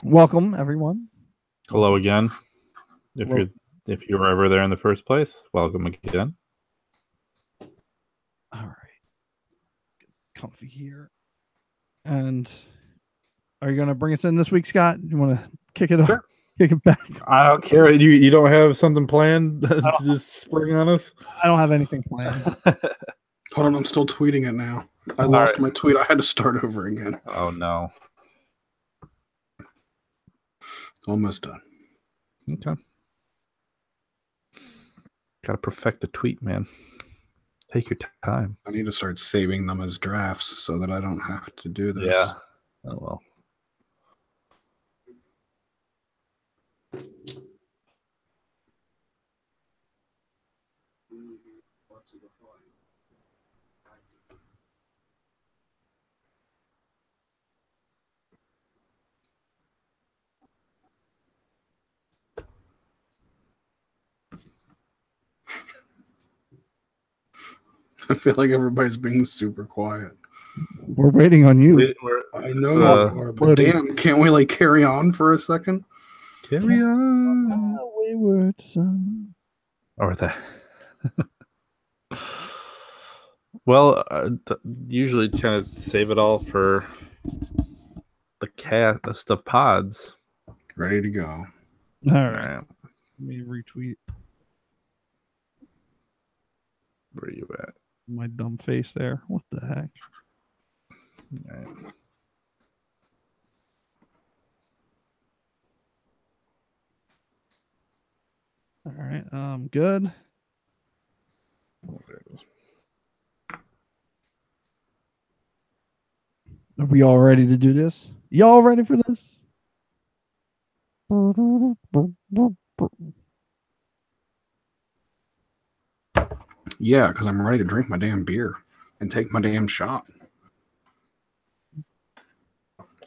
Welcome, everyone. Hello again. Hello. If you were ever there in the first place, welcome again. All right. Get comfy here. And are you going to bring us in this week, Scott? You want to kick it off? Sure. Kick it back? I don't care. You don't have something planned to just spring on us? I don't have anything planned. Hold on, I'm still tweeting it now. I lost my tweet. I had to start over again. Oh, no. Almost done. Okay. Got to perfect the tweet, man. Take your time. I need to start saving them as drafts so that I don't have to do this. Yeah. Oh, well. I feel like everybody's being super quiet. We're waiting on you. I know, but damn, can't we carry on for a second? Carry on. Wayward son. Or that. Well, usually kind of save it all for the cast of pods. Ready to go. All right. Let me retweet. Where are you at? My dumb face there. What the heck? All right. All right. Good. Oh, there it is. Are we all ready to do this? Y'all ready for this? Yeah, because I'm ready to drink my damn beer and take my damn shot.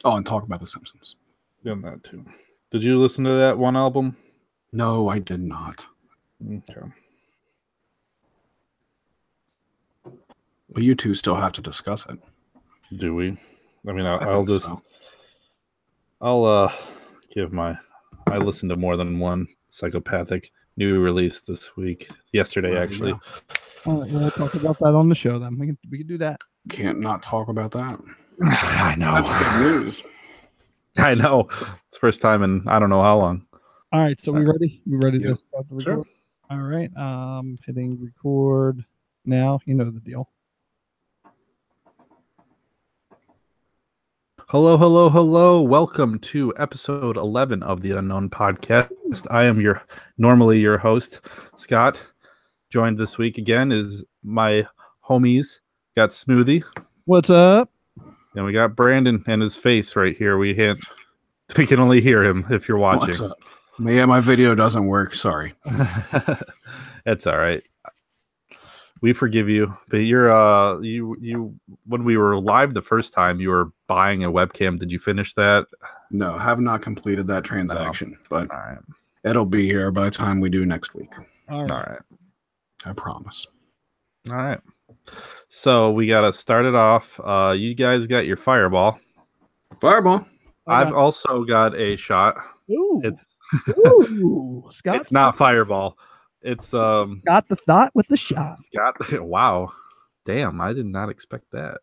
Oh, and talk about the Simpsons. Done that too. Did you listen to that one album? No, I did not. Okay. But you two still have to discuss it. Do we? I mean, I'll give my. I listened to more than one psychopathic new release this week. Yesterday, actually. All right, we'll talk about that on the show. Then we can do that. Can't not talk about that. I know. That's good news. I know. It's the first time in I don't know how long. All right, so we ready? We ready to start the record? Sure. All right. Hitting record now. You know the deal. Hello. Welcome to episode 11 of the Unknown Podcast. I am normally your host, Scott. Joined this week again is my homies. Got Smoothie. What's up? And we got Brandon and his face right here. We can only hear him if you're watching. What's up? Yeah, my video doesn't work. Sorry. That's all right. We forgive you, but you're you when we were live the first time, you were buying a webcam. Did you finish that? No, have not completed that transaction, but all right. It'll be here by the time we do next week. All right. I promise. All right. So we gotta start it off. You guys got your fireball. Fireball. I've also got a shot. Ooh. Ooh, Scott. It's not fireball. It's got the thought with the shot. Wow. Damn, I did not expect that.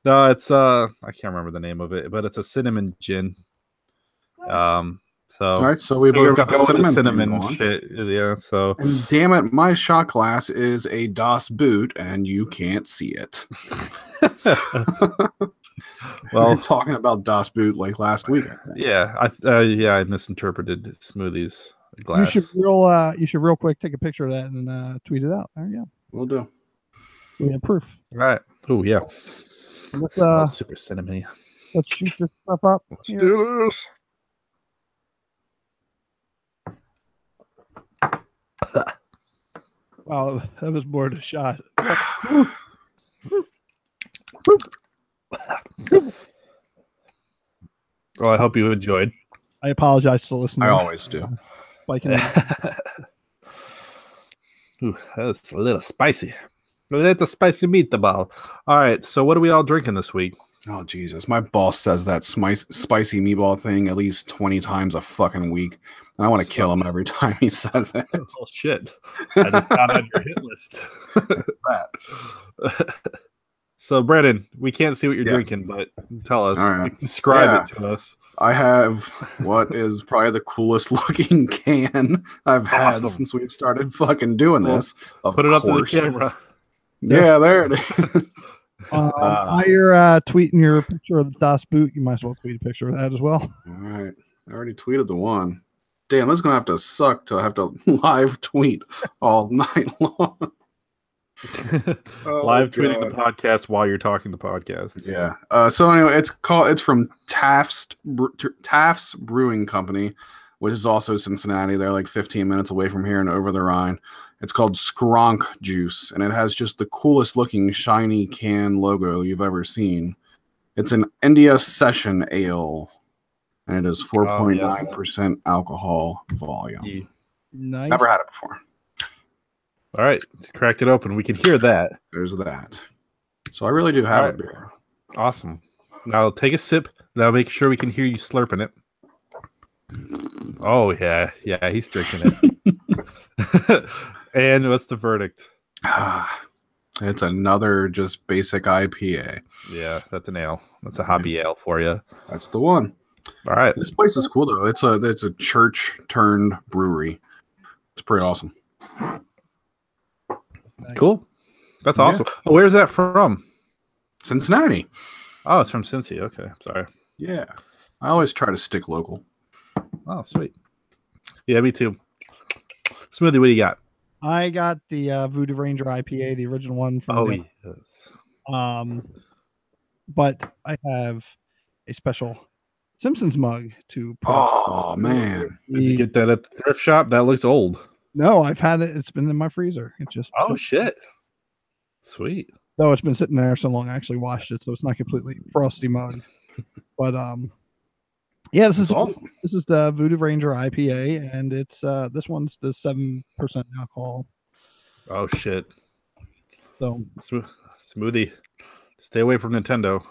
No, it's I can't remember the name of it, but it's a cinnamon gin. So all right, so we both got the cinnamon shit. Yeah, so and damn it, my shot glass is a Das Boot and you can't see it. Well, we were talking about Das Boot last week. Yeah, I misinterpreted Smoothie's glass. You should real quick take a picture of that and tweet it out. There you go. We'll do. We have proof. All right. Oh yeah. Let's super cinnamony. Let's shoot this stuff up. Let's do this. Wow, that was more than a shot. Well, I hope you enjoyed. I apologize to listeners. I always do. Ooh, that's a little spicy. A little spicy meatball. All right, so what are we all drinking this week? Oh Jesus! My boss says that spicy meatball thing at least 20 times a fucking week, and I want to kill him every time he says it. Oh shit! I just got on your hit list. That. So, Brandon, we can't see what you're Yeah. drinking, but tell us, All right. describe it to us. I have what is probably the coolest looking can I've had Awesome. since we've started fucking doing this. Of Put it up to the course. camera. Yeah, there it is. While you're tweeting your picture of the Das Boot, you might as well tweet a picture of that as well. All right. I already tweeted the one. Damn, this is going to have to suck to have to live tweet all night long. Live tweeting the podcast while you're talking the podcast. Yeah. So anyway, it's from Taft's Brewing Company, which is also Cincinnati. They're like 15 minutes away from here and over the Rhine. It's called Skronk Juice, and it has just the coolest looking shiny can logo you've ever seen. It's an India Session Ale, and it is 4.9% alcohol volume. Yeah. Nice. Never had it before. All right, cracked it open. We can hear that. There's that. So I really do have a beer. Awesome. Now take a sip. Now make sure we can hear you slurping it. Oh yeah, he's drinking it. And what's the verdict? It's another just basic IPA. Yeah, that's an ale. That's a hobby ale for you. That's the one. All right. This place is cool though. It's a church turned brewery. It's pretty awesome. Cool. That's awesome. Oh, where's that from? Cincinnati. Oh, it's from Cincy. Okay, sorry. Yeah. I always try to stick local. Oh, sweet. Yeah, me too. Smoothie, what do you got? I got the Voodoo Ranger IPA, the original one from yes. But I have a special Simpsons mug to Oh man. Did you get that at the thrift shop? That looks old. No, I've had it. It's been in my freezer. It just shit. Sweet. Though it's been sitting there so long, I actually washed it, so it's not completely frosty mug. But yeah, this is awesome. This is the Voodoo Ranger IPA, and it's this one's the 7% alcohol. Oh shit. So Smoothie. Stay away from Nintendo.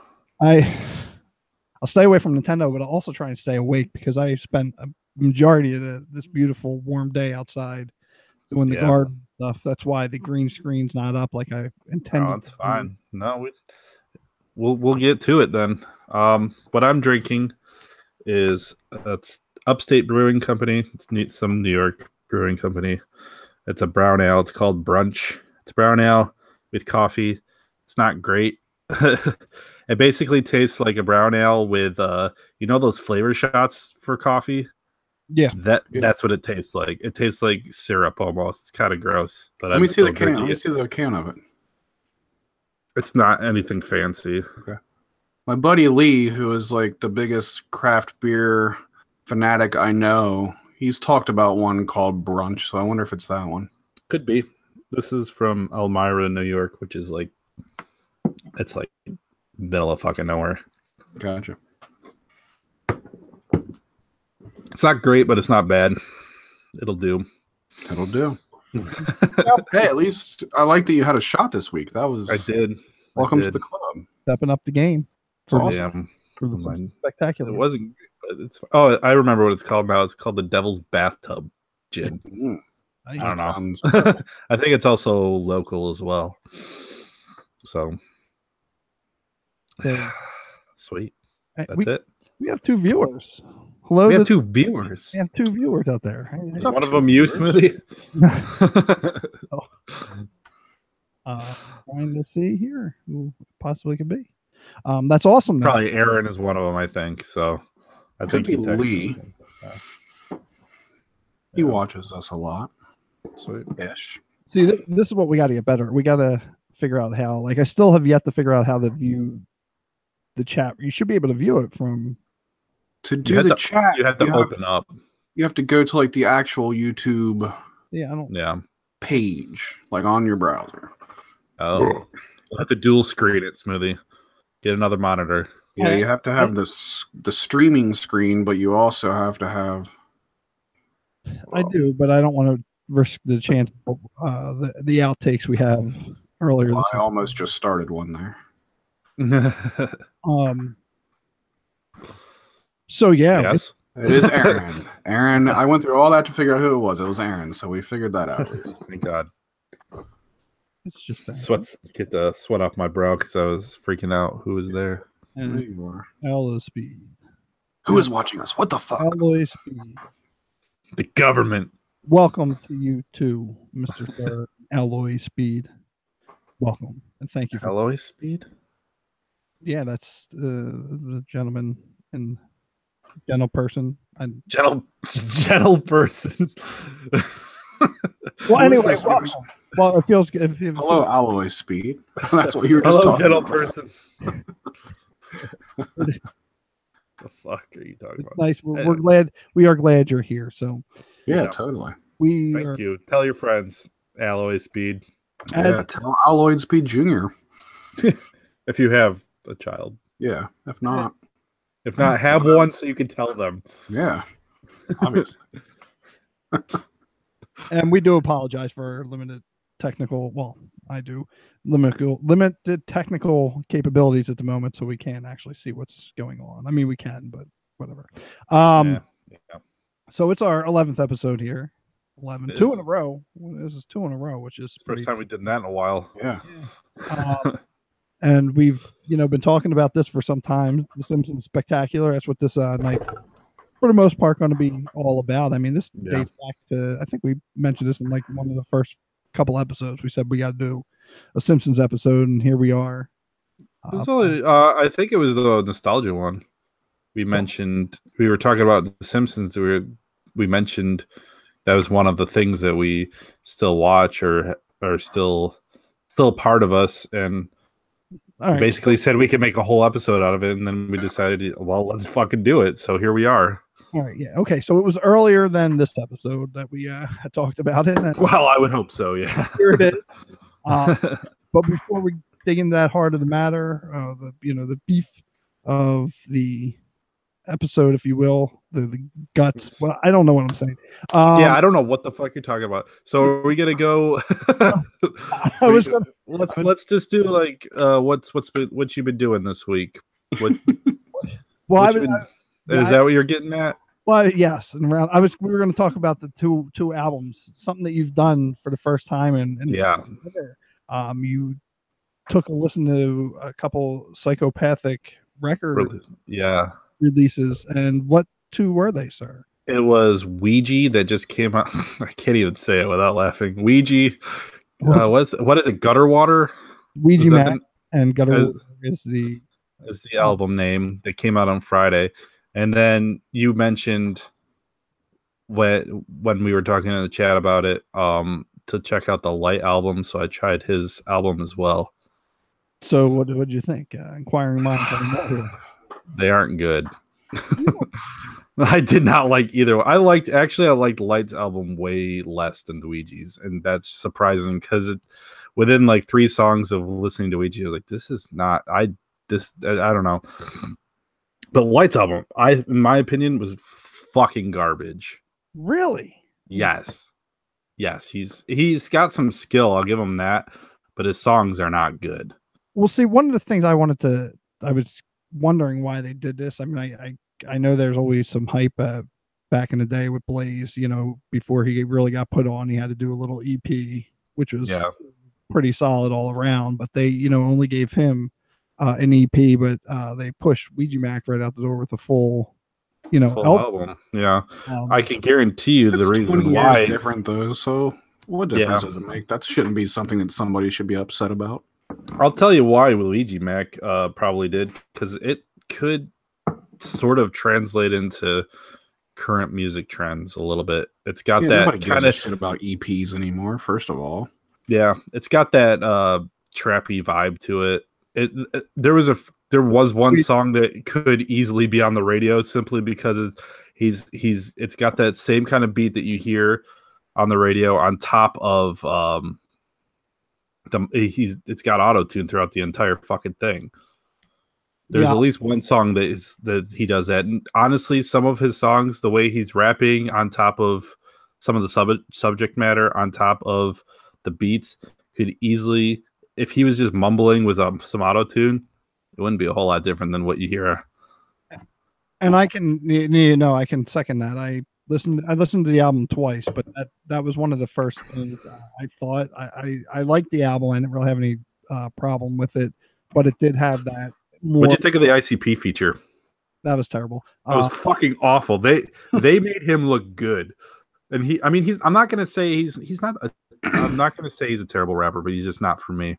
I'll stay away from Nintendo, but I'll also try and stay awake because I spent a majority of this beautiful warm day outside doing the garden stuff. That's why the green screen's not up like I intended. Oh, it's fine. No, we'll get to it then. What I'm drinking is it's Upstate Brewing Company. It's some New York brewing company. It's a brown ale. It's called Brunch. It's brown ale with coffee. It's not great. It basically tastes like a brown ale with those flavor shots for coffee. Yeah, that's what it tastes like. It tastes like syrup almost. It's kind of gross. But let me see the can. Let me see the can of it. It's not anything fancy. Okay. My buddy Lee, who is like the biggest craft beer fanatic I know, he's talked about one called Brunch. So I wonder if it's that one. Could be. This is from Elmira, New York, which is like, it's like middle of fucking nowhere. Gotcha. It's not great, but it's not bad. It'll do. It'll do. Hey, at least I like that you had a shot this week. That was. I did. Welcome to the club. Stepping up the game. It's awesome. Spectacular. It wasn't, but it's. Oh, I remember what it's called now. It's called the Devil's Bathtub Gin. I don't know. I think it's also local as well. So. Sweet. That's it. We have 2 viewers. Hello. We have 2 viewers. We have 2 viewers out there. One of them you, Smoothie. Trying to see here who possibly could be. That's awesome. Though. Probably Aaron is one of them, I think. So I think he Lee. He watches us a lot. Sweet-ish. See, this is what we got to get better. We got to figure out how. Like, I still have yet to figure out how to view the chat. You should be able to view it from. To do the chat, you have to open up. You have to go to like the actual YouTube. Yeah, page, like on your browser. Oh, you'll have to dual screen it, Smoothie. Get another monitor. Yeah, you have to have the streaming screen, but you also have to have. I do, but I don't want to risk the chance of the outtakes we have earlier. I almost just started one there. So yeah, Yes. It is Aaron. Aaron, I went through all that to figure out who it was. It was Aaron, so we figured that out. Thank God. it's just Get the sweat off my brow because I was freaking out who was there. There you are. Alloy Speed. Who is watching us? What the fuck? Alloy Speed. The government. Welcome to you too, Mr. Sir. Alloy Speed. Welcome and thank you for. Alloy Speed? Yeah, that's the gentleman and gentle person. Gentle person. Well, anyway, well, it feels good. Hello, Alloy Speed. That's what you were just Hello, talking gentle about. person. The fuck are you talking about? Nice. We're glad. We are glad you're here. So Yeah, totally. Thank you. Tell your friends, Alloy Speed. Yeah, tell Alloy Speed Jr. If you have a child. Yeah, if not, have one so you can tell them. Yeah, obviously. And we do apologize for limited technical. Well, I do limited technical capabilities at the moment, so we can't actually see what's going on. I mean, we can, but whatever. Yeah. So it's our 11th episode here. 11, It 2 is. in a row. This is 2 in a row, which is First time we did that in a while. Yeah. And we've been talking about this for some time. The Simpsons Spectacular. That's what this night, for the most part, going to be all about. I mean, this dates back to, I think we mentioned this in like one of the first couple episodes. We said we got to do a Simpsons episode, and here we are. I think it was the nostalgia one. We mentioned we were talking about the Simpsons. We mentioned that was one of the things that we still watch or are still part of us, and basically said we could make a whole episode out of it, and then we decided, well, let's fucking do it. So here we are. All right, yeah, okay. So it was earlier than this episode that we had talked about it. Well, I would hope so. Yeah. Here it is. But before we dig into that heart of the matter, the beef of the episode, if you will, the guts. Well, I don't know what I'm saying. Yeah, I don't know what the fuck you're talking about. So are we gonna go? Let's just do like what you've been doing this week. Is that what you're getting at? Well, yes, and we were going to talk about the two albums, something that you've done for the first time, and yeah, you took a listen to a couple psychopathic record releases, and what two were they, sir? It was Ouija that just came out. I can't even say it without laughing. Ouija. What is it? Gutter Water. Ouija Mac and Gutter Water is the album name that came out on Friday. And then you mentioned when we were talking in the chat about it, to check out the Light album. So I tried his album as well. So what did you think? Inquiring minds. They aren't good. I did not like either. I liked Light's album way less than Luigi's, and that's surprising because within like 3 songs of listening to Luigi, I was like, this is not. I don't know. But Light's album, in my opinion, was fucking garbage. Really? Yes. He's got some skill. I'll give him that, but his songs are not good. Well, see, one of the things I was wondering why they did this. I mean, I know there's always some hype back in the day with Blaze. Before he really got put on, he had to do a little EP, which was pretty solid all around. But they, only gave him an EP, but they pushed Ouija Mac right out the door with a full album. Yeah, I can guarantee you the reason why is different though. So what difference does it make? That shouldn't be something that somebody should be upset about. I'll tell you why Luigi Mac probably did, because it could sort of translate into current music trends a little bit. It's got that kind of shit about EPs anymore. First of all, it's got that trappy vibe to it. There was one song that could easily be on the radio simply because it's got that same kind of beat that you hear on the radio on top of it's got auto-tune throughout the entire fucking thing. There's at least one song that he does that. And honestly, some of his songs, the way he's rapping on top of some of the subject matter on top of the beats, could easily, if he was just mumbling with some auto-tune, it wouldn't be a whole lot different than what you hear. And I can I can second that. I listened to the album twice, but that was one of the first things I thought. I liked the album. I didn't really have any problem with it, but it did have that more. What'd you think of the ICP feature? That was terrible. That was fucking awful. They made him look good, and I'm not gonna say he's not. I'm not gonna say he's a terrible rapper, but he's just not for me.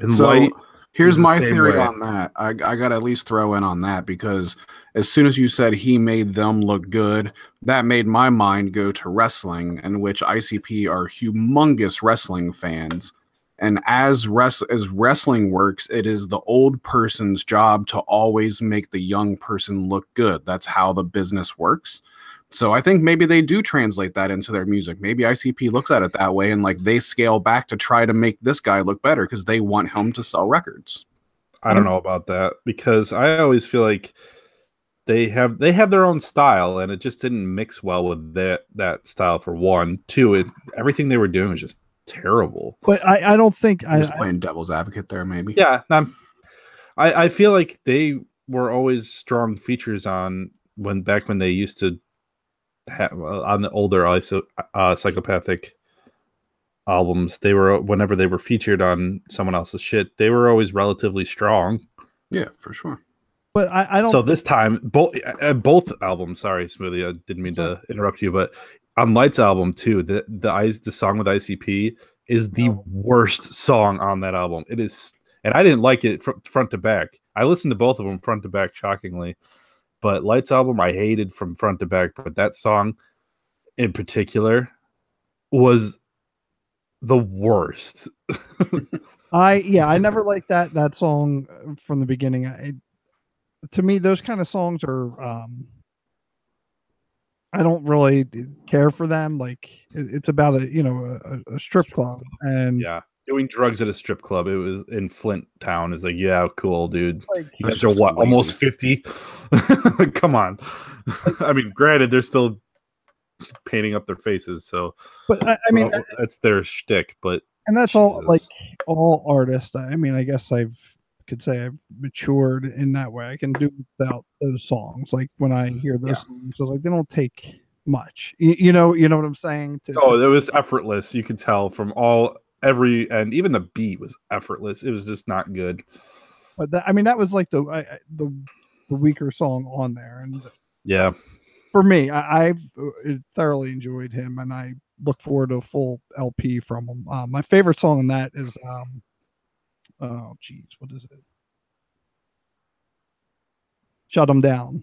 And so here's my theory on that. I got to at least throw in on that, because as soon as you said he made them look good, that made my mind go to wrestling, in which ICP are humongous wrestling fans. And as wrestling works, it is the old person's job to always make the young person look good. That's how the business works. So I think maybe they do translate that into their music. Maybe ICP looks at it that way, and like they scale back to try to make this guy look better because they want him to sell records. I don't know about that, because I always feel like they have their own style, and it just didn't mix well with that style. For one, two, everything they were doing was just terrible. But I don't think I'm just playing devil's advocate there, maybe. Yeah, I feel like they were always strong features on when they used to have on the older psychopathic albums. They were, whenever they were featured on someone else's shit, they were always relatively strong. Yeah, for sure. But I don't. So this time, both albums. Sorry, Smoothie, I didn't mean to interrupt you, but on Light's album too, the song with ICP is the worst song on that album. It is, and I didn't like it front to back. I listened to both of them front to back, shockingly. But Light's album I hated from front to back, but that song in particular was the worst. I never liked that song from the beginning. To me, those kind of songs are I don't really care for them. Like it's about a strip club, and yeah, doing drugs at a strip club. It was in Flint Town. It's like, yeah, cool, dude. Like, you guys are what, almost 50? Come on. I mean, granted, they're still painting up their faces, so. But I mean, that's their shtick. But and that's all. Like all artists. I mean, I guess could say I've matured in that way. I can do without those songs. Like when I hear those songs, so like they don't take much. You know what I'm saying? It was effortless. You could tell from and even the beat was effortless. It was just not good. But that was like the weaker song on there, and yeah, for me, I've thoroughly enjoyed him, and I look forward to a full LP from him. My favorite song on that is oh geez, what is it? Shut 'Em Down.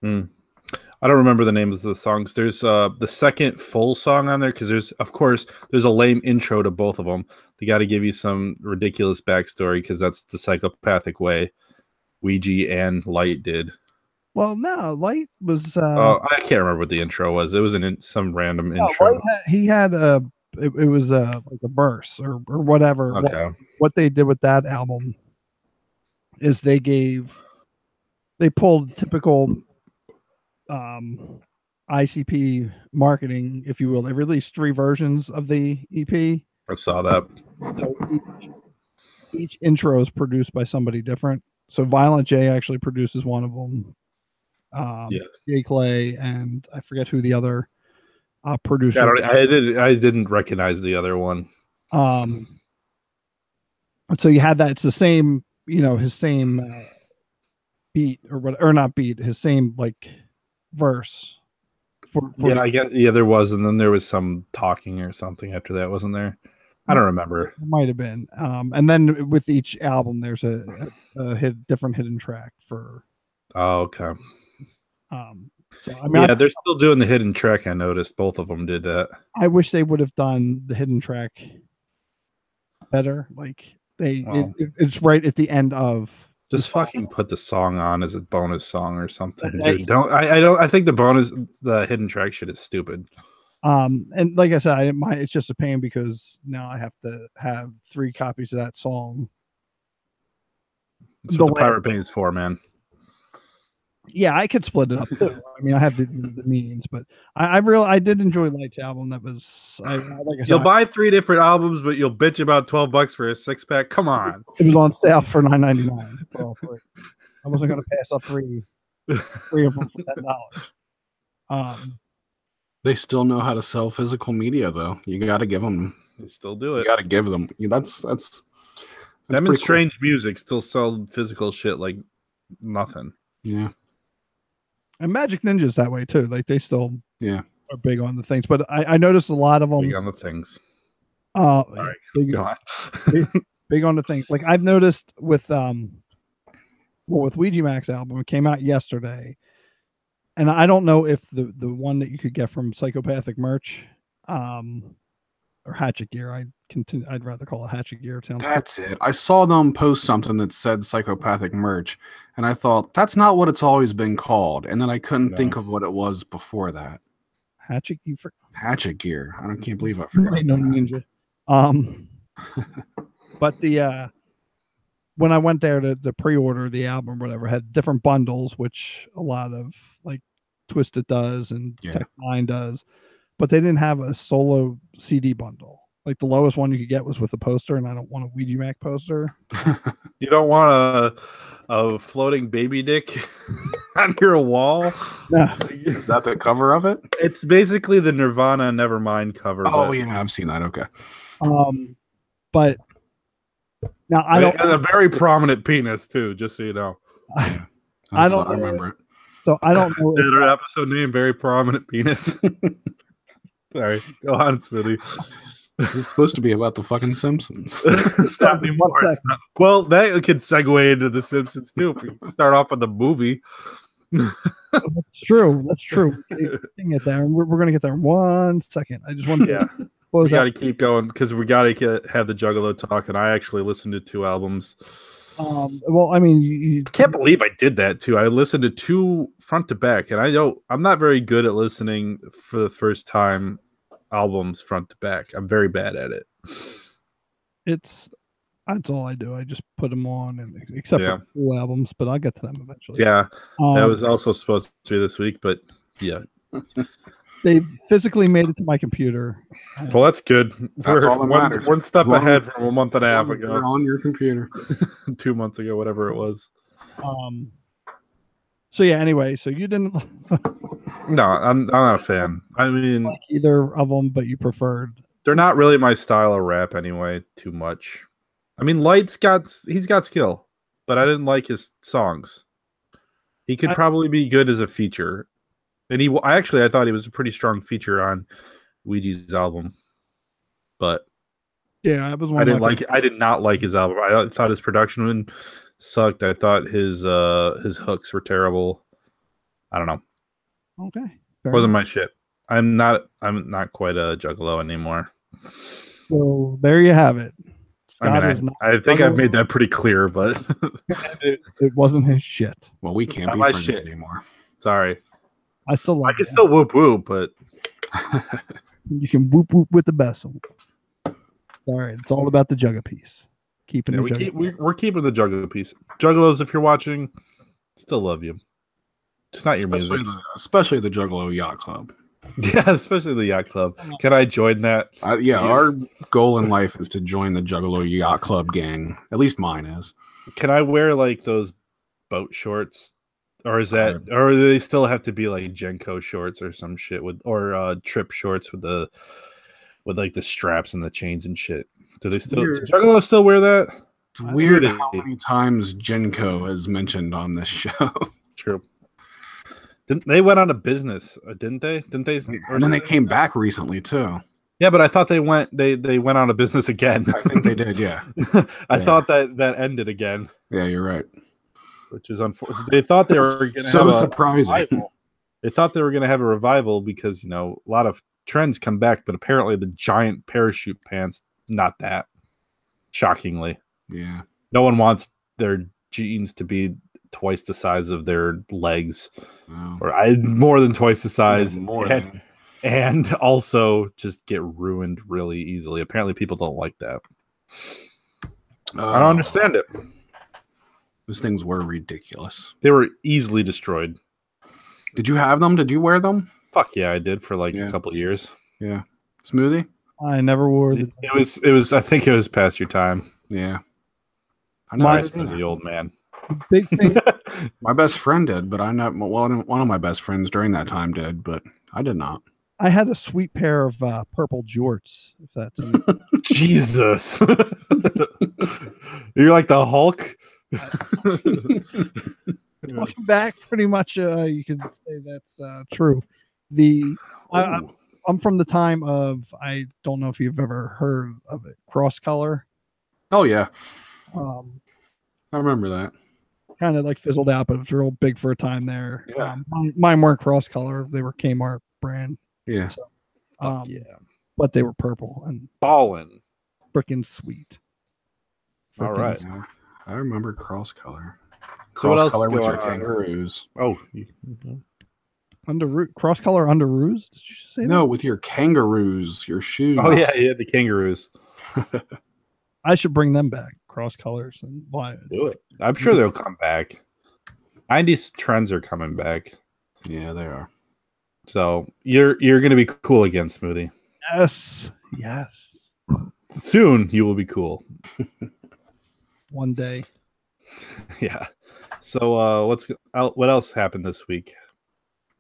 I don't remember the names of the songs. There's the second full song on there, because there's a lame intro to both of them. They got to give you some ridiculous backstory, because that's the psychopathic way Ouija and Light did. Well, no, Light was. I can't remember what the intro was. It was some random intro. He had it was like a verse or whatever. Okay. What they did with that album is they pulled typical ICP marketing, if you will. They released 3 versions of the EP. I saw that. So each intro is produced by somebody different. So Violent J actually produces one of them. Jay Clay, and I forget who the other producer. I didn't recognize the other one. So you had that. It's the same, his same beat or not beat, his same like verse. I guess there was, and then there was some talking or something after that, wasn't there? I don't remember. It might have been. And then with each album, there's a different hidden track for. Oh, okay. So I mean, they're still doing the hidden track. I noticed both of them did that. I wish they would have done the hidden track better. Like it's right at the end of. Just fucking put the song on as a bonus song or something. Dude. I think the hidden track shit is stupid. And like I said, I didn't mind. It's just a pain because now I have to have 3 copies of that song. That's what the Pirate Bay is for, man. Yeah, I could split it up too. I mean, I have the means, but I did enjoy Light's album. That was like I You'll said, buy 3 different albums, but you'll bitch about $12 for a 6-pack. Come on. it was on sale for $9.99 for all three. I wasn't going to pass up three of them for $10. They still know how to sell physical media, though. You got to give them. They still do it. You got to give them. That's them and Strange Music still sell physical shit like nothing. Yeah. And Magic Ninja's that way too. Like they still are big on the things. But I noticed a lot of them big on the things. All right, big on the things. Like I've noticed with Ouija Mac's album, it came out yesterday. And I don't know if the one that you could get from Psychopathic Merch or Hatchet Gear. I'd rather call it Hatchet Gear. It sounds That's it. I saw them post something that said Psychopathic Merch, and I thought that's not what it's always been called. And then I couldn't think of what it was before that. Hatchet Gear. Hatchet Gear. Can't believe I forgot. No ninja. But the when I went there to pre-order the album, or whatever, had different bundles, which a lot of like Twisted does and Tech Nine does, but they didn't have a solo CD bundle. Like the lowest one you could get was with a poster, and I don't want a Ouija Mac poster. You don't want a floating baby dick on your wall? No. Is that the cover of it? It's basically the Nirvana Nevermind cover. Oh, yeah, I've seen that. Okay. But now I don't. And a very prominent penis too, just so you know. I remember it. So I don't know. Their episode name, very prominent penis. Sorry, go on, Smitty. This is supposed to be about the fucking Simpsons. Well, that could segue into the Simpsons too. If we start off with the movie. That's true. That's true. We can get there. We're going to get there in 1 second. I just want to we got to keep going because we got to have the Juggalo talk. And I actually listened to 2 albums. Well, I mean, you can't believe I did that too. I listened to 2 front to back, and I'm not very good at listening for the first time albums front to back. I'm very bad at it. That's all I do. I just put them on, and except for cool albums, but I'll get to them eventually. Yeah, that was also supposed to be this week, but yeah. They physically made it to my computer. Well, that's good. That's all that matters. One step ahead from a month and a half ago. You're on your computer. 2 months ago, whatever it was. So yeah. Anyway, so you didn't. No, I'm not a fan. I mean, like either of them, but you preferred. They're not really my style of rap anyway. Too much. I mean, he's got skill, but I didn't like his songs. He could probably be good as a feature. And I thought he was a pretty strong feature on Ouija's album, but yeah, it was. I didn't like it. I did not like his album. I thought his production sucked. I thought his hooks were terrible. I don't know. Okay, wasn't my shit. I'm not quite a Juggalo anymore. So there you have it. I think I've made that pretty clear, but it wasn't his shit. Well, we can't be my friends shit anymore. Sorry. I can still whoop whoop, but you can whoop whoop with the best one. All right, it's all about the Jugga piece. We're keeping the Jugga piece. Juggalos, if you're watching, still love you. It's not your music, especially the Juggalo Yacht Club. Yeah, especially the Yacht Club. Can I join that? Our goal in life is to join the Juggalo Yacht Club gang. At least mine is. Can I wear like those boat shorts? Or is that, or do they still have to be like Genko shorts or some shit or trip shorts with like the straps and the chains and shit? Do they still? Do Juggalos still wear that? It's weird how many times Genko is mentioned on this show. True. They went out of business, didn't they? Didn't they? And then they came back recently too. Yeah, but I thought they went out of business again. I think they did. Yeah. I thought that ended again. Yeah, you're right. Which is unfortunate. They thought they were going to have surprising. They thought they were going to have a revival because a lot of trends come back, but apparently the giant parachute pants, not that. Shockingly, yeah. No one wants their jeans to be twice the size of their legs, or more than twice the size, and also just get ruined really easily. Apparently, people don't like that. I don't understand it. Those things were ridiculous. They were easily destroyed. Did you have them? Did you wear them? Fuck yeah, I did for like a couple of years. Yeah. Smoothie? I never wore the. It was. I think it was past your time. Yeah. I Sorry, the old man. Big thing. My best friend did, but one of my best friends during that time did, but I did not. I had a sweet pair of purple jorts. If that's Jesus, you're like the Hulk. Looking back, pretty much, you can say that's true. I'm from the time of, I don't know if you've ever heard of it, cross color. Oh yeah, I remember that. Kind of like fizzled out, but it was real big for a time there. Yeah. Mine weren't cross color; they were Kmart brand. Yeah. So, yeah. But they were purple and ballin', freaking sweet. All right. Yeah. I remember cross color. So what else color with your going on? kangaroos. Oh, cross color underoos? Did you say no, that? with your kangaroos, your shoes. Oh yeah, the kangaroos. I should bring them back, cross colors, and why? Do it. I'm sure they'll come back. 90s trends are coming back. Yeah, they are. So you're gonna be cool again, Smoothie. Yes. Soon you will be cool. One day. Yeah. So what else happened this week?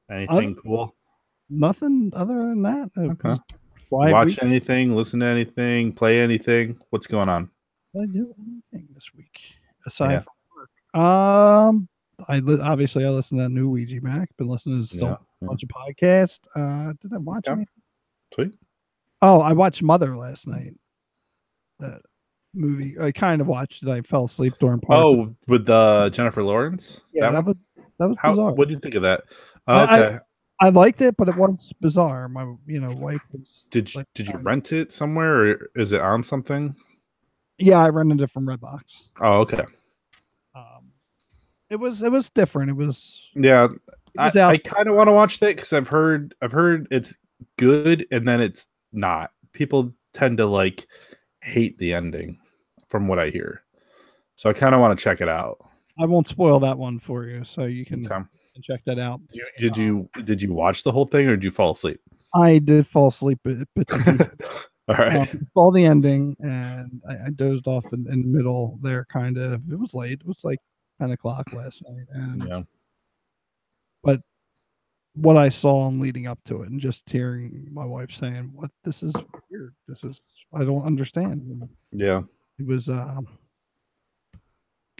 Anything cool? Nothing other than that. Okay. Watch anything, listen to anything, play anything? What's going on? Did I do anything this week aside from work? Obviously I listened to that new Ouija Mac. Been listening to a bunch of podcasts. Did I watch anything? Sweet. Oh, I watched Mother last night. That movie. I kind of watched it. I fell asleep during parts. Oh, with Jennifer Lawrence? Yeah, that was bizarre. What did you think of that? Okay. I liked it, but it was bizarre. My wife was. Did you rent it somewhere, or is it on something? Yeah, I rented it from Redbox. Oh, okay. It was different. It was. Yeah, I kind of want to watch that because I've heard it's good, and then it's not. People tend to hate the ending, from what I hear. So I kind of want to check it out. I won't spoil that one for you, so you can. Okay. Check that out. Did you watch the whole thing, or did you fall asleep? I did fall asleep. All right. Saw the ending, and I dozed off in the middle there. Kind of. It was late. It was like 10 o'clock last night, and but what I saw and leading up to it, and just hearing my wife saying, "What? This is weird. I don't understand." Yeah. It was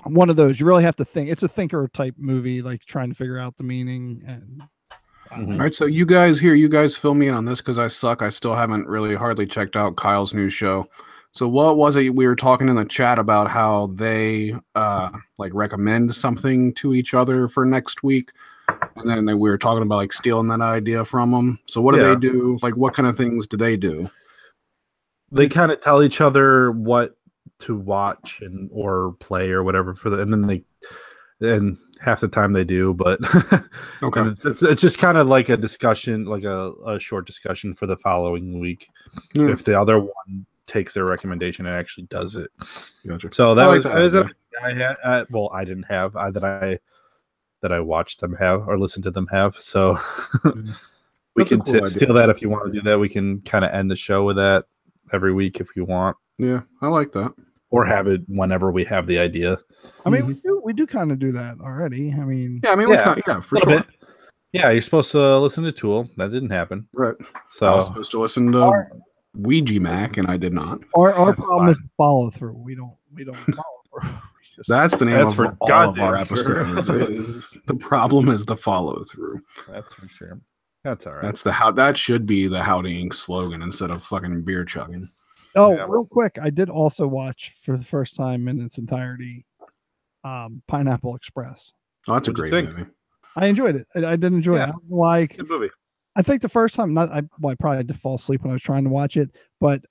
one of those you really have to think. It's a thinker type movie, like trying to figure out the meaning. And all right, so you guys fill me in on this because I suck. I still haven't really hardly checked out Kyle's new show. So what was it we were talking in the chat about? How they recommend something to each other for next week, and then we were talking about stealing that idea from them. So what do they do? What kind of things do they do? They kind of tell each other what to watch or play or whatever and half the time they do, but okay, it's just kind of like a discussion, like a short discussion for the following week. If the other one takes their recommendation and actually does it. Gotcha. So that was I had I didn't have that I watched them have or listened to them have. So we can steal that if you want to do that. We can kind of end the show with that every week if you want. Yeah, I like that. Or have it whenever we have the idea. I mean, we do kind of do that already. I mean, for sure. Bit. Yeah, you're supposed to listen to Tool. That didn't happen. Right. So I was supposed to listen to Ouija Mac, and I did not. Our problem is follow through. We don't follow through. That's the name of all of our episodes. Sure. The problem is the follow through. That's for sure. That's all right. That should be the Howdy Inc. slogan instead of fucking beer chugging. Oh, real quick, I did also watch for the first time in its entirety Pineapple Express. Oh, that's a great movie. I enjoyed it. I did enjoy it. I don't know good movie. I think the first time, I probably had to fall asleep when I was trying to watch it, but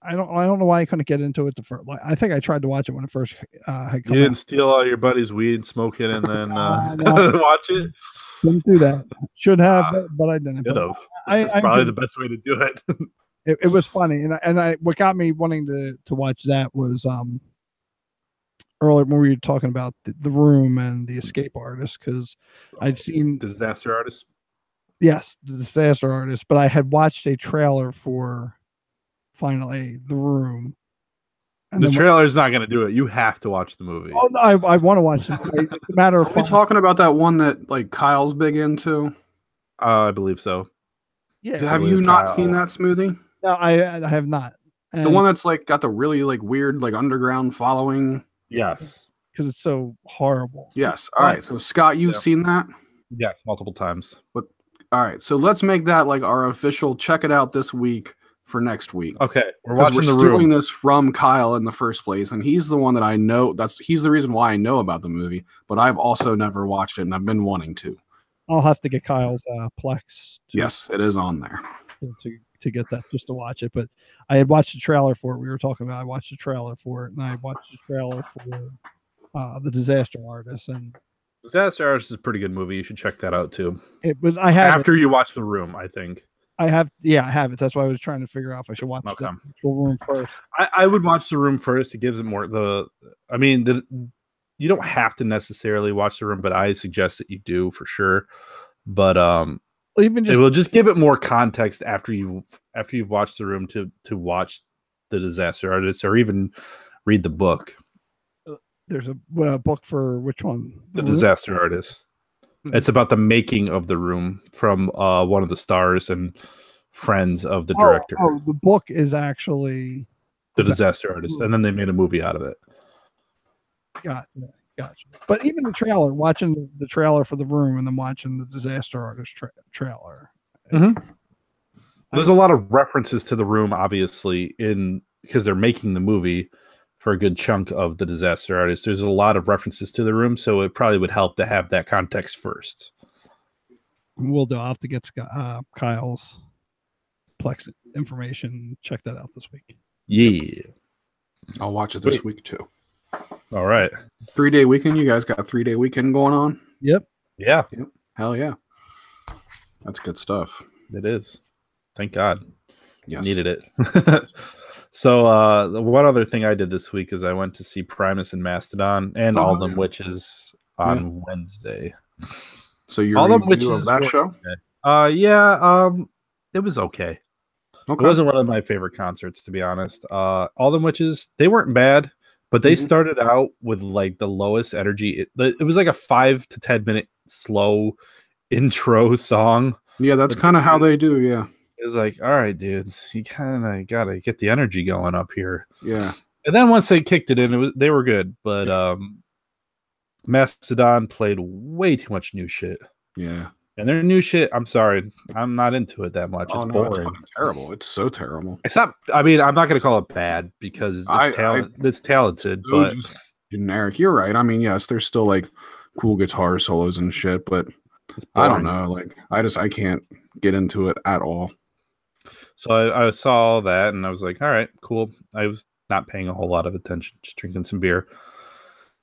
I don't know why I couldn't get into it. I think I tried to watch it when it first had come You didn't out. steal all your buddy's weed, smoke it, and then watch it? Didn't do that. Should have, but I didn't. Could have. That's probably the best way to do it. It was funny, and what got me wanting to watch that was earlier when we were talking about the Room and the Escape Artist, because I'd seen Disaster Artist. Yes, the Disaster Artist, but I had watched a trailer for finally The Room. And the trailer is not going to do it. You have to watch the movie. Oh, no, I want to watch it. It's a matter of Are we talking about that one that like Kyle's big into? I believe so. Yeah. Have you not seen that, Smoothie? No, I have not. And the one that's like got the really like weird like underground following. Yes. Because it's so horrible. Yes. All right. So Scott, you've seen that? Yes, multiple times. But all right. So let's make that like our official check it out this week for next week. Okay. We're watching The Room. We're stealing this from Kyle in the first place, and he's the one that I know. He's the reason why I know about the movie, but I've also never watched it, and I've been wanting to. I'll have to get Kyle's Plex. Yes, it is on there. To get that, just to watch it. But I had watched the trailer for it. We were talking about I watched the trailer for it, and I watched the trailer for the Disaster Artist. And Disaster Artist is a pretty good movie. You should check that out too. It was after you watch The Room, I think. I have it. That's why I was trying to figure out if I should watch the Room first. I would watch The Room first. It gives it more you don't have to necessarily watch The Room, but I suggest that you do for sure. But it will just give it more context after you've watched The Room to watch the Disaster Artist or even read the book. There's a book for which one? The Disaster Artist. It's about the making of The Room from one of the stars and friends of the director. Oh, the book is actually The Disaster Artist, and then they made a movie out of it. Gotcha. But even the trailer, watching the trailer for The Room and then watching the Disaster Artist trailer. There's a lot of references to The Room, obviously, because they're making the movie for a good chunk of the Disaster Artist. There's a lot of references to The Room, so it probably would help to have that context first. We'll do. I'll have to get Kyle's Plex information. Check that out this week. Yeah. I'll watch it this week too. All right. 3-day weekend. You guys got a 3-day weekend going on? Yep. Yeah. Yep. Hell yeah. That's good stuff. It is. Thank God. Yes. Needed it. So one other thing I did this week is I went to see Primus and Mastodon and All Them Witches on Wednesday. So you're All Them Witches of that show? It was okay. It wasn't one of my favorite concerts, to be honest. All Them Witches, they weren't bad, but they started out with like the lowest energy. It was like a 5 to 10 minute slow intro song. Yeah, that's kind of how they do. Yeah. It was like, all right, dudes, you kind of got to get the energy going up here. Yeah. And then once they kicked it in, they were good. But Mastodon played way too much new shit. Yeah. And their new shit, I'm sorry, I'm not into it that much. It's boring. It's terrible. It's so terrible. It's not. I mean, I'm not going to call it bad because it's talented, but just generic. You're right. I mean, yes, there's still like cool guitar solos and shit, but I don't know. Like, I can't get into it at all. So I saw that and I was like, all right, cool. I was not paying a whole lot of attention, just drinking some beer.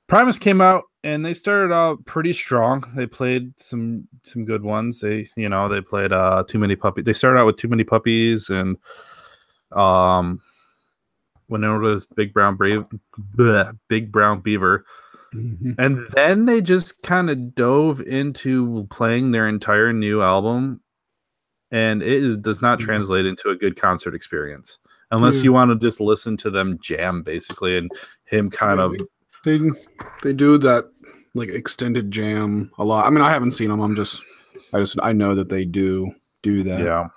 Primus came out and they started out pretty strong. They played some good ones. They played Too Many Puppies. They started out with Too Many Puppies and when it was Big Brown Beaver. Mm-hmm. And then they just kind of dove into playing their entire new album. And it does not translate into a good concert experience unless you want to just listen to them jam, basically, and him kind of. They do that like extended jam a lot. I mean, I haven't seen them. I know that they do that. Yeah.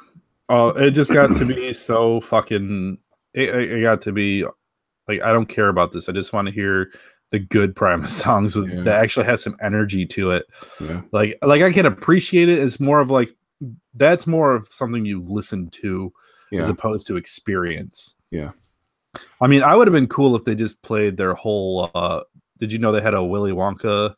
Oh, it just got to be so fucking. It got to be like, I don't care about this. I just want to hear the good Primus songs that actually have some energy to it. Yeah. Like I can appreciate it. It's more of like. That's more of something you listen to as opposed to experience. Yeah. I mean, I would have been cool if they just played their whole did you know they had a Willy Wonka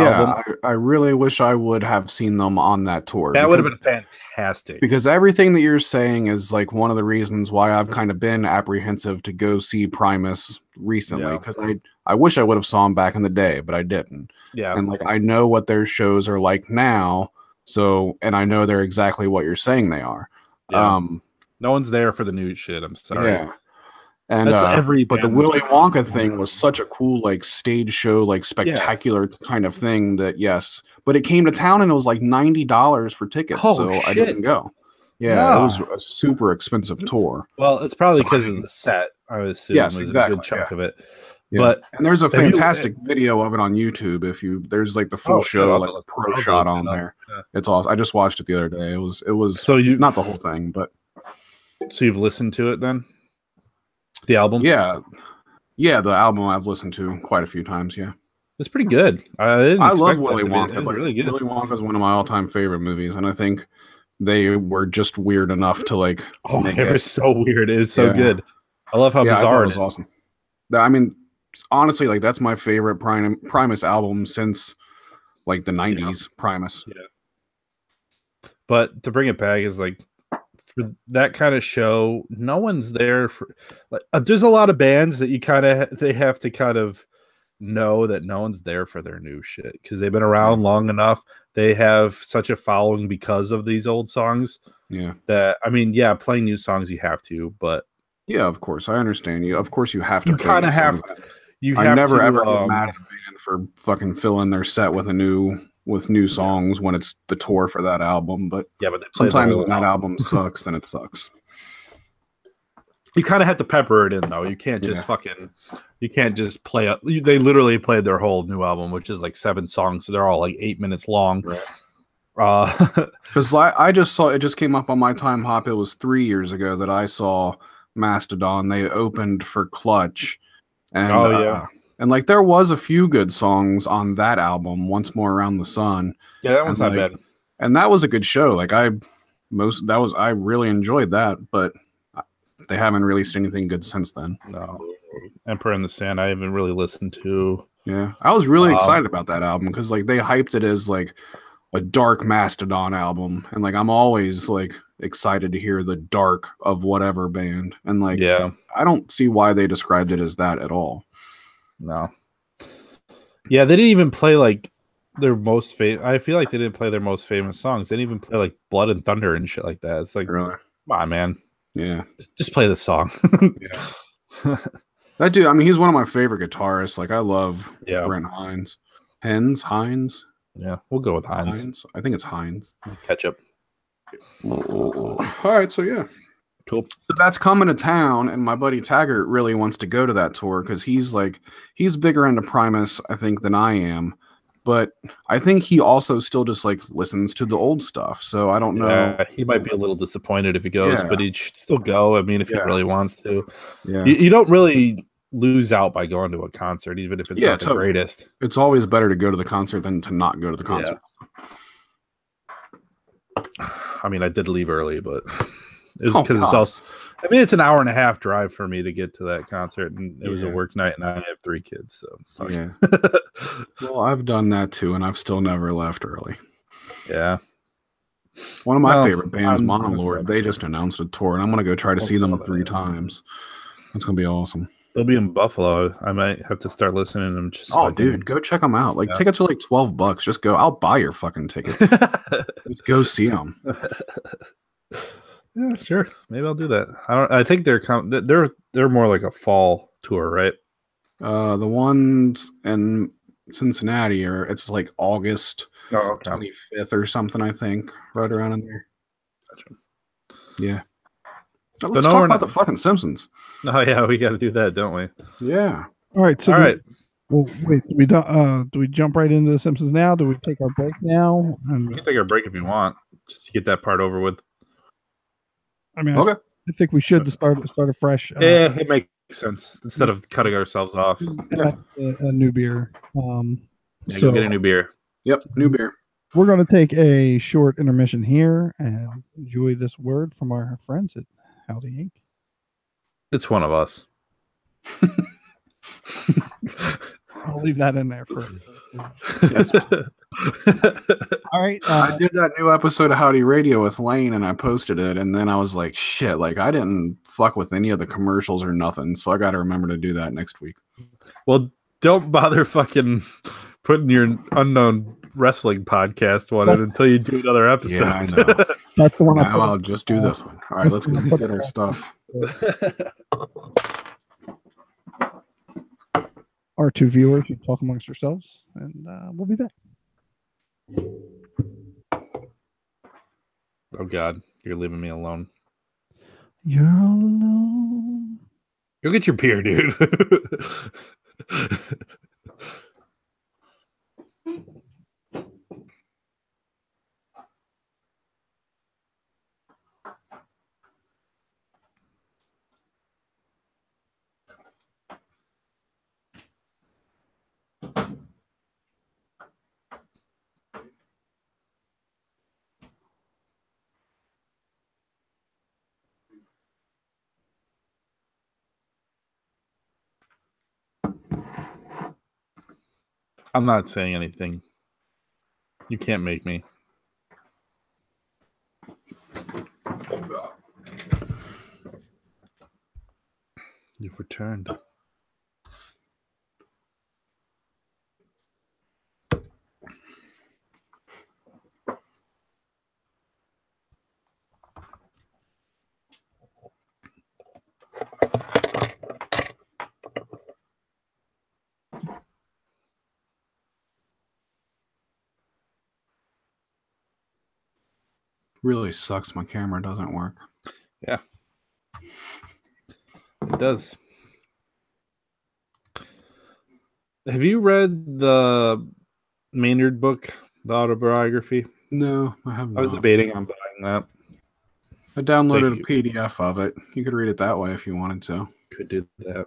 album? I really wish I would have seen them on that tour. That would have been fantastic. Because everything that you're saying is like one of the reasons why I've kind of been apprehensive to go see Primus recently. Because I wish I would have saw them back in the day, but I didn't. Yeah. And like I know what their shows are like now. So, and I know they're exactly what you're saying they are. Yeah. No one's there for the new shit. I'm sorry. Yeah. And That's every but the band Willy that's- Wonka thing was such a cool like stage show, like spectacular kind of thing that yes. But it came to town and it was like $90 for tickets, Oh, so I shit. didn't go. Yeah, No. it was a super expensive tour. Well, it's probably So, because I of mean- the set, I would assume, Yes, is a exactly, good chunk yeah. of it. Yeah. But and there's a have you- fantastic video of it on YouTube. If you there's like the full Oh, shit, show, I'll like look- pro I'll shot look on it up. there. Yeah. It's awesome. I just watched it the other day. It was So you not the whole thing, but So you've listened to it then? The album? yeah, the album I've listened to quite a few times. Yeah, It's pretty good. I love love Willy Wonka. It's Like, really good. Willy Wonka is one of my all-time favorite movies, and I think they were just weird enough to like. Oh, make it was so weird. It is so Yeah. good. I love how I thought bizarre it it was is. awesome. I mean, honestly, like that's my favorite Primus album since like the '90s. Primus. But to bring it back is like for that kind of show, no one's there for. Like, there's a lot of bands that you kind of they have to kind of know that no one's there for their new shit because they've been around long enough. They have such a following because of these old songs. Yeah. That I mean, yeah, playing new songs you have to, but Yeah, of course, I understand you. Of course, you have to. you play kind of new have. songs. You I have never to, ever get mad at a band for fucking filling their set with new songs when it's the tour for that album. But yeah, but they play the sometimes whole when that album sucks, then it sucks. You kind of have to pepper it in though. You can't just Yeah. fucking. You can't just play up. They literally played their whole new album, which is like 7 songs, so they're all like 8 minutes long. Right. Because I just saw it just came up on my time hop. It was 3 years ago that I saw Mastodon. They opened for Clutch, and and like there was a few good songs on that album. Once More Around the Sun. Yeah, that one's and, not like, bad. And that was a good show. Like I really enjoyed that, but they haven't released anything good since then. No, Emperor in the Sand. I haven't really listened to. Yeah, I was really excited about that album because like they hyped it as like a dark Mastodon album, and like I'm always like excited to hear the dark of whatever band, and like I don't see why they described it as that at all. No. Yeah, they didn't even play like their most famous. I feel like they didn't play their most famous songs. They didn't even play like Blood and Thunder and shit like that. It's like, Really? come on, man. Yeah, just play the song. Yeah. That dude, I mean, he's one of my favorite guitarists. Like I love Brent Hines. Hines. Yeah, we'll go with Hines. I think it's Hines. Ketchup. All right, so yeah. Cool. So that's coming to town, and my buddy Taggart really wants to go to that tour because he's bigger into Primus, I think, than I am. But I think he also still just like listens to the old stuff. So I don't know. Yeah, he might be a little disappointed if he goes, but he should still go. I mean, if he really wants to. Yeah. You don't really lose out by going to a concert, even if it's not the greatest. It's always better to go to the concert than to not go to the concert. Yeah. I mean, I did leave early, but it was because it's also. I mean, it's an hour and a half drive for me to get to that concert, and it was a work night, and I have 3 kids, so yeah. Well, I've done that too, and I've still never left early. Yeah. One of my favorite bands, Monolord, they just announced a tour, and I'm gonna go try to see them 3 times. That's gonna be awesome. They'll be in Buffalo. I might have to start listening to them. Just dude, go check them out. Like tickets are like $12. Just go. I'll buy your fucking ticket. Just go see them. Yeah, sure. Maybe I'll do that. I think they're more like a fall tour, right? The ones in Cincinnati it's like August 25th or something, I think, right around in there. Gotcha. Yeah. Let's talk about the fucking Simpsons. Oh yeah, we got to do that, don't we? Yeah. All right. So all right. Well, wait. Do we jump right into the Simpsons now? Do we take our break now? We can take our break if you want, just to get that part over with. I mean, I think we should start afresh. Yeah, it makes sense instead of cutting ourselves off. A new beer. So get a new beer. Yep, new beer. We're going to take a short intermission here and enjoy this word from our friends at Howdy Inc. It's one of us. I'll leave that in there for. Yes. All right. I did that new episode of Howdy Radio with Lane, and I posted it, and then I was like, shit, like I didn't fuck with any of the commercials or nothing, so I got to remember to do that next week. Well, don't bother fucking putting your unknown wrestling podcast on it until you do another episode. Yeah, I know. That's the one. I'll just do this one. All right, let's go get our stuff. our two viewers who talk amongst ourselves, and we'll be back. Oh God, you're leaving me alone. You're all alone. Go get your beer, dude. I'm not saying anything. You can't make me. You've returned. Really sucks my camera doesn't work. Yeah. It does. Have you read the Maynard book, the autobiography? No, I have not. I was debating on buying that. I downloaded a PDF of it. You could read it that way if you wanted to. Could do that.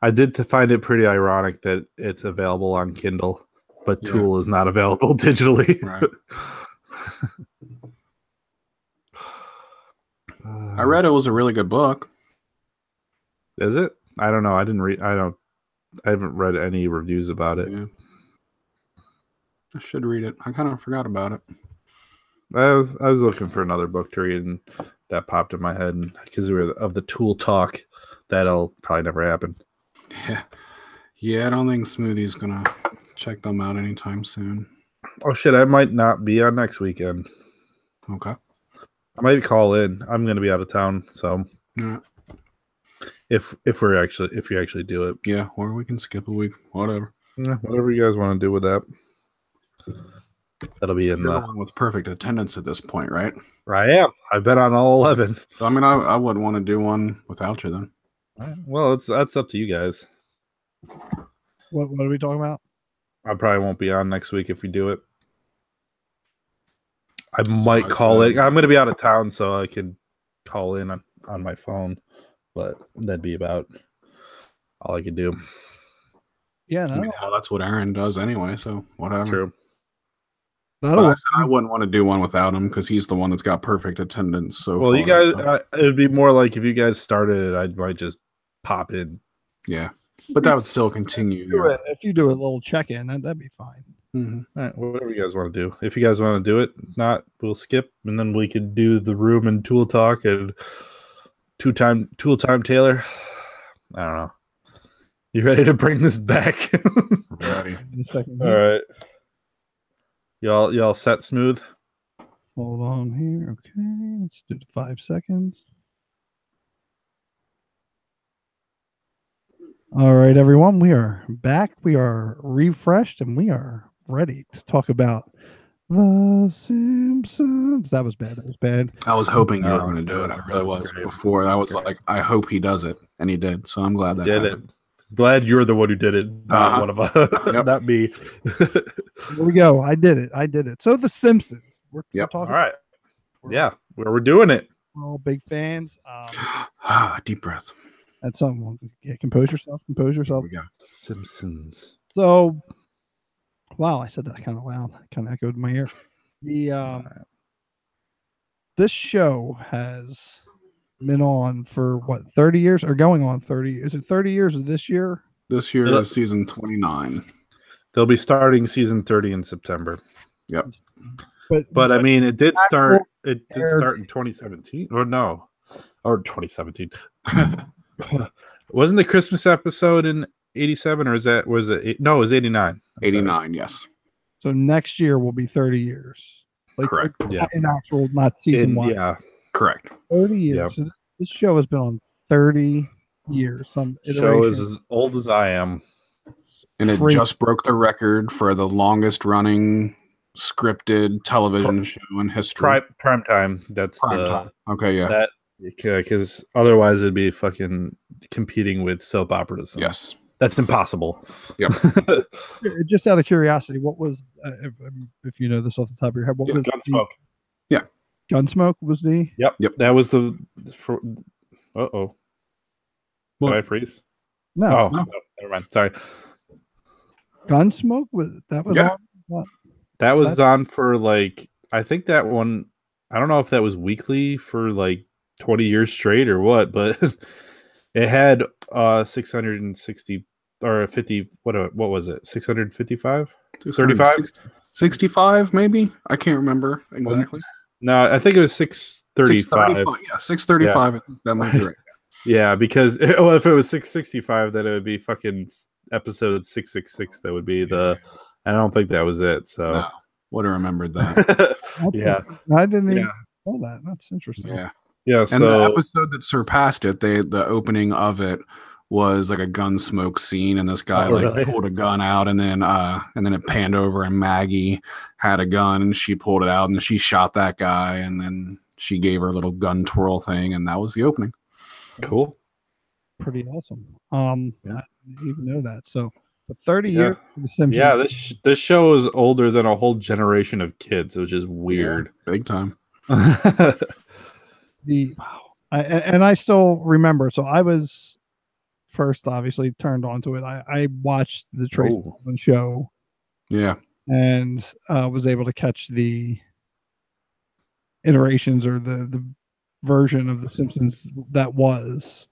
I did find it pretty ironic that it's available on Kindle, but Tool is not available digitally. Right. I read it was a really good book. Is it? I don't know. I haven't read any reviews about it. Yeah. I should read it. I kind of forgot about it. I was looking for another book to read, and that popped in my head. And because we were of the Tool talk, that'll probably never happen. Yeah. I don't think Smoothie's gonna check them out anytime soon. Oh shit! I might not be on next weekend. Okay. I might call in. I'm gonna be out of town, so yeah. If you actually do it, yeah, or we can skip a week, whatever. Yeah, whatever you guys want to do with that. That'll be in the one with perfect attendance at this point, right? I am. I've been on all 11. I mean, I wouldn't want to do one without you then. Well, that's up to you guys. What are we talking about? I probably won't be on next week if we do it. I might call it. I'm going to be out of town, so I could call in on my phone, but that'd be about all I could do. Yeah, I mean, that's what Aaron does anyway, so whatever. True. I wouldn't want to do one without him because he's the one that's got perfect attendance. So well, you guys, it would be more like if you guys started it, I might just pop in. Yeah, but that would still continue. If you do a little check-in, that'd be fine. Mm-hmm. All right, whatever you guys want to do. If you guys want to do it, not we'll skip, and then we could do the room and Tool talk and Tool time Taylor. I don't know. You ready to bring this back? Ready. In a second. All right. Y'all set, Smooth? Hold on here. Okay, let's do 5 seconds. All right, everyone, we are back. We are refreshed, and we are ready to talk about The Simpsons. That was bad. I was hoping you were going to do it. I really was. Before I was like, I hope he does it, and he did. So I'm glad that happened. Glad you're the one who did it, not one of us, not me. Here we go. I did it. So The Simpsons. We're talking. All right. We're doing it. We're all big fans. Deep breath. That's something. Yeah, compose yourself. We got Simpsons. So, wow, I said that kind of loud. Kind of echoed in my ear. This show has been on for what, 30 years or going on 30? Is it 30 years of this year? This year is season 29. They'll be starting season 30 in September. Yep. But I mean, it did start in 2017 or 2017. Wasn't the Christmas episode in 87 or was it? No, it was 89. 89, yes. So next year will be 30 years. Correct. In actual, not season one. Yeah. Correct. 30 years. Yep. So this show has been on 30 years. Show is as old as I am. And it just broke the record for the longest running scripted television show in history. Prime time. That's time. Okay, yeah. That because otherwise it'd be fucking competing with soap operas. Yes. That's impossible. Yep. Just out of curiosity, what was if you know this off the top of your head, what was Gunsmoke? Yeah. Gunsmoke was the Yep. That was the uh-oh. Did I freeze? No. No, never mind. Sorry. Gunsmoke was on? That was on for like I think that one I don't know if that was weekly for like 20 years straight or what, but it had 660 or 50 what was it? 655? 35? 65 maybe? I can't remember exactly. No, I think it was 635. Yeah, 635. Yeah. That might be right. Yeah, because if it was 665 then it would be fucking episode 666 that would be the I don't think that was it. So no, would have remembered that. Yeah. I didn't even know that. That's interesting. Yeah. Yeah. And the episode that surpassed it, the opening of it was like a Gunsmoke scene, and this guy pulled a gun out, and then it panned over, and Maggie had a gun, and she pulled it out, and she shot that guy, and then she gave her a little gun twirl thing, and that was the opening. Cool. Pretty awesome. I didn't even know that. So, but 30 years for the Simpsons. Yeah, this show is older than a whole generation of kids, which is weird. Yeah, big time. I still remember. So I was first, obviously, turned onto it. I watched the Tracy Ullman show. Yeah, and was able to catch the iterations or the version of the Simpsons that was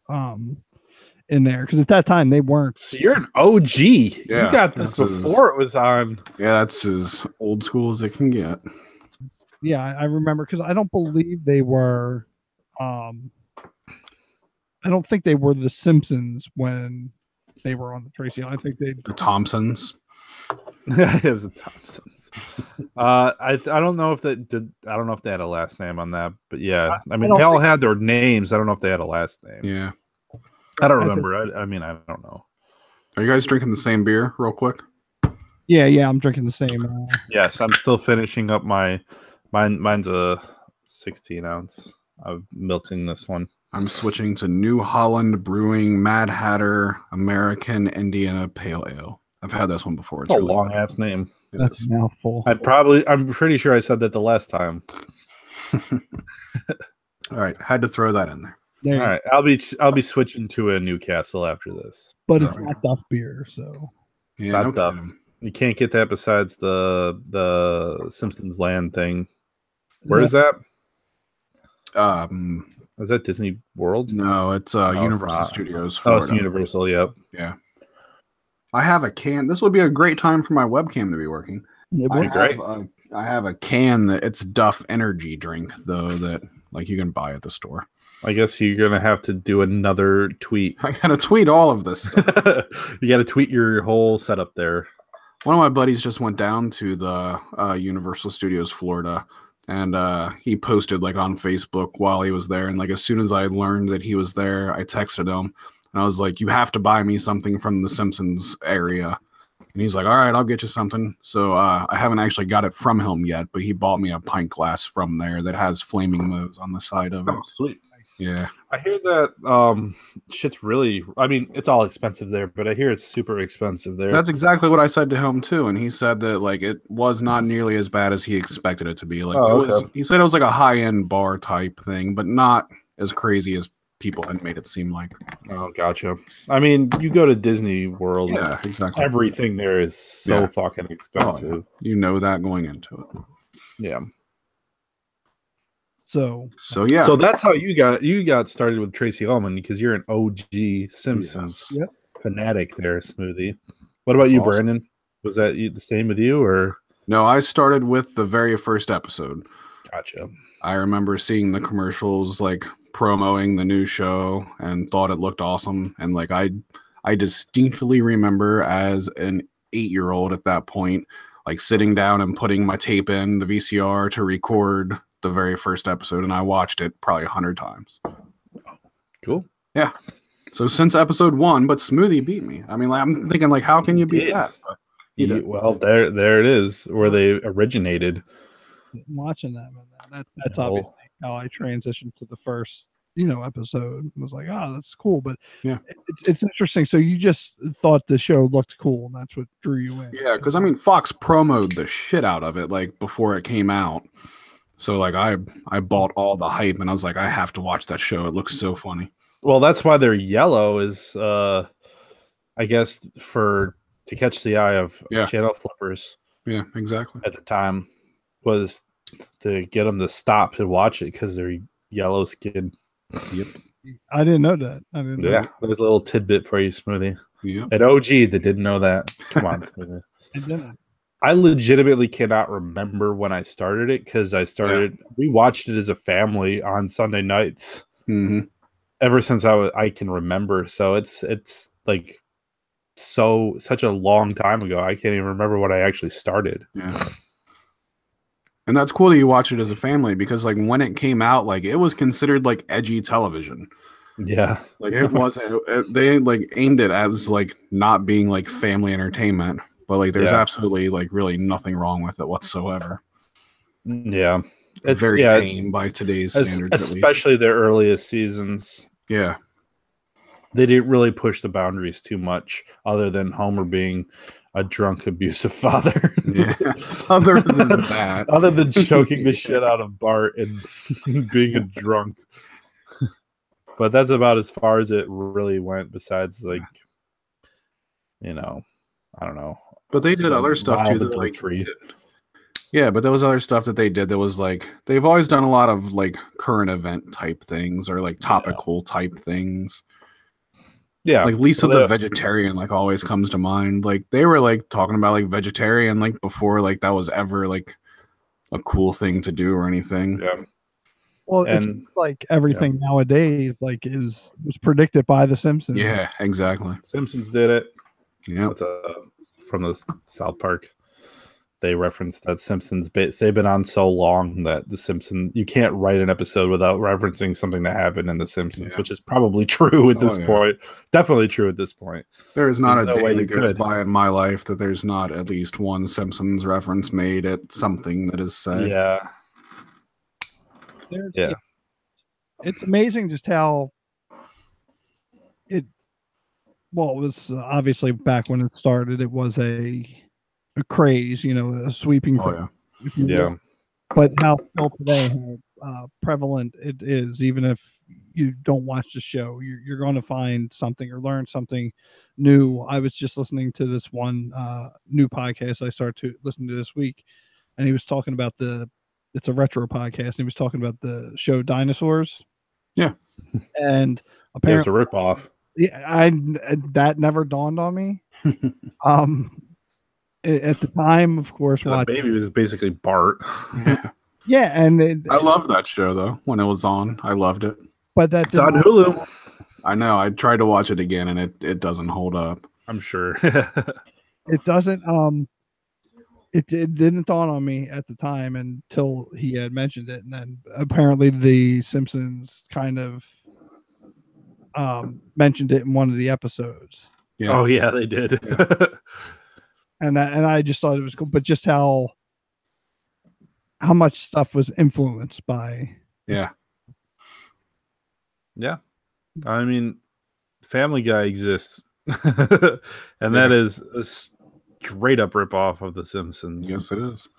in there, because at that time they weren't. So you're an OG. You got this before it was on. Yeah, that's as old school as it can get. Yeah, I remember, because I don't believe they were. I don't think they were the Simpsons when they were on the Tracy. I think the Thompsons. It was the Thompsons. I don't know if that did. I don't know if they had a last name on that, but yeah, I mean they all had their names. I don't know if they had a last name. Yeah, I don't remember. I mean, I don't know. Are you guys drinking the same beer, real quick? Yeah, I'm drinking the same. Yes, I'm still finishing up mine's a 16 ounce. I'm milking this one. I'm switching to New Holland Brewing Mad Hatter American Indiana Pale Ale. I've had this one before. It's a really long ass name. That's a mouthful. I'm pretty sure I said that the last time. All right, had to throw that in there. All right, I'll be switching to a Newcastle after this. But it's not Duff beer, so it's not Duff. You can't get that besides the Simpsons Land thing. Where is that? Is that Disney World? No, it's Universal Studios. Florida. Oh, it's Universal. Yep. Yeah. I have a can. This would be a great time for my webcam to be working. I have a can that it's Duff energy drink though that like you can buy at the store. I guess you're gonna have to do another tweet. I gotta tweet all of this stuff. You gotta tweet your whole setup there. One of my buddies just went down to the Universal Studios Florida, and he posted like on Facebook while he was there. And like as soon as I learned that he was there, I texted him and I was like, "You have to buy me something from the Simpsons area." And he's like, "All right, I'll get you something." So I haven't actually got it from him yet, but he bought me a pint glass from there that has flaming mows on the side of it. Oh, sweet. Yeah. I hear that shit's really, I mean, it's all expensive there, but I hear it's super expensive there. That's exactly what I said to him too, and he said that like it was not nearly as bad as he expected it to be. Like he said it was like a high-end bar type thing, but not as crazy as people had made it seem like. Oh, gotcha. I mean, you go to Disney World, yeah, exactly. Everything there is so fucking expensive. Oh, you know that going into it. Yeah. So yeah. So that's how you got started with Tracy Ullman, because you're an OG Simpsons fanatic there, Smoothie. What about you, awesome. Brandon? Was that the same with you, or? No, I started with the very first episode. Gotcha. I remember seeing the commercials like promoting the new show and thought it looked awesome. And like I distinctly remember as an 8-year-old at that point, like sitting down and putting my tape in the VCR to record the very first episode, and I watched it probably 100 times. Cool. Yeah. So since episode 1, but Smoothie beat me. I mean, like, I'm thinking, like, how can you beat that? But well, there it is, where they originated. Watching them, and that's obviously how I transitioned to the first, episode. It was like, oh, that's cool, but yeah, it's interesting. So you just thought the show looked cool, and that's what drew you in. Yeah, because I mean, Fox promoted the shit out of it like before it came out. So like I bought all the hype, and I was like, I have to watch that show. It looks so funny. Well, that's why they're yellow, is I guess to catch the eye of channel flippers. Yeah, exactly. At the time, was to get them to stop to watch it because they're yellow skinned. Yep. I didn't know that. There's a little tidbit for you, Smoothie. Yeah. At OG, they didn't know that. Come on, Smoothie. I didn't. I legitimately cannot remember when I started it because we watched it as a family on Sunday nights. Mm-hmm. Ever since I can remember. So it's like such a long time ago. I can't even remember when I actually started. Yeah. And that's cool that you watch it as a family because like when it came out, like it was considered like edgy television. Yeah. Like it wasn't, they like aimed it as like not being like family entertainment, but like there's absolutely like really nothing wrong with it whatsoever. Yeah. It's very tame by today's standards, especially their earliest seasons. Yeah. They didn't really push the boundaries too much other than Homer being a drunk, abusive father. Yeah. Other than that. Other than choking the shit out of Bart and being a drunk. But that's about as far as it really went, besides, like, I don't know. But they did other stuff too. Like, yeah, but there was other stuff that they did that was like, they've always done a lot of like current event type things or like topical type things. Yeah, like Lisa the vegetarian like always comes to mind. Like they were like talking about like vegetarian like before like that was ever like a cool thing to do or anything. Yeah. Well, it's like everything nowadays like was predicted by the Simpsons. Yeah, exactly. Simpsons did it. Yeah, from the South Park. They referenced that Simpsons they've been on so long that the Simpsons, you can't write an episode without referencing something that happened in the Simpsons, which is probably true at this point. Definitely true at this point. There is not a day that goes by in my life that there's not at least one Simpsons reference made at something that is said. Yeah. It's amazing just how it was obviously back when it started, it was a craze, a sweeping craze, but how still today how prevalent it is. Even if you don't watch the show, you're going to find something or learn something new. I was just listening to this one new podcast I started to listen to this week, and he was talking about it's a retro podcast, and he was talking about the show Dinosaurs. Yeah. And apparently it's a ripoff. Yeah, that never dawned on me. At the time, of course, baby was basically Bart. Yeah, and I loved that show though when it was on. I loved it. But that's on Hulu. I know. I tried to watch it again, and it doesn't hold up. I'm sure it doesn't. It didn't dawn on me at the time until he had mentioned it, and then apparently the Simpsons kind of mentioned it in one of the episodes. Yeah. Oh yeah, they did. Yeah. And I just thought it was cool, but just how much stuff was influenced by. Yeah. Yeah. I mean, Family Guy exists, and that is a straight up ripoff of The Simpsons. Yes, it is.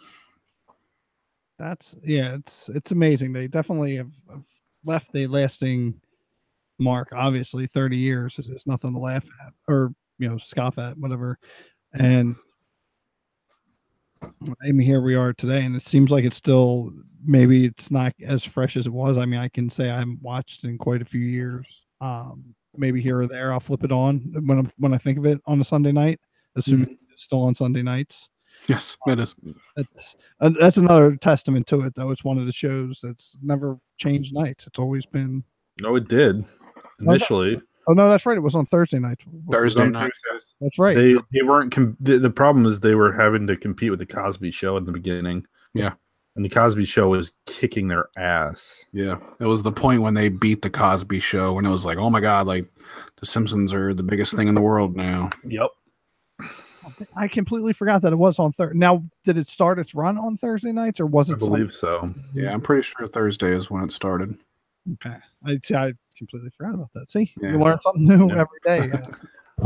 It's amazing. They definitely have left a lasting mark. Obviously, 30 years is nothing to laugh at or scoff at, whatever. And I mean, here we are today, and it seems like it's still, maybe it's not as fresh as it was. I mean, I can say I haven't watched in quite a few years. Maybe here or there, I'll flip it on when I think of it on a Sunday night, assuming it's still on Sunday nights. Yes, it is. That's another testament to it, though. It's one of the shows that's never changed nights. It's always been. No, it did initially. Oh no, that's right. It was on Thursday night. Thursday night. That's right. They weren't. The problem is they were having to compete with the Cosby Show in the beginning. Yeah, and the Cosby Show was kicking their ass. Yeah, it was the point when they beat the Cosby Show, when it was like, oh my god, like The Simpsons are the biggest thing in the world now. Yep. I completely forgot that it was on Thursday. Now, did it start its run on Thursday nights, or was it? I believe so. Yeah, I'm pretty sure Thursday is when it started. Okay, I completely forgot about that. See, Yeah. you learn something new every day.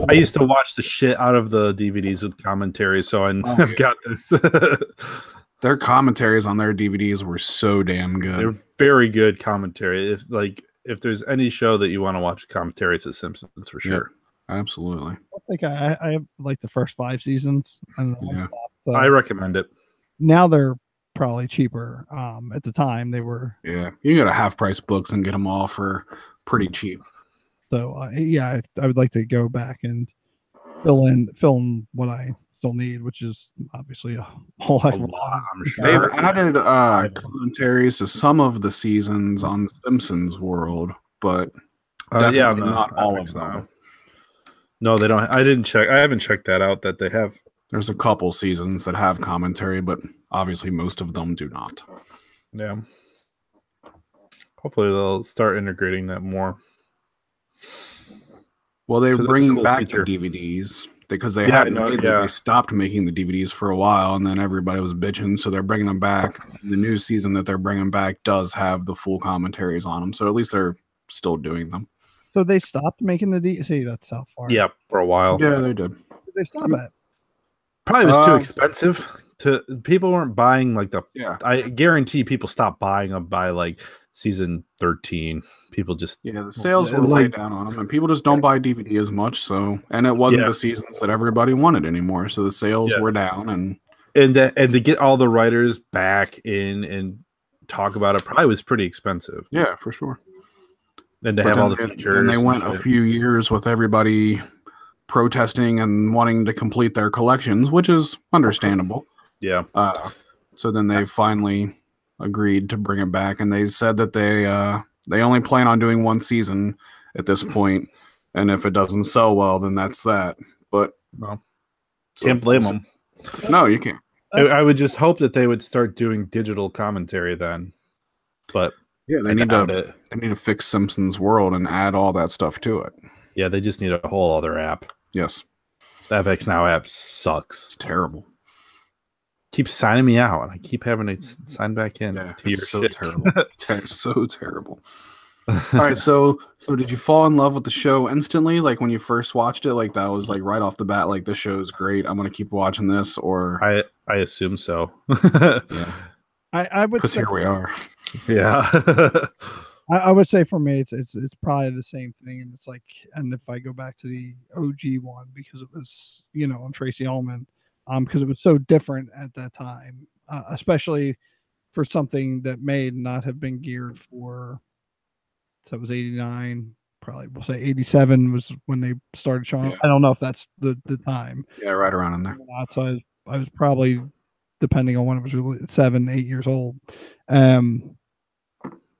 I used to watch the shit out of the DVDs with commentary, so I've got this. Their commentaries on their DVDs were so damn good. They're very good commentary. If there's any show that you want to watch commentary, it's The Simpsons for sure. Absolutely. I think I like the first 5 seasons, and Yeah. I recommend it. Now they're probably cheaper. At the time they were. Yeah, you can go to Half Price Books and get them all for pretty cheap. So I would like to go back and fill in what I still need, which is obviously a whole heck of a lot. I'm sure. They've added commentaries to some of the seasons on the Simpsons world, but definitely not all of them. No, they don't. I didn't check. I haven't checked that out. That they have. There's a couple seasons that have commentary, but obviously most of them do not. Yeah. Hopefully they'll start integrating that more. Well, they're bringing back the DVDs because they they stopped making the DVDs for a while, and then everybody was bitching, so they're bringing them back. The new season that they're bringing back does have the full commentaries on them, so at least they're still doing them. So they stopped making the DVD. See, that's how far. Yeah, for a while. Yeah, they did. They stopped at. Probably was too expensive. People weren't buying like the. Yeah, I guarantee people stopped buying them by like season 13. People just the sales were way down on them, and people just don't buy DVD as much. So, and it wasn't the seasons that everybody wanted anymore, so the sales were down, and to get all the writers back in and talk about it probably was pretty expensive. Yeah, for sure. And to have all the features. And they went a few years with everybody protesting and wanting to complete their collections, which is understandable. Yeah. So then they finally agreed to bring it back, and they said that they only plan on doing one season at this point, and if it doesn't sell well, then that's that. But can't blame them. No, you can't. I would just hope that they would start doing digital commentary then. But yeah, they need to fix Simpsons World and add all that stuff to it. Yeah, they just need a whole other app. Yes. The FX Now app sucks. It's terrible. Keep signing me out, and I keep having to sign back in. Yeah, it's so terrible. So terrible. All right, so did you fall in love with the show instantly? Like when you first watched it, like that was like right off the bat, like this show's great, I'm gonna keep watching this, or I assume so. Yeah. I would because here we are. Yeah. I would say for me, it's probably the same thing, and it's like, and if I go back to the OG one, because it was on Tracy Ullman, because it was so different at that time, especially for something that may not have been geared for. So it was 89, probably we'll say 87 was when they started showing. I don't know if that's the time. Yeah, right around in there. So I was probably, depending on when it was released, 7, 8 years old.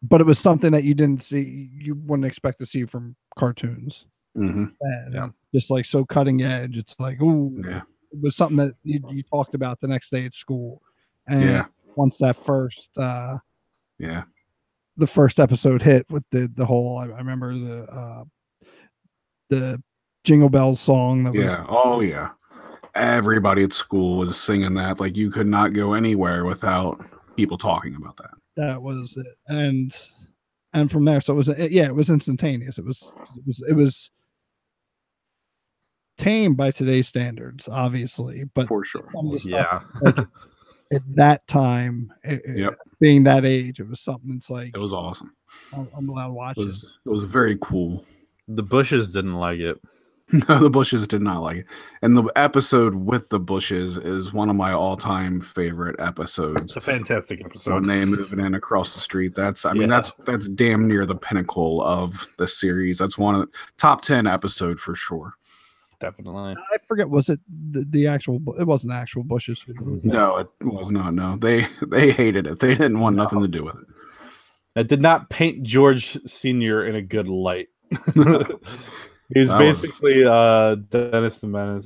But it was something that you didn't see, you wouldn't expect to see from cartoons. Mm-hmm. Just like so cutting edge. It's like, ooh, it was something that you talked about the next day at school. And once that first, the first episode hit with the whole, I remember the Jingle Bells song. That was, oh yeah. Everybody at school was singing that. Like you could not go anywhere without people talking about that. That was it, and from there, so it was instantaneous. It was tame by today's standards, obviously, but for sure, like, at that time, being that age, it was something. It's like it was awesome. I'm allowed to watch it. It was very cool. The Bushes didn't like it. No, the Bushes did not like it. And the episode with the Bushes is one of my all-time favorite episodes. It's a fantastic episode. When they move it in across the street. That's damn near the pinnacle of the series. That's one of the top 10 episode for sure. Definitely. I forget, was it the actual, it wasn't actual Bushes. No, it was not. No, they hated it. They didn't want nothing to do with it. It did not paint George Sr. in a good light. He's basically Dennis the Menace.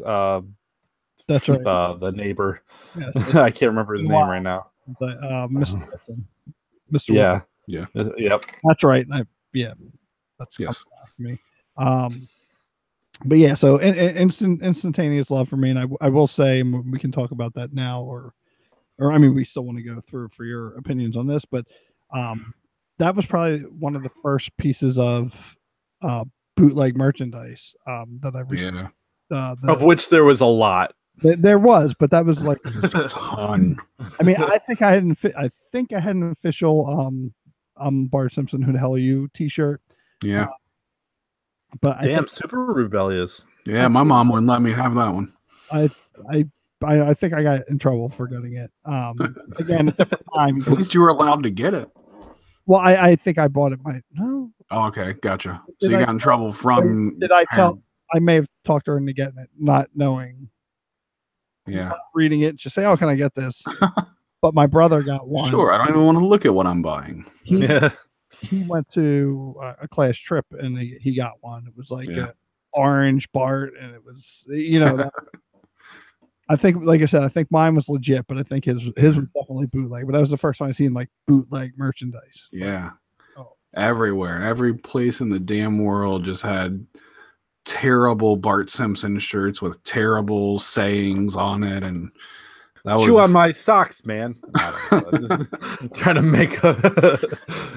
That's right. The neighbor. Yes. I can't remember his name right now. Mr. Wilson. Mr. Yeah. Yeah. Yep. That's right. That's yes. me. But yeah, so instantaneous love for me, and I will say, and we can talk about that now, or I mean, we still want to go through for your opinions on this, but that was probably one of the first pieces of uh, bootleg merchandise that I received. Yeah. Of which there was a lot. There was, but that was like a ton. I mean, I think I had an official Bart Simpson Who the Hell Are You t-shirt. Yeah. But damn, super rebellious. Yeah, my mom wouldn't let me have that one. I think I got in trouble for getting it. Again, at the time, at least you were allowed to get it. Well, I think I bought it. Oh, okay, gotcha. So you got in trouble from? Did I tell? I may have talked her into getting it, not knowing. Yeah, reading it, just say, "Oh, can I get this?" But my brother got one. Sure, I don't even want to look at what I'm buying. He went to a class trip and he got one. It was like a orange Bart, and it was that. I think, like I said, I think mine was legit, but I think his was definitely bootleg. But that was the first time I seen like bootleg merchandise. Yeah, everywhere, every place in the damn world just had terrible Bart Simpson shirts with terrible sayings on it, and that was chew on my socks, man. Trying to make a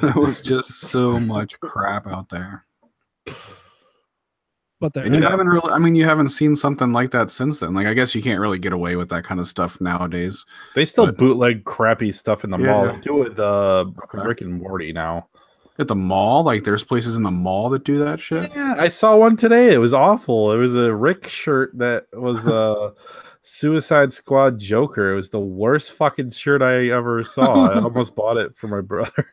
that was just so much crap out there. But there, and you haven't really, I mean, you haven't seen something like that since then. Like, I guess you can't really get away with that kind of stuff nowadays. They still bootleg crappy stuff in the mall. They do it with Rick and Morty now. At the mall? Like, there's places in the mall that do that shit? Yeah, I saw one today. It was awful. It was a Rick shirt that was a Suicide Squad Joker. It was the worst fucking shirt I ever saw. I almost bought it for my brother.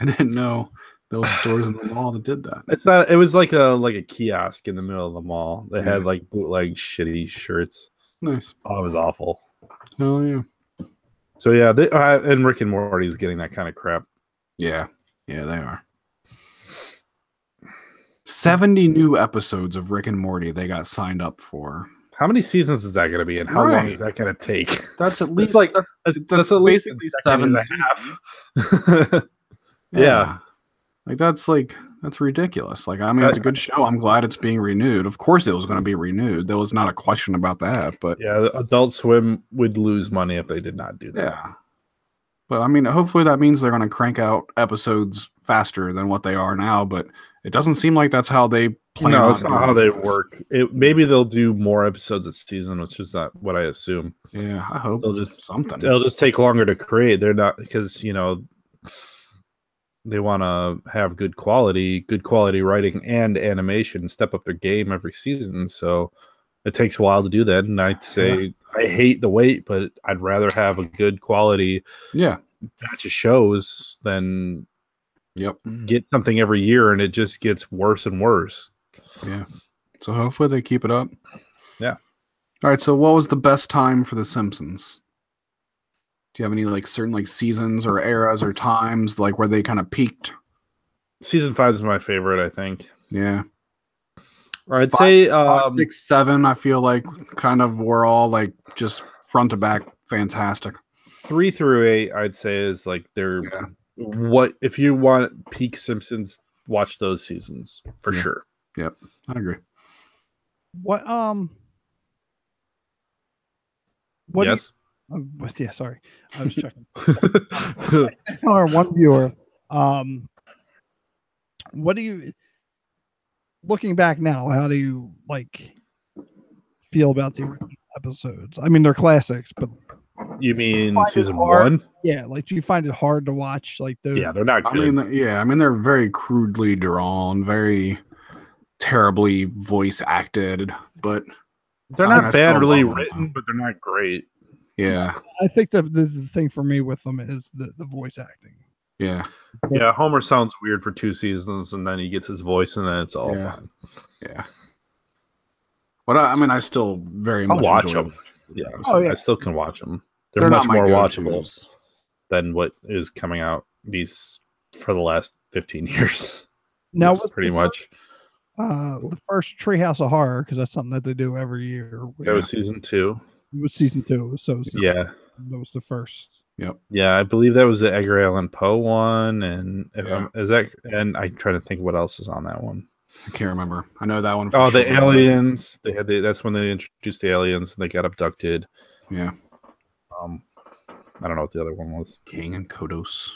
I didn't know those stores in the mall that did that. It's not. It was like a kiosk in the middle of the mall. They had like bootleg shitty shirts. Nice. Oh, it was awful. Hell yeah. So yeah, and Rick and Morty is getting that kind of crap. Yeah, they are. 70 new episodes of Rick and Morty they got signed up for. How many seasons is that going to be, and how long is that going to take? That's at least that's at least basically 7 and a half. Yeah. That's ridiculous. Like, I mean, it's a good show. I'm glad it's being renewed. Of course it was going to be renewed. There was not a question about that. But yeah, Adult Swim would lose money if they did not do that. Yeah. But I mean, hopefully that means they're going to crank out episodes faster than what they are now. But it doesn't seem like that's how they plan. No, it's not how they work. Maybe they'll do more episodes this season, which is not what I assume. Yeah, I hope they'll just something. They'll just take longer to create. They're not because they want to have good quality writing and animation, step up their game every season. So it takes a while to do that. And I'd say I hate the wait, but I'd rather have a good quality batch of shows than get something every year and it just gets worse and worse. Yeah. So hopefully they keep it up. Yeah. All right. So what was the best time for The Simpsons? Do you have any certain seasons or eras or times where they kind of peaked? Season 5 is my favorite, I think. Yeah. I'd say 5, 6, 7. I feel like kind of were all just front to back fantastic. 3 through 8, I'd say is they're what if you want peak Simpsons, watch those seasons for sure. Yep, I agree. What yes. Yeah, sorry. I was checking. Our one viewer. What do you, looking back now, how do you feel about the original episodes? I mean, they're classics, but you mean season 1? Yeah, do you find it hard to watch those? Yeah, they're not good. I mean, they're very crudely drawn, very terribly voice acted, but they're not badly written, but they're not great. Yeah, I think the thing for me with them is the voice acting. Yeah, Homer sounds weird for 2 seasons, and then he gets his voice, and then it's all fine. Yeah, but I mean, I still very much watch them. Yeah, I still can watch them. They're much more watchable than what is coming out for the last 15 years. Now, pretty much. The first Treehouse of Horror, because that's something that they do every year. That was season 2. It was season 2. That was the first. Yep. Yeah, I believe that was the Edgar Allan Poe one, and I'm trying to think what else is on that one. I can't remember. I know that one. Oh, the aliens. They had that's when they introduced the aliens and they got abducted. Yeah. I don't know what the other one was. King and Kodos.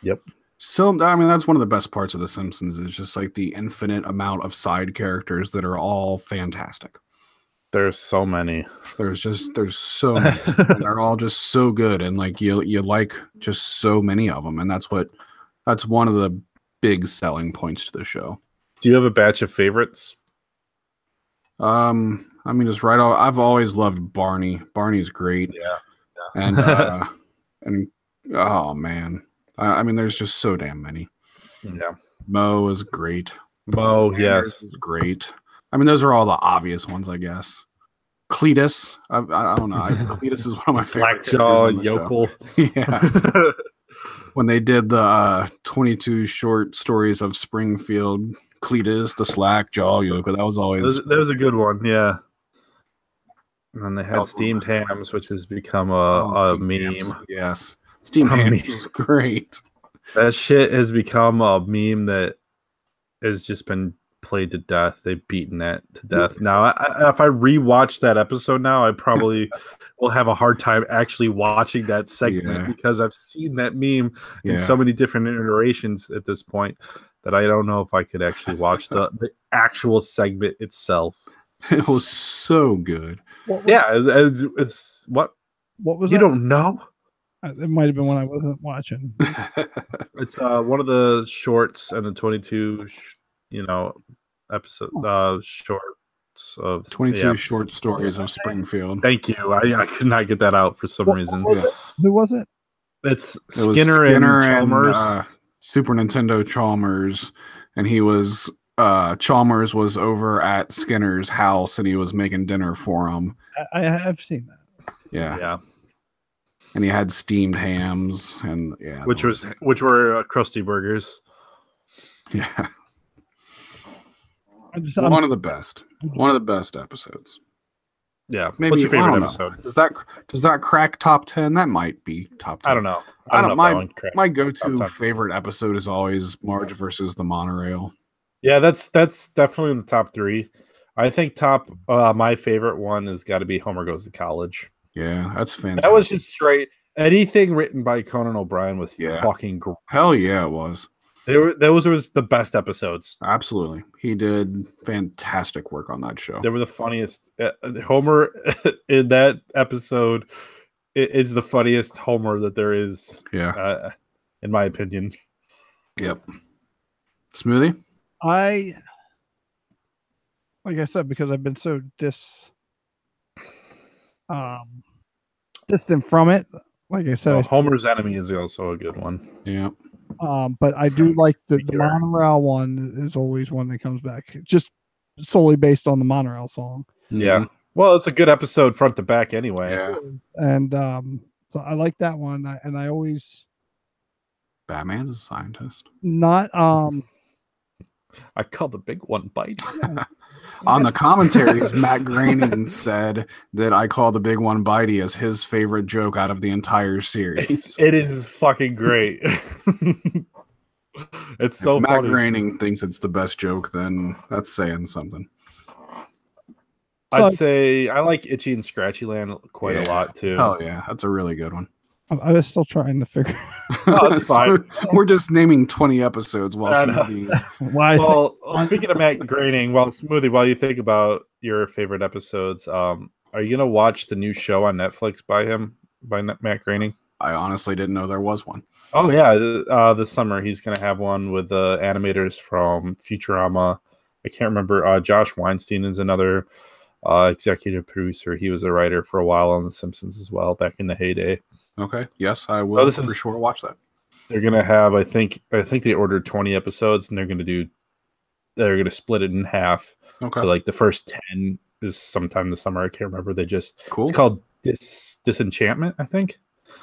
Yep. So, I mean, that's one of the best parts of The Simpsons is just like the infinite amount of side characters that are all fantastic. There's so many. There's so many. And they're all just so good. And like you like just so many of them. And that's one of the big selling points to the show. Do you have a batch of favorites? I mean, just right off, I've always loved Barney. Barney's great. Yeah. And oh man. I mean, there's just so damn many. Yeah. Mo is great. Mo, yes. Is great. I mean, those are all the obvious ones, I guess. Cletus. I don't know. Cletus is one of my favorite Slackjaw, Yokel. Yeah. When they did the 22 short stories of Springfield, Cletus, the Slackjaw, Yokel, that was always... That was a good one, yeah. And then they had steamed hams, which has become a meme. Hams. Yes. Steamed hams is great. That shit has become a meme that has just been played to death. They've beaten that to death. Now, if I rewatch that episode now, I probably will have a hard time actually watching that segment because I've seen that meme in so many different iterations at this point that I don't know if I could actually watch the actual segment itself. It was so good. It's what was you that? Don't know? It might have been when I wasn't watching. It's one of the shorts and the 22 episode shorts of 22 short stories of Springfield. Thank you. I could not get that out for some reason. Who was it? It's Skinner and Chalmers. Super Nintendo Chalmers, and he was Chalmers was over at Skinner's house and he was making dinner for him. I have seen that. Yeah. And he had steamed hams and which were Krusty Burgers. Yeah. One of the best episodes. Yeah. Maybe, what's your favorite episode? Does that crack top 10? That might be top 10. I don't know. My go-to favorite episode is always Marge versus the monorail. Yeah, that's definitely in the top 3. I think my favorite one has got to be Homer Goes to College. Yeah, that's fantastic. That was just straight. Anything written by Conan O'Brien was fucking great. Hell yeah, it was. Those was the best episodes. Absolutely. He did fantastic work on that show. They were the funniest. Homer in that episode is the funniest Homer that there is. Yeah. In my opinion. Yep. Smoothie? Like I said, because I've been so distant from it. Like I said, Homer's Enemy is also a good one. Yeah. But I do like the monorail one is always one that comes back, just solely based on the monorail song. Yeah. Well, it's a good episode front to back anyway. Yeah. And so I like that one. And I always Batman's a scientist. Not I call the big one Bite. On the commentaries, Matt Groening said that I call the big one Bitey as his favorite joke out of the entire series. It is fucking great. It's so if funny. Matt Groening thinks it's the best joke, then that's saying something. I'd say I like Itchy and Scratchy Land quite a lot too. Oh yeah, that's a really good one. I was still trying to figure. Oh, that's fine. We're just naming 20 episodes while Smoothie. Well, speaking of Matt Groening, Smoothie, while you think about your favorite episodes, are you gonna watch the new show on Netflix by Matt Groening? I honestly didn't know there was one. Oh yeah, this summer he's gonna have one with the animators from Futurama. I can't remember. Josh Weinstein is another executive producer. He was a writer for a while on The Simpsons as well, back in the heyday. Okay. Yes, I will for sure watch that. They're gonna have, I think they ordered 20 episodes, and they're gonna split it in half. Okay. So like the first 10 is sometime this summer. I can't remember. It's called Disenchantment, I think.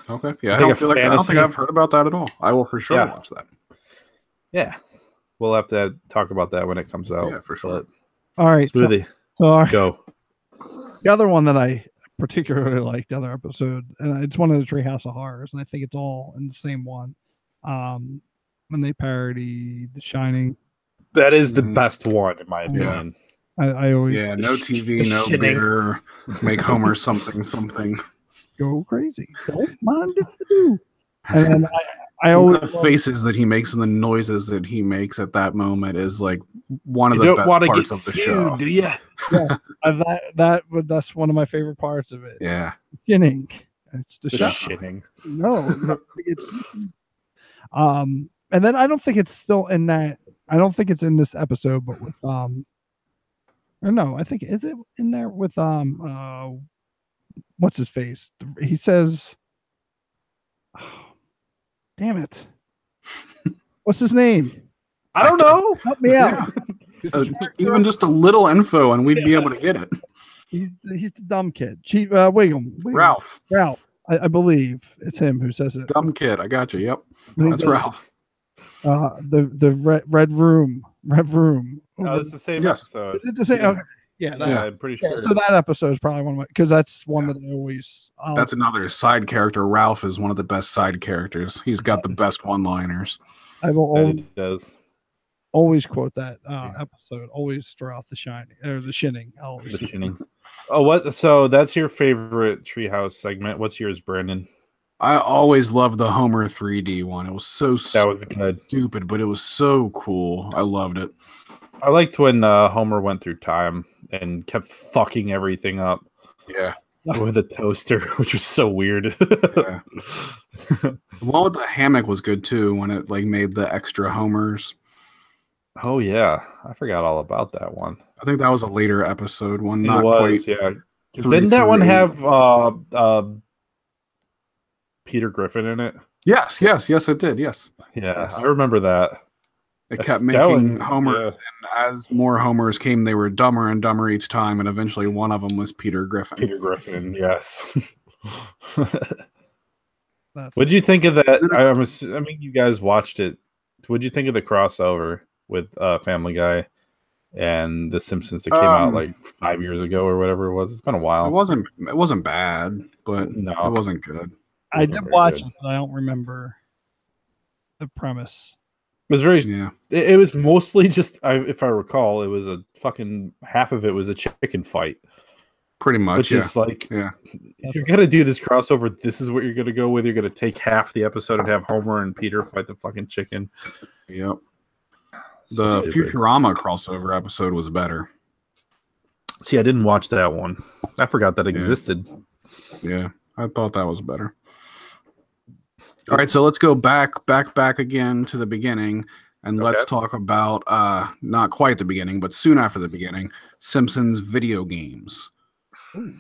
Okay. Yeah. I don't think I've heard about that at all. I will for sure watch that. Yeah. We'll have to talk about that when it comes out. Yeah, for sure. All right. Smoothie. Go. The other one that I particularly liked, the other episode, and it's one of the Treehouse of Horrors, and I think it's all in the same one. When they parody The Shining. That is the best one, in my opinion. I always no TV, no beer, make Homer something. go crazy. Don't mind if you do. And then I always the faces that he makes and the noises that he makes at that moment is like one of you the don't best parts get of the sued, show. do ya? That's one of my favorite parts of it. Yeah. Beginning. It's the The show. shitting. No, it's and then I don't think it's still in that. I don't think it's in this episode, but with or no, I think is it in there with what's his face? He says, damn it, what's his name? I don't know. Help me out. Even just a little info, and we'd be able to get it. He's the dumb kid. Chief Wiggum. Ralph. I believe it's him who says it. Dumb kid. I got you. Yep. That's Ralph. The red room. Oh, it's the same episode. Is it the same? Yeah. Okay. Yeah, I'm pretty sure. So that episode is probably one of my, because that's one that I always. That's another side character. Ralph is one of the best side characters. He's got the best one-liners. I will always quote that episode. Always throughout the shining or the shinning. The shinning. Oh, what? So that's your favorite Treehouse segment. What's yours, Brandon? I always loved the Homer 3D one. It was that was good. Stupid, but it was so cool. I loved it. I liked when Homer went through time and kept fucking everything up. Yeah. With a toaster, which was so weird. Yeah. The one with the hammock was good too, when it like made the extra Homers. Oh yeah, I forgot all about that one. I think that was a later episode one. It not was, quite. Yeah. Didn't that one have Peter Griffin in it? Yes, it did. Yes. Yeah, yes. I remember that. It kept making Homers, and as more Homers came, they were dumber and dumber each time, and eventually one of them was Peter Griffin. Peter Griffin, yes. What'd you think of that? I mean, you guys watched it. What'd you think of the crossover with Family Guy and The Simpsons that came out like 5 years ago or whatever it was? It's been a while. It wasn't bad, but no, it wasn't good. I did watch it, but I don't remember the premise. It was very. Yeah. It was mostly just, if I recall, it was a fucking half of it was a chicken fight. Pretty much, which is like, if you're gonna do this crossover, this is what you're gonna go with. You're gonna take half the episode and have Homer and Peter fight the fucking chicken. Yep. The Futurama crossover episode was better. See, I didn't watch that one. I forgot that existed. Yeah, I thought that was better. All right, so let's go back again to the beginning, and let's talk about not quite the beginning, but soon after the beginning, Simpsons video games.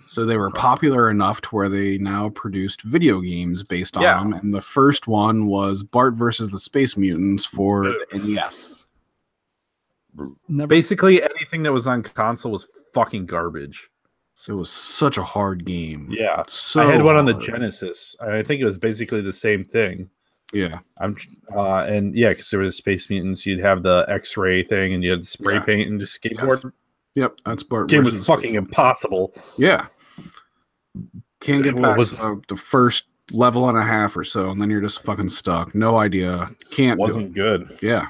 So they were popular enough to where they now produced video games based on them, and the first one was Bart versus the Space Mutants for the NES. Basically, anything that was on console was fucking garbage. So it was such a hard game. Yeah. So I had one on the Genesis. I think it was basically the same thing. Yeah. Because there was Space Mutants, you'd have the X-ray thing, and you had the spray paint and just skateboard. Yes. Yep, that's Bart. Game was fucking impossible. Yeah. Can't get past the first level and a half or so, and then you're just fucking stuck. No idea. Wasn't good. Yeah.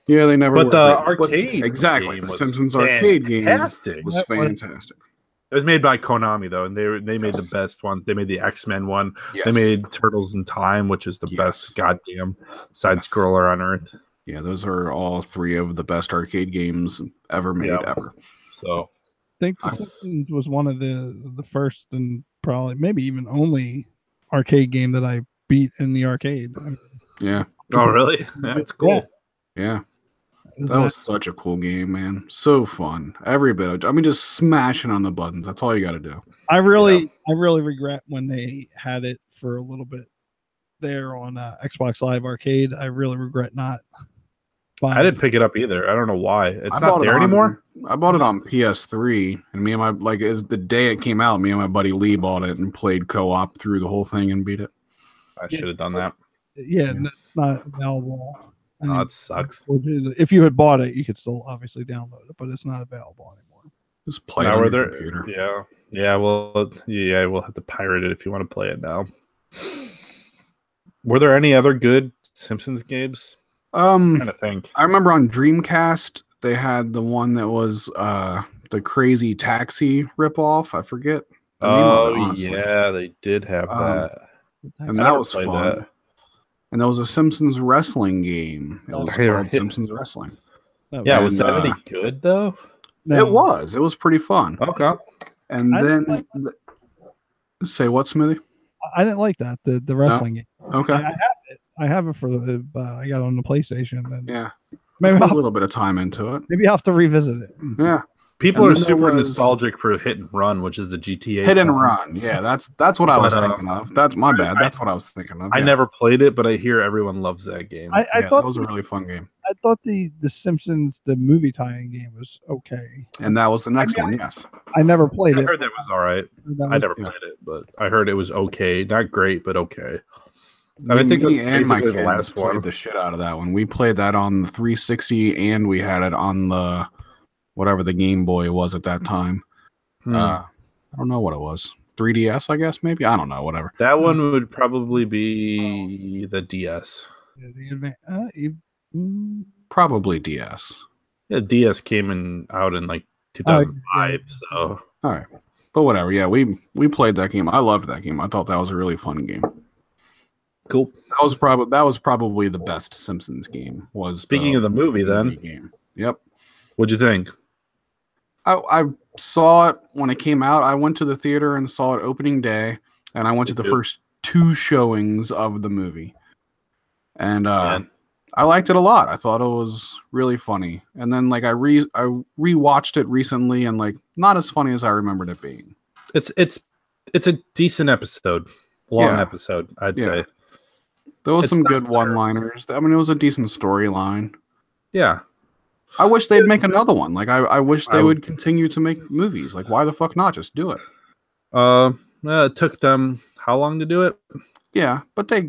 Yeah, they never. But the arcade, exactly. The Simpsons arcade game was fantastic. It was made by Konami though, and they made the best ones. They made the X-Men one. Yes. They made Turtles in Time, which is the best goddamn side scroller on Earth. Yeah, those are all three of the best arcade games ever made ever. So I think The Simpsons was one of the first and probably maybe even only arcade game that I beat in the arcade. Yeah. Oh really? That's cool. Yeah. That was such a cool game, man. So fun. Every bit of, I mean, just smashing on the buttons. That's all you got to do. I really regret when they had it for a little bit there on Xbox Live Arcade. I really regret not. I didn't pick it up either. I don't know why. It's not there anymore. I bought it on PS3, and me and my the day it came out, me and my buddy Lee bought it and played co-op through the whole thing and beat it. I should have done that. Yeah, it's not available. Oh, it sucks. If you had bought it, you could still obviously download it, but it's not available anymore. Just play it on your computer. Yeah. Well, we'll have to pirate it if you want to play it now. Were there any other good Simpsons games? I'm trying to think. I remember on Dreamcast they had the one that was the Crazy Taxi ripoff. I forget the name of it, honestly. Yeah, they did have that. And I that never was played fun. that. And there was a Simpsons wrestling game. It was called Simpsons Wrestling. Yeah, was that any good though? No. It was. It was pretty fun. Okay. And then say what, Smithy? I didn't like that the wrestling game. Okay. I have it. I have it for the. I got it on the PlayStation. And yeah. Maybe a little bit of time into it. Maybe I'll have to revisit it. Yeah. People are super nostalgic for Hit and Run, which is the GTA. Hit and Run, yeah, that's what I was thinking of. That's my bad. That's what I was thinking of. I never played it, but I hear everyone loves that game. I thought that was a really fun game. I thought the Simpsons the movie tie-in game was okay, and that was the next one. Yes, I never played it. I heard that was all right. I never played it, but I heard it was okay. Not great, but okay. I think me and my kids played the shit out of that one. We played that on the 360, and we had it on the whatever the Game Boy was at that time. I don't know what it was. 3DS, I guess, maybe. I don't know. Whatever. That one would probably be the DS. Probably DS. Yeah, DS came out in like 2005. So all right, but whatever. Yeah, we played that game. I loved that game. I thought that was a really fun game. Cool. That was probably the best Simpsons game. Was speaking of the movie, then game. Yep. What'd you think? I saw it when it came out. I went to the theater and saw it opening day, and I went to the first 2 showings of the movie. And I liked it a lot. I thought it was really funny. And then like I rewatched it recently, and like not as funny as I remembered it being. It's a decent episode, long episode, I'd say. There was some good one-liners. I mean, it was a decent storyline. Yeah. I wish they'd make another one. Like I wish they would continue to make movies. Like why the fuck not? Just do it. It took them how long to do it? Yeah, but they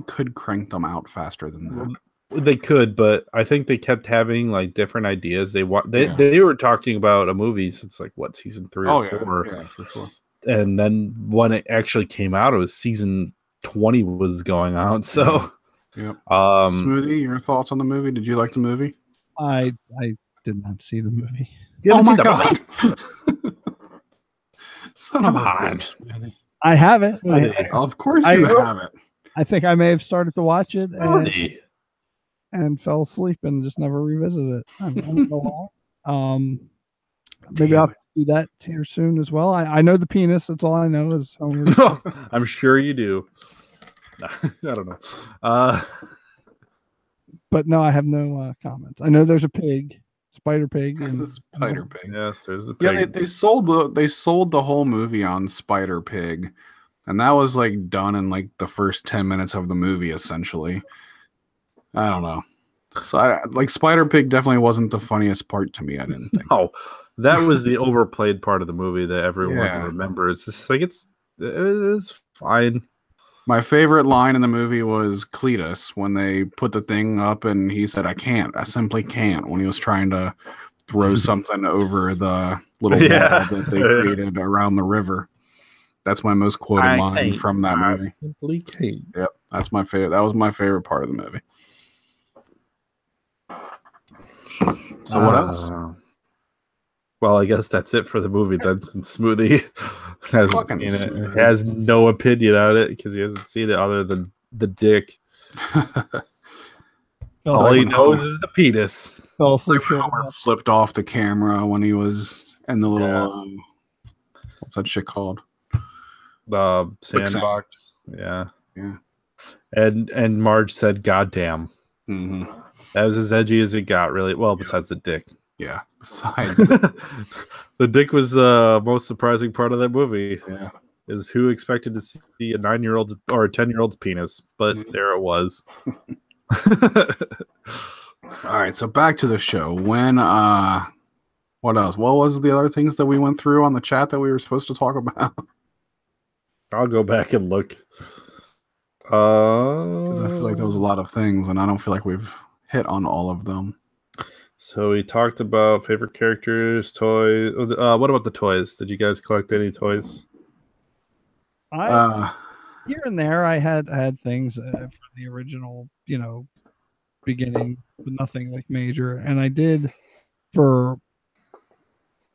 could crank them out faster than that. They could, but I think they kept having like different ideas. They were talking about a movie since like what season 3 or 4. Yeah, for sure. And then when it actually came out, it was season 20 was going out. So, yep. Smoothie, your thoughts on the movie? Did you like the movie? I did not see the movie. You haven't seen the movie? Son of a bitch. I have it. Of course you have it. I think I may have started to watch it and fell asleep and just never revisited it. I don't know why. Maybe I'll do that here soon as well. I know the penis. That's all I know is Homer. I'm sure you do. I don't know. But no, I have no comments. I know there's a pig, spider pig. There's a spider pig. Yes, there's the pig. Yeah, they sold the whole movie on Spider Pig, and that was like done in like the first 10 minutes of the movie, essentially. I don't know. So Spider Pig definitely wasn't the funniest part to me. I didn't think. No, that was the overplayed part of the movie that everyone remembers. It's just like it's fine. My favorite line in the movie was Cletus when they put the thing up and he said, "I can't. I simply can't," when he was trying to throw something over the little wall that they created around the river. That's my most quoted line from that movie. I simply can't. Yep, that's my favorite. That was my favorite part of the movie. So what else? Well, I guess that's it for the movie then, since Smoothie hasn't seen it. Has no opinion on it because he hasn't seen it other than the dick. All he knows is the penis. Homer flipped off the camera when he was in the little what's that shit called? The sandbox. Yeah. And Marge said, "God damn." Mm-hmm. That was as edgy as it got, really. Well, besides the dick. Yeah. Besides the dick was the most surprising part of that movie. Yeah. Is who expected to see a 9-year-old or a 10-year-old's penis, but there it was. All right, so back to the show. When what else? What was the other things that we went through on the chat that we were supposed to talk about? I'll go back and look. Because I feel like there was a lot of things, and I don't feel like we've hit on all of them. So we talked about favorite characters, toys. What about the toys? Did you guys collect any toys? Here and there, I had things from the original, beginning, but nothing like major. And I did for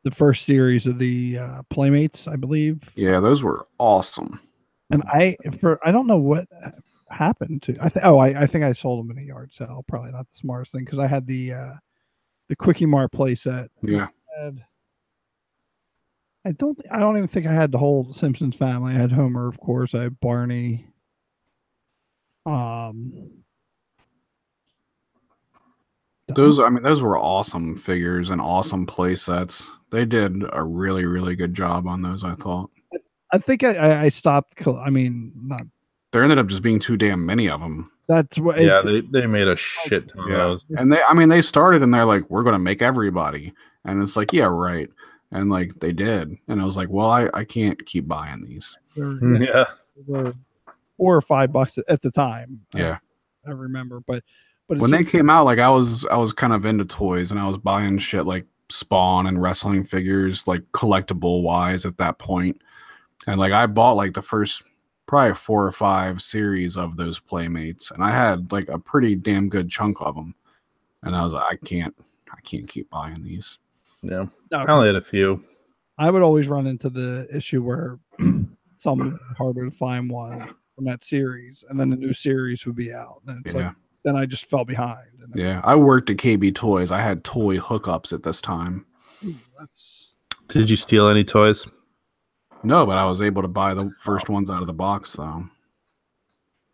the first series of the Playmates, I believe. Yeah, those were awesome. And I don't know what happened to. I think I sold them in a yard sale. Probably not the smartest thing because I had the Quickie Mart playset. Yeah. I don't even think I had the whole Simpsons family. I had Homer, of course. I had Barney. Those were awesome figures and awesome play sets. They did a really, really good job on those, I thought. I think I stopped. I mean, not. There ended up just being too damn many of them. That's what. Yeah, they made a shit ton of those. And they started and they're like, we're going to make everybody. And it's like, yeah, right. And like they did. And I was like, well, I can't keep buying these. They were $4 or $5 at the time. Yeah. I remember. But when they came out, like I was kind of into toys and I was buying shit like Spawn and wrestling figures, like collectible wise at that point. And like I bought like the first probably 4 or 5 series of those Playmates, and I had like a pretty damn good chunk of them. And I was like, I can't keep buying these. Yeah, I only had a few. I would always run into the issue where some would be harder to find one from that series, and then a new series would be out, and it's like then I just fell behind. Yeah, I worked at KB Toys. I had toy hookups at this time. Did you steal any toys? No, but I was able to buy the first ones out of the box, though.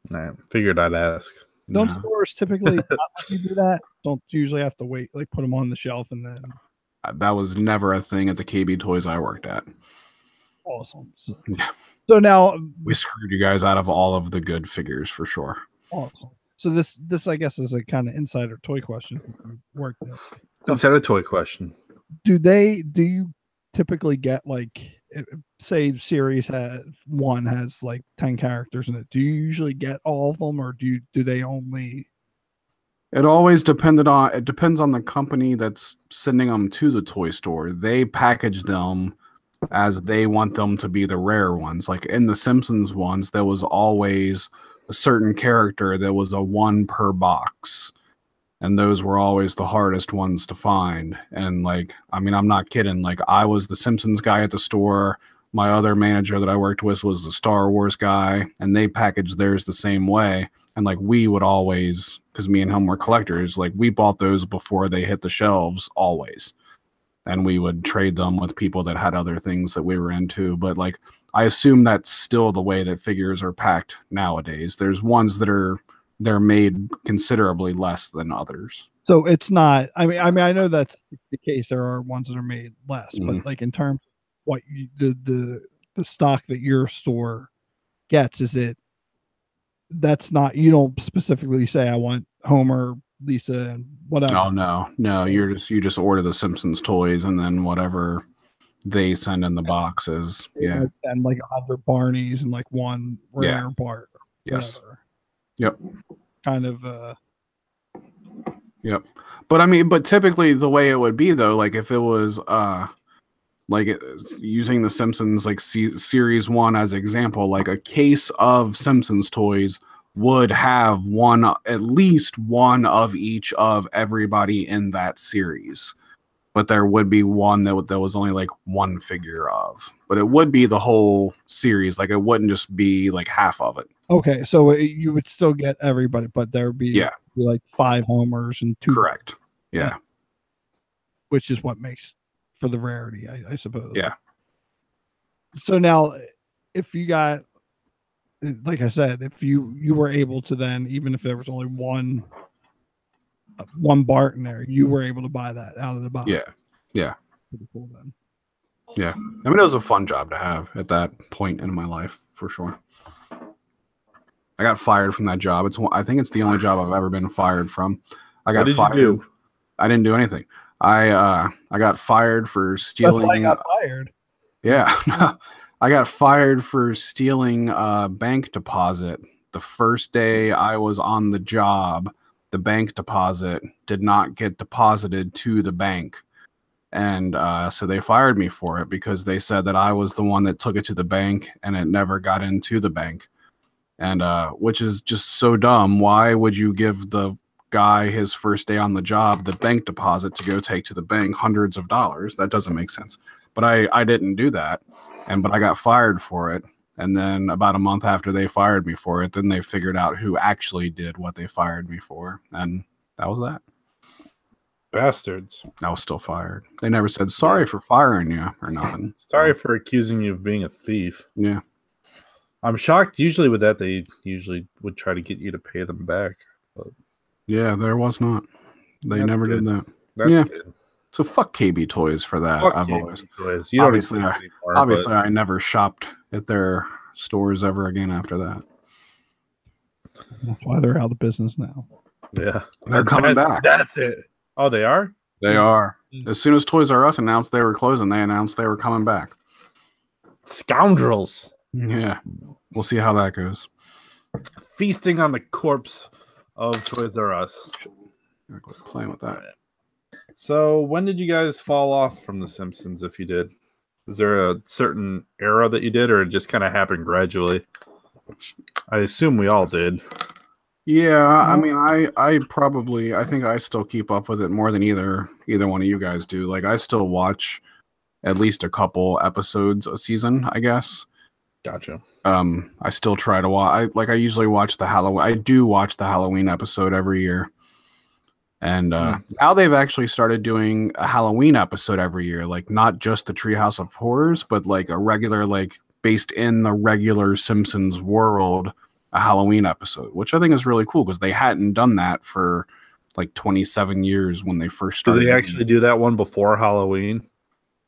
Nah, figured I'd ask. Don't stores typically not let you do that? Don't usually have to wait, like put them on the shelf and then. That was never a thing at the KB Toys I worked at. Awesome. So now we screwed you guys out of all of the good figures for sure. Awesome. So this I guess is a kind of insider toy question. Worked there. Insider toy question. Do you typically get like, say series one has like 10 characters in it, do you usually get all of them, or do they only? It always depends on the company that's sending them to the toy store. They package them as they want them to be the rare ones. Like in the Simpsons ones, there was always a certain character that was a 1 per box. And those were always the hardest ones to find. And like, I mean, I'm not kidding. Like I was the Simpsons guy at the store. My other manager that I worked with was the Star Wars guy, and they packaged theirs the same way. And like we would always, because me and him were collectors, like we bought those before they hit the shelves always. And we would trade them with people that had other things that we were into. But like, I assume that's still the way that figures are packed nowadays. There's ones that they're made considerably less than others. So it's not, I mean, I know that's the case. There are ones that are made less, but like in terms of what the stock that your store gets, that's not, you don't specifically say I want Homer, Lisa, and whatever. Oh no. You just order the Simpsons toys and then whatever they send in the boxes. Yeah. And like other Barneys and like one rare Bart. Yes. Whatever. Yep. Kind of Yep. But I mean, typically the way it would be though, like if it was using the Simpsons like series 1 as example, like a case of Simpsons toys would have at least one of each of everybody in that series. But there would be one that was only like one figure of. But it would be the whole series. Like it wouldn't just be like half of it. Okay, so you would still get everybody, but there would be like 5 Homers and 2. Correct. Yeah. Which is what makes for the rarity, I suppose. Yeah. So now, if you got, like I said, if you were able to then, even if there was only one Bart in there, you were able to buy that out of the box. Yeah. Pretty cool then. Yeah. I mean, it was a fun job to have at that point in my life, for sure. I got fired from that job. I think it's the only job I've ever been fired from. I got fired. You do? I didn't do anything. I got fired for stealing. That's why I got fired. Yeah. I got fired for stealing a bank deposit. The first day I was on the job, the bank deposit did not get deposited to the bank. And so they fired me for it because they said that I was the one that took it to the bank and it never got into the bank. And which is just so dumb. Why would you give the guy his first day on the job the bank deposit to go take to the bank hundreds of dollars. That doesn't make sense. But I didn't do that, but I got fired for it. And then about a month after they fired me for it, then they figured out who actually did what they fired me for, and that was that. Bastards. I was still fired. They never said sorry for firing you or nothing. Sorry for accusing you of being a thief. Yeah. I'm shocked. Usually with that, they usually would try to get you to pay them back. But yeah, there was not. They never did that. That's good. So fuck KB Toys for that. Fuck I've KB always Toys. You obviously, don't anymore, obviously I never shopped at their stores ever again after that. That's why they're out of business now. Yeah. They're coming back. That's it. Oh, they are? They are. As soon as Toys R Us announced they were closing, they announced they were coming back. Scoundrels. Yeah. We'll see how that goes. Feasting on the corpse of Toys R Us. Playing with that. So, when did you guys fall off from The Simpsons, if you did? Is there a certain era that you did, or it just kind of happened gradually? I assume we all did. Yeah, I mean, I think I still keep up with it more than either one of you guys do. Like, I still watch at least a couple episodes a season, I guess. Gotcha. I still try to watch. I usually watch the Halloween. I do watch the Halloween episode every year. And now they've actually started doing a Halloween episode every year, like not just the Treehouse of Horrors, but like a regular, like based in the regular Simpsons world, a Halloween episode, which I think is really cool because they hadn't done that for like 27 years when they first started. Do they actually do that one before Halloween?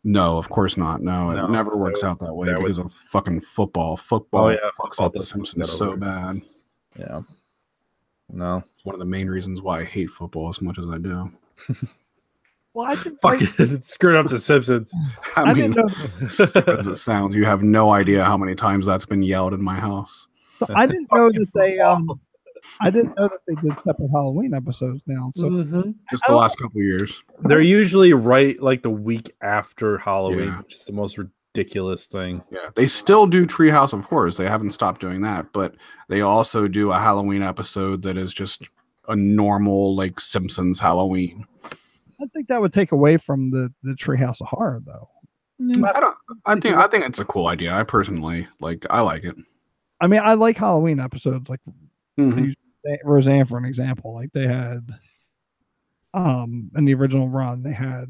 No, of course not. No, it never works out that way because of fucking football. Football fucks up the Simpsons so bad. Yeah. No. It's one of the main reasons why I hate football as much as I do. Well, I think it screwed up the Simpsons. I mean, stupid as it sounds, you have no idea how many times that's been yelled in my house. So I didn't know that they I didn't know that they did separate Halloween episodes now. So just the last couple of years. They're usually right like the week after Halloween, which is the most ridiculous thing. Yeah, they still do Treehouse of Horrors. They haven't stopped doing that, but they also do a Halloween episode that is just a normal like Simpsons Halloween. I think that would take away from the Treehouse of Horror, though. I think it's a cool idea. I personally I like it. I mean, I like Halloween episodes. Like Roseanne, for an example, like they had, in the original run, they had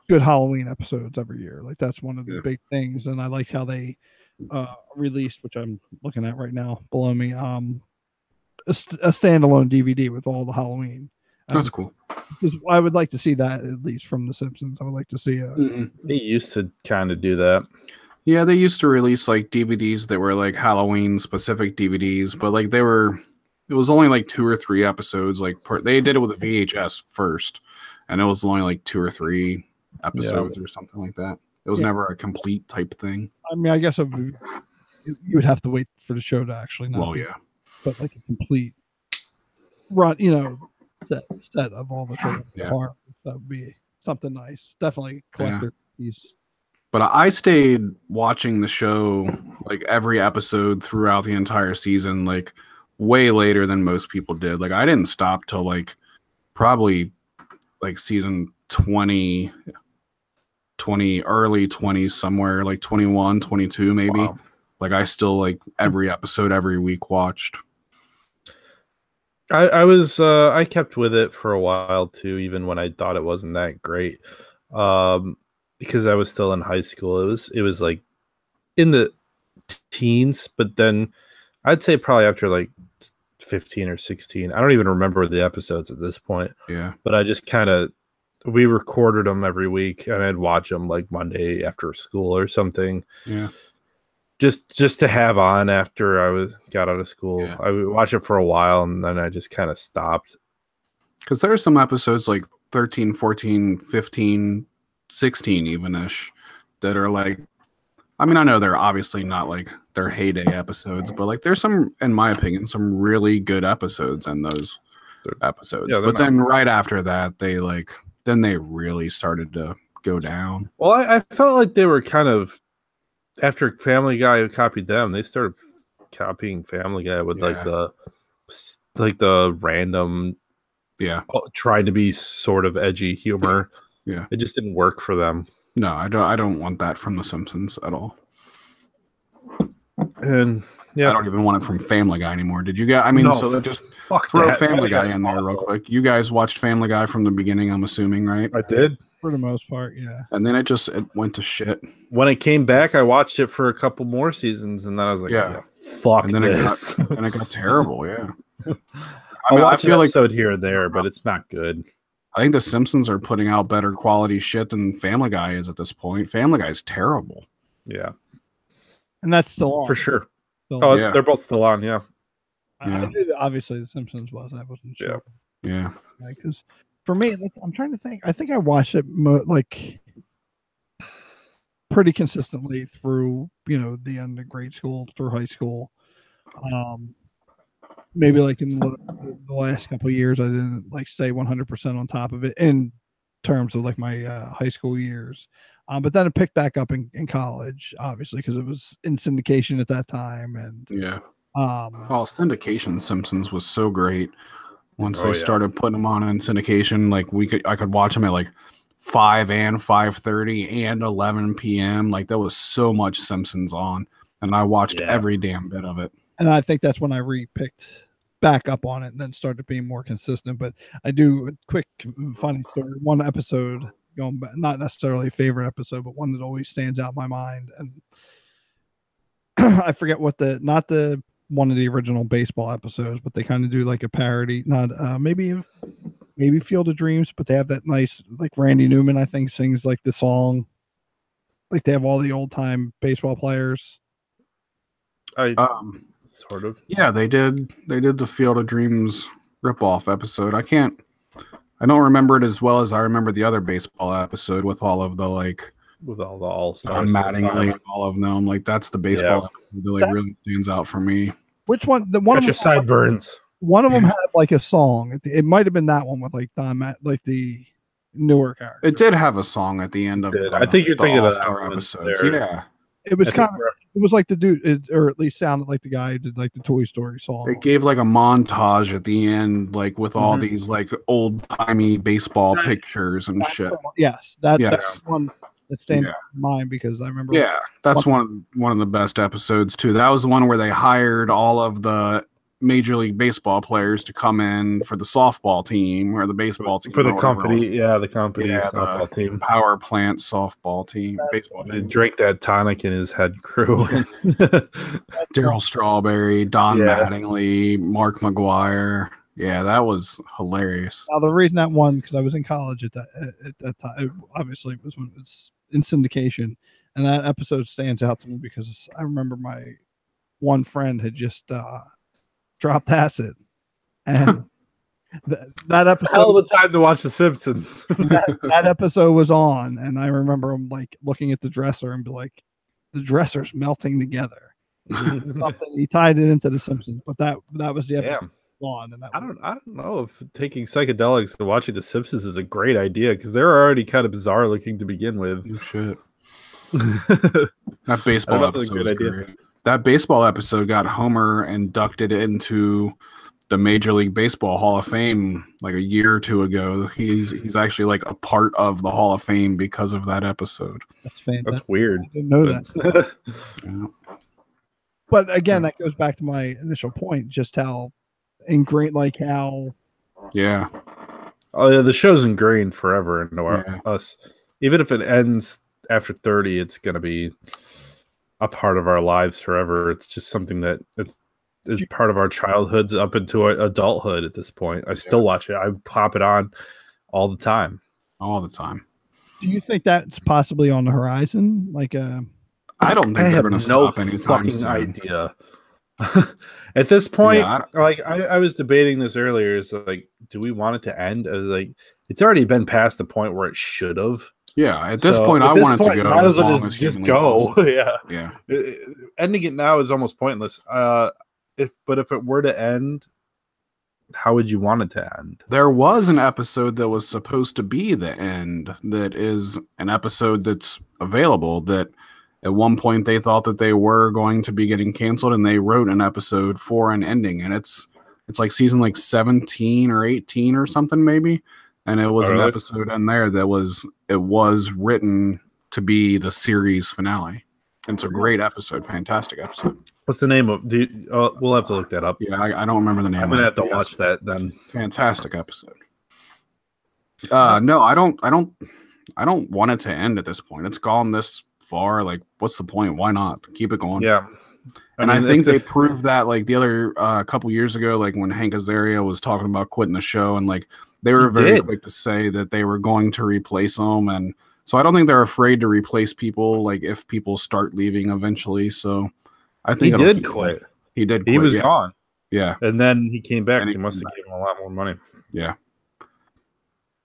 good Halloween episodes every year. Like that's one of the big things, and I liked how they released, which I'm looking at right now below me, a standalone DVD with all the Halloween. That's cool. Because I would like to see that at least from The Simpsons. I would like to see They used to kind of do that. Yeah, they used to release like DVDs that were like Halloween specific DVDs, but like it was only like 2 or 3 episodes. Like they did it with a VHS first, and it was only like 2 or 3 episodes or something like that. It was never a complete type thing. I mean, I guess you would have to wait for the show to actually not. Well, yeah. But like a complete run, set of all the shows. That would be something nice. Definitely collector piece. But I stayed watching the show like every episode throughout the entire season, like way later than most people did. Like I didn't stop till like probably like season 20, early 20s, somewhere like 21, 22 maybe. Wow. Like I still like every episode every week watched. I kept with it for a while too, even when I thought it wasn't that great. Because I was still in high school. It was like in the teens, but then I'd say probably after like 15 or 16. I don't even remember the episodes at this point. Yeah. But I just we recorded them every week, and I'd watch them like Monday after school or something. Yeah. Just to have on after I got out of school. Yeah. I would watch it for a while, and then I just kind of stopped. Because there are some episodes like 13, 14, 15, 16 even-ish that are like, I mean, I know they're obviously not like their heyday episodes, but like there's some, in my opinion, some really good episodes in those episodes. Yeah, but then right after that, then they really started to go down. Well, I felt like they were kind of, after Family Guy copied them, they started copying Family Guy with like the like the random, trying to be sort of edgy humor. Yeah. It just didn't work for them. No, I don't want that from The Simpsons at all. And I don't even want it from Family Guy anymore. Did you guys? I mean, No, so just throw that. Family Guy in there real quick. You guys watched Family Guy from the beginning, I'm assuming, right? I did. For the most part, yeah. And then it went to shit. When it came back, I watched it for a couple more seasons, and then I was like, yeah fuck and then this. It got terrible, yeah. I feel like episode here and there, but it's not good. I think The Simpsons are putting out better quality shit than Family Guy is at this point. Family Guy is terrible. Yeah. And that's still on. For sure. Still they're both still on, yeah. I knew that obviously The Simpsons was. I wasn't sure. Yeah. Because for me, I'm trying to think. I think I watched it pretty consistently through, the end of grade school through high school. Maybe like in the last couple of years, I didn't stay 100% on top of it in terms of my high school years. But then it picked back up in college, obviously, because it was in syndication at that time. And syndication Simpsons was so great. Once they started putting them on in syndication, I could watch them at 5 and 5:30 and 11 p.m. There was so much Simpsons on, and I watched every damn bit of it. And I think that's when I re-picked back up on it and then started being more consistent. But I do a quick funny story. One episode going back, not necessarily a favorite episode, but one that always stands out in my mind. And I forget what one of the original baseball episodes, but they kind of do a parody, not maybe Field of Dreams, but they have that nice, Randy Newman, I think, sings the song. They have all the old time baseball players. Sort of. Yeah, they did the Field of Dreams ripoff episode. I don't remember it as well as I remember the other baseball episode with all of the with all the all-stars, Mattingly and all of them. That's the baseball episode that really stands out for me. Which one? The one of your sideburns. One of them had a song. It might have been that one with Don Matt, the newer character. It did have a song at the end of I think you're thinking of that episodes. Yeah. It was it was the dude, or at least sounded like the guy who did the Toy Story song. It gave a montage at the end, with all these old timey baseball pictures and shit. Yes, that's one that stands in mind because I remember. Yeah, that's one of the best episodes too. That was the one where they hired all of the Major League Baseball players to come in for the softball team or the baseball team for the company. The company softball team, power plant softball team, baseball. They drank that tonic in his head crew. Daryl Strawberry, Don Mattingly, Mark McGuire. Yeah, that was hilarious. Now the reason that one, because I was in college at that time. Obviously, it was when it was in syndication, and that episode stands out to me because I remember my one friend had just dropped acid, and that episode, hell of a time to watch The Simpsons. that episode was on, and I remember him looking at the dresser and be like, the dresser's melting together. He tied it into The Simpsons, but that was the episode on. And I don't know if taking psychedelics and watching The Simpsons is a great idea because they're already kind of bizarre looking to begin with. Oh, shit. That baseball episode was great. That baseball episode got Homer inducted into the Major League Baseball Hall of Fame a year or two ago. He's actually a part of the Hall of Fame because of that episode. That's fantastic. That's weird. I didn't know that. But again, that goes back to my initial point, just how ingrained, how. Yeah. Oh yeah, the show's ingrained forever into us. Even if it ends after 30, it's gonna be a part of our lives forever. It's just something that is part of our childhoods up into adulthood at this point. I still watch it. I pop it on all the time. Do you think that's possibly on the horizon? I don't think they're going to stop anytime fucking soon. Idea. At this point, I was debating this earlier. Is do we want it to end? It's already been past the point where it should have. Yeah, at this point, I want it to go. Might as well just go. Yeah. Ending it now is almost pointless. If it were to end, how would you want it to end? There was an episode that was supposed to be the end. That is an episode that's available. That at one point they thought that they were going to be getting canceled, and they wrote an episode for an ending, and it's It's like season like 17 or 18 or something maybe. And it was an really? episode in there that was written to be the series finale. And it's a great episode, fantastic episode. What's the name of? We'll have to look that up. Yeah, I don't remember the name. I'm gonna have to watch that then. Fantastic episode. No, I don't want it to end at this point. It's gone this far. Like, what's the point? Why not keep it going? Yeah, I think they proved that like the other couple years ago, like when Hank Azaria was talking about quitting the show, and like they were very quick to say that they were going to replace him, and so I don't think they're afraid to replace people. Like if people start leaving eventually, so I think he did quit. He did. He was gone. Yeah, and then he came back. They must have given him a lot more money. Yeah.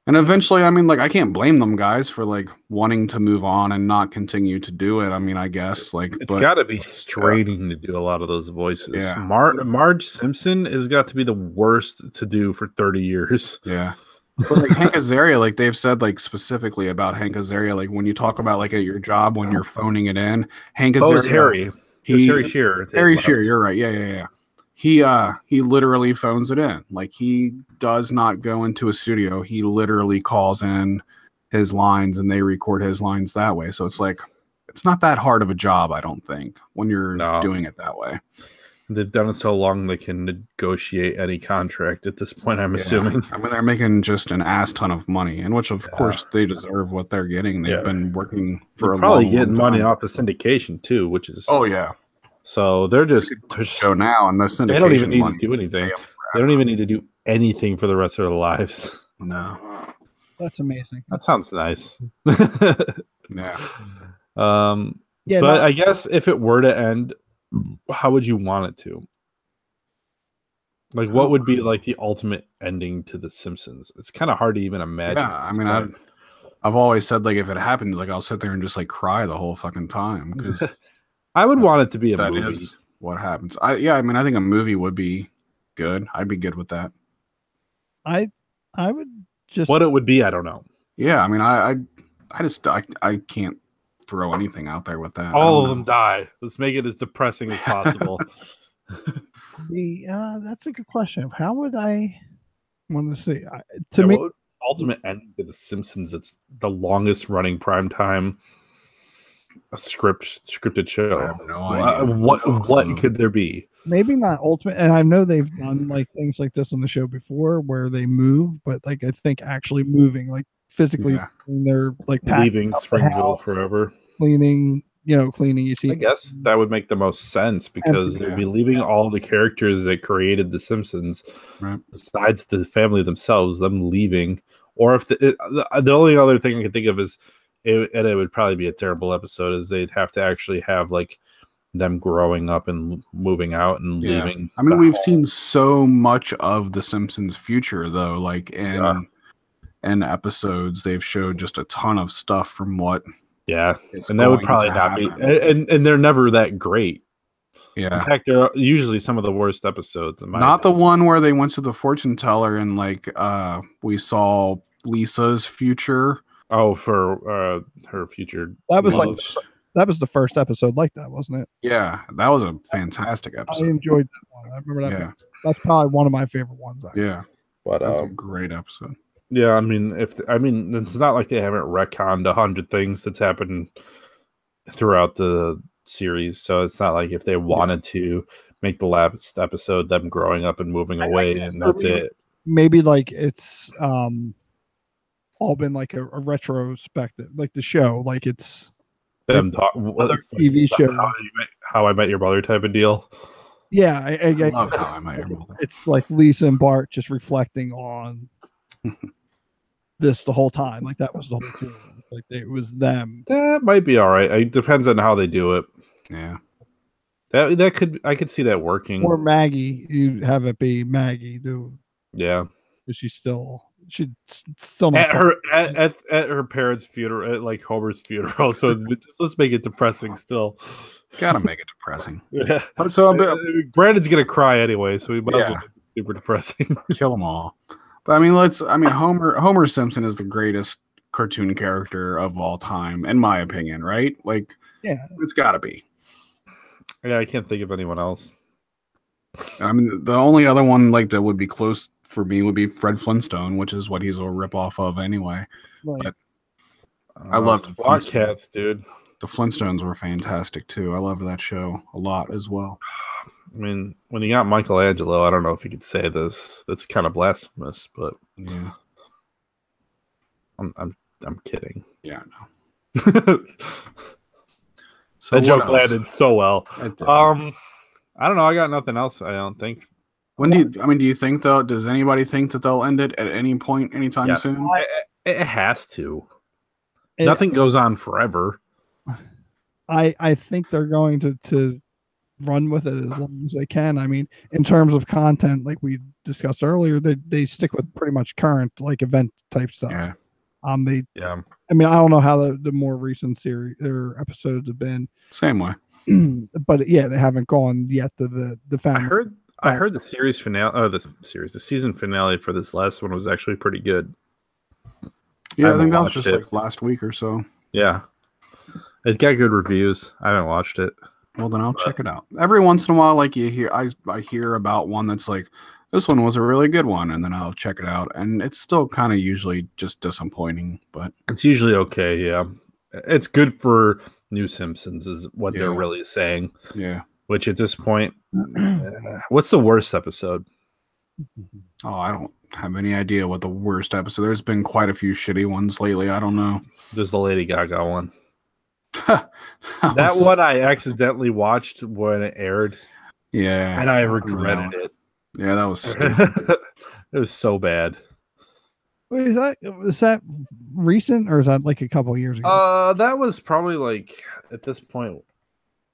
And eventually, I mean, like, I can't blame them guys for like wanting to move on and not continue to do it. I mean, I guess like it's got to be straining to do a lot of those voices. Yeah. Marge Simpson has got to be the worst to do for 30 years. Yeah. But like Hank Azaria, like they've said like specifically about Hank Azaria, like when you talk about like at your job when you're phoning it in, Hank Azaria. Oh, it's Harry. Harry Shearer. Harry Shearer, you're right. Yeah. He literally phones it in. Like he does not go into a studio. He literally calls in his lines and they record his lines that way. So it's like it's not that hard of a job, I don't think, when you're doing it that way. They've done it so long they can negotiate any contract at this point, I'm assuming. I mean, they're making just an ass ton of money, and which of course they deserve what they're getting. They've been working for a probably long getting time. money off of syndication too, which is So they're just show now, and the syndication. They don't even need to do anything. They don't even need to do anything for the rest of their lives. No, that's amazing. That sounds nice. Yeah. But I guess if it were to end, how would you want it to? Like, what would be like the ultimate ending to The Simpsons? It's kind of hard to even imagine. Yeah, I mean, I've always said like if it happened, like I'll sit there and just like cry the whole fucking time because I would want it to be a movie. That is what happens. I mean, I think a movie would be good. I'd be good with that. I would just what it would be. I don't know. Yeah, I mean, I can't throw anything out there with that. All of them die. Let's make it as depressing as possible. That's a good question. How would I want to see? To me, ultimate ending to The Simpsons. It's the longest running primetime scripted show. I have no idea. What could there be? Maybe not ultimate, and I know they've done like things like this on the show before where they move, but like I think actually moving, like physically, they're like leaving Springfield forever, cleaning. You see. I guess that would make the most sense because they'd be leaving all the characters that created The Simpsons, besides the family themselves, them leaving. Or if the only other thing I can think of is, it would probably be a terrible episode, is they'd have to actually have like them growing up and moving out and leaving. I mean, we've seen so much of The Simpsons' future though, like in episodes, they've showed just a ton of stuff from what. Yeah, and that would probably not be, and they're never that great. Yeah, in fact, they're usually some of the worst episodes. Not the one where they went to the fortune teller and like we saw Lisa's future. Oh, for her future. That was the first episode like that, wasn't it? Yeah, that was a fantastic episode. I enjoyed that one. I remember that. Yeah. That's probably one of my favorite ones. Actually. Yeah, but that's a great episode. Yeah, I mean, it's not like they haven't retconned 100 things that's happened throughout the series. So it's not like if they wanted to make the last episode them growing up and moving away, and that's it. Maybe like it's all been like a retrospective, like the show, like it's them other TV show, How I Met Your Mother type of deal. Yeah, I love How I Met Your Mother. It's like Lisa and Bart just reflecting on this the whole time. Like that was the whole thing. Like it was them. That might be all right. It depends on how they do it. Yeah. I could see that working. Or Maggie, you have it be Maggie, dude. Yeah. But she's still not at her parents' funeral, at like Homer's funeral. So let's make it depressing still. Gotta make it depressing. Yeah. So Brandon's gonna cry anyway, so we might as well make it super depressing. Kill them all. But Homer Simpson is the greatest cartoon character of all time, in my opinion, right? Like, yeah, it's gotta be. Yeah, I can't think of anyone else. I mean, the only other one like that would be close for me would be Fred Flintstone, which is what he's a rip off of anyway. Right. But I loved SWAT Cats, dude. The Flintstones were fantastic too. I loved that show a lot as well. I mean, when you got Michelangelo, I don't know if you could say this. That's kind of blasphemous, but yeah, I'm kidding. Yeah, I know. So that joke landed so well. I don't know. I got nothing else. I don't think. Do you think though? Does anybody think that they'll end it at any point, anytime soon? It has to. Nothing goes on forever. I think they're going to run with it as long as they can. I mean, in terms of content, like we discussed earlier, they stick with pretty much current like event type stuff. Yeah. I mean, I don't know how the more recent series or episodes have been. Same way. But yeah, they haven't gone yet to the family. I heard the series finale. The season finale for this last one was actually pretty good. Yeah, I think that was just like last week or so. Yeah, it got good reviews. I haven't watched it. Well, then I'll check it out. Every once in a while, like I hear about one that's like, this one was a really good one, and then I'll check it out, and it's still kind of usually just disappointing, but it's usually okay. Yeah, it's good for new Simpsons, is what they're really saying. Yeah. Which at this point, what's the worst episode? Oh, I don't have any idea what the worst episode. There's been quite a few shitty ones lately. I don't know. There's the Lady Gaga one. that one I accidentally watched when it aired. Yeah. And I regretted it. Yeah, that was stupid. It was so bad. Wait, was that recent or is that like a couple of years ago? That was probably like at this point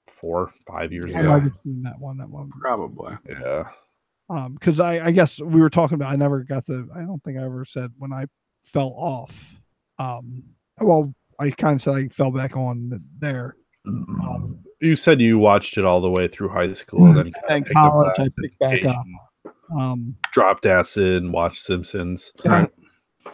4 or 5 years ago. I might have seen that one. Probably. Yeah. Because I guess we were talking about. I don't think I ever said when I fell off. Well, I kind of said I fell back on there. You said you watched it all the way through high school, and college. I picked back up. Dropped acid and watched Simpsons. Right.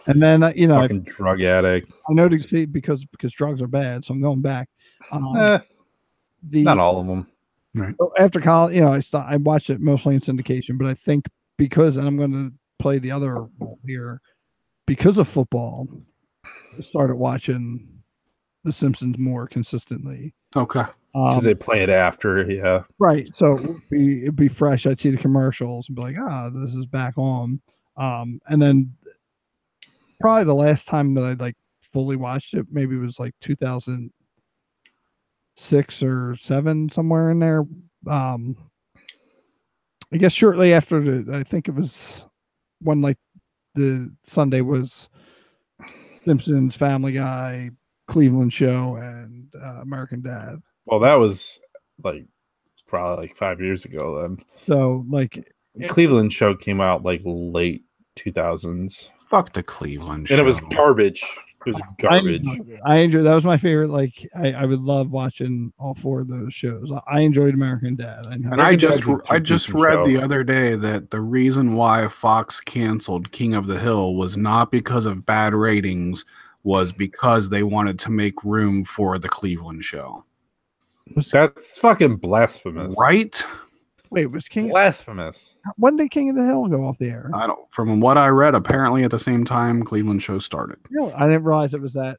And then fucking drug addict. I know to see because drugs are bad, so I'm going back. Not all of them. Right. After college, I watched it mostly in syndication, but I think and I'm going to play the other role here, because of football, I started watching The Simpsons more consistently. Okay. Because they play it after, yeah. Right. So it'd be fresh. I'd see the commercials and be like, this is back on. And then probably the last time that I like fully watched it, maybe it was like 2006 or 7, somewhere in there. I guess shortly after I think it was when like the Sunday was Simpsons, Family Guy, Cleveland Show, and American Dad. Well, that was like probably like 5 years ago then. So like Cleveland Show came out like late 2000s. Fuck the Cleveland Show. And it was garbage. It was garbage. I enjoyed. That was my favorite. Like I would love watching all 4 of those shows. I enjoyed American Dad. I just read the other day that the reason why Fox canceled King of the Hill was not because of bad ratings, was because they wanted to make room for the Cleveland Show. That's fucking blasphemous, right? Wait, was King blasphemous? When did King of the Hill go off the air? I don't. From what I read, apparently at the same time Cleveland Show started. Really? I didn't realize it was that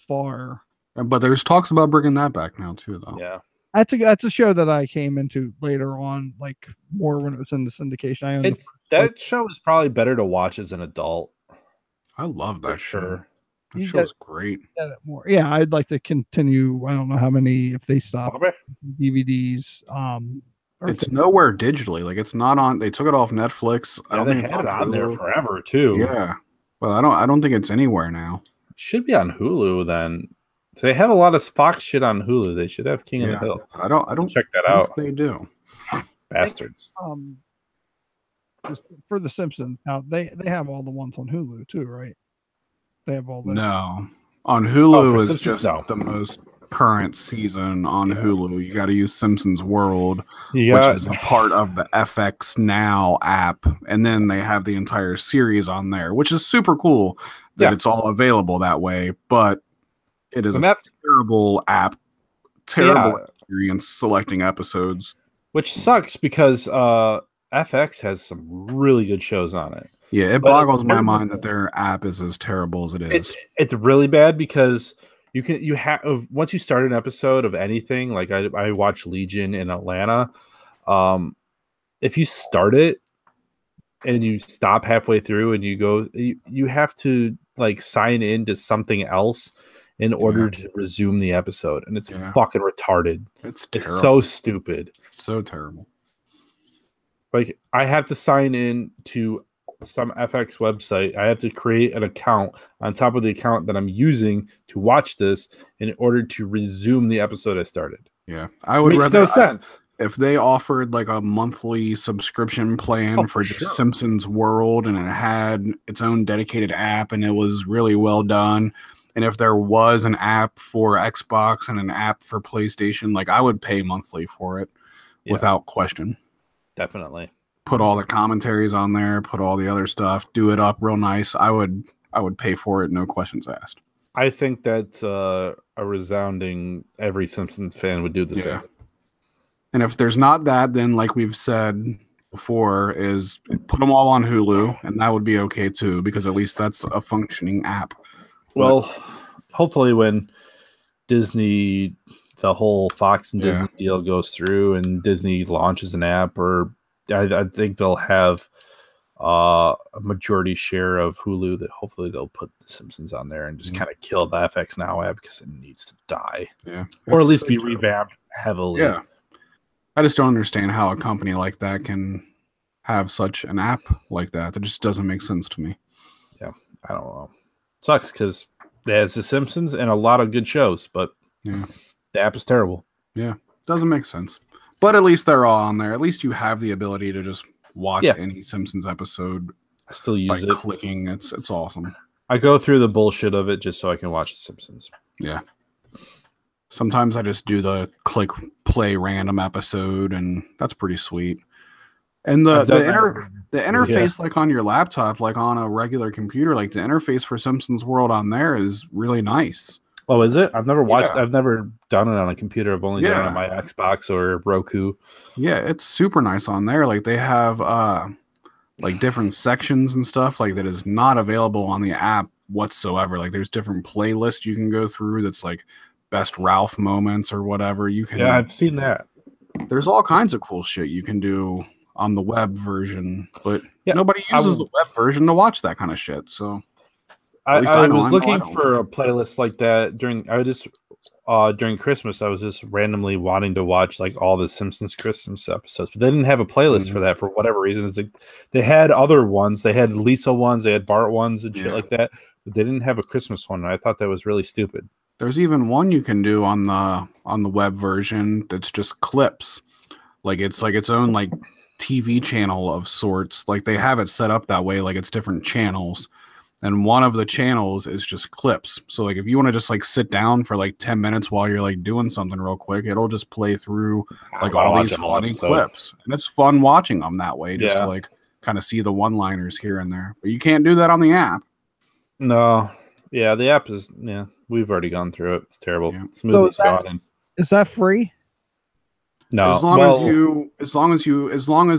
far. But there's talks about bringing that back now too, though. Yeah, that's a show that I came into later on, like more when it was in the syndication. That show is probably better to watch as an adult. I love that show. Sure. That show's great. More. Yeah, I'd like to continue. I don't know how many, if they stop DVDs. It's nowhere digitally. Like it's not on. They took it off Netflix. I don't think it's on there forever too. Yeah, well, I don't think it's anywhere now. It should be on Hulu then. So they have a lot of Fox shit on Hulu. They should have King of the Hill. I don't check that out. They do. Bastards. For the Simpsons, now they have all the ones on Hulu too, right? They have all the no on Hulu is just the most current season on Hulu. You got to use Simpsons World, which is a part of the FX Now app, and then they have the entire series on there, which is super cool that it's all available that way. But it is a terrible app, terrible experience selecting episodes. Which sucks because FX has some really good shows on it. Yeah, it boggles my mind that their app is as terrible as it is. It's really bad because you have once you start an episode of anything, like I watch Legion in Atlanta. If you start it and you stop halfway through and you have to like sign into something else in order to resume the episode, and it's fucking retarded. It's so stupid. So terrible. Like, I have to sign in to some FX website. I have to create an account on top of the account that I'm using to watch this in order to resume the episode I started. Yeah, I would rather no sense. If they offered like a monthly subscription plan for just Simpsons World, and it had its own dedicated app and it was really well done. And if there was an app for Xbox and an app for PlayStation, like, I would pay monthly for it without question. Definitely. Put all the commentaries on there, put all the other stuff, do it up real nice. I would pay for it, no questions asked. I think that a resounding every Simpsons fan would do the same. And if there's not that, then like we've said before, is put them all on Hulu, and that would be okay too, because at least that's a functioning app. Well, hopefully when Disney, the whole Fox and Disney deal goes through and Disney launches an app, or I think they'll have a majority share of Hulu, that hopefully they'll put The Simpsons on there and just kind of kill the FX Now app because it needs to die. Yeah. Or at least be revamped heavily. Yeah. I just don't understand how a company like that can have such an app like that. That just doesn't make sense to me. Yeah. I don't know. Sucks because there's The Simpsons and a lot of good shows, but the app is terrible. Yeah. Doesn't make sense. But at least they're all on there. At least you have the ability to just watch any Simpsons episode. I still use it. Clicking. It's awesome. I go through the bullshit of it just so I can watch The Simpsons. Yeah. Sometimes I just do the click play random episode, and that's pretty sweet. And the interface, like on your laptop, like on a regular computer, like the interface for Simpsons World on there is really nice. Oh, is it? I've never watched. I've never done it on a computer. I've only done it on my Xbox or Roku. Yeah, it's super nice on there. Like they have like different sections and stuff like that is not available on the app whatsoever. Like there's different playlists you can go through. That's like best Ralph moments or whatever. You can. Yeah, I've seen that. There's all kinds of cool shit you can do on the web version, but nobody uses the web version to watch that kind of shit. So I was looking for a playlist like that during Christmas. I was just randomly wanting to watch like all the Simpsons Christmas episodes, but they didn't have a playlist for that for whatever reason. It's like, they had other ones. They had Lisa ones, they had Bart ones and shit like that, but they didn't have a Christmas one. And I thought that was really stupid. There's even one you can do on the web version that's just clips. Like it's like its own like TV channel of sorts. Like they have it set up that way, like it's different channels. And one of the channels is just clips. So like if you want to just like sit down for like 10 minutes while you're like doing something real quick, it'll just play through like all these funny clips. And it's fun watching them that way, just to like kind of see the one-liners here and there. But you can't do that on the app. No. Yeah, the app is we've already gone through it. It's terrible. Yeah. Smoothie's gone. Is that free? No. As long as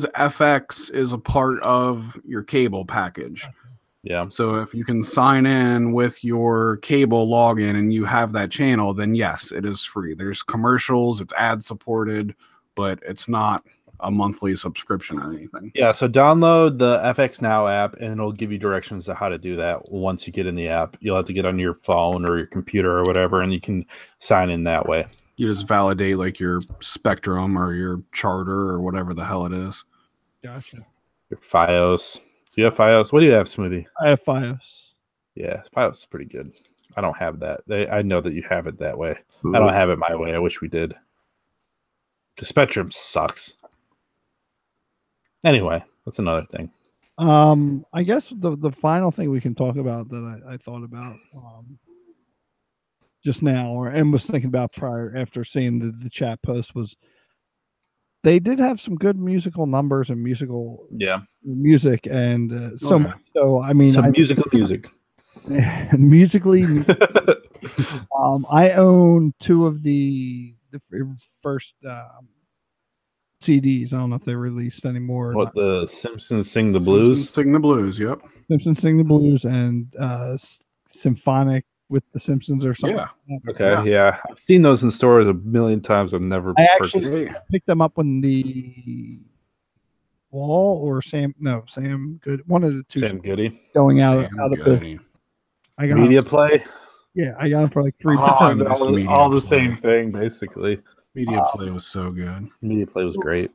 FX is a part of your cable package. Yeah. So if you can sign in with your cable login and you have that channel, then yes, it is free. There's commercials, it's ad supported, but it's not a monthly subscription or anything. Yeah, so download the FX Now app and it'll give you directions to how to do that. Once you get in the app, you'll have to get on your phone or your computer or whatever, and you can sign in that way. You just validate like your Spectrum or your Charter or whatever the hell it is. Gotcha. Your Fios. Do you have Fios? What do you have, Smoothie? I have Fios. Yeah, Fios is pretty good. I don't have that. I know that you have it that way. Ooh. I don't have it my way. I wish we did. Because Spectrum sucks. Anyway, that's another thing. I guess the final thing we can talk about that I thought about just now, and was thinking about prior after seeing the chat post, was they did have some good musical numbers and musical music, and so I mean musical music. Musically, I own two of the first CDs. I don't know if they're released anymore. What, the Simpsons Sing the Simpsons Blues? Sing the Blues. Yep. Simpsons Sing the Blues and Symphonic with the Simpsons or something. Yeah. Like that. Okay, yeah. I've seen those in stores a million times. I've never I purchased. actually picked them up when the Sam Good, one of the two, Sam Goody. going out Sam of Goody. business. I got Media them. Play. Yeah, I got them for like $3. Oh, I miss all Media the Play. same thing, basically. Media Play was so good. Media Play was great.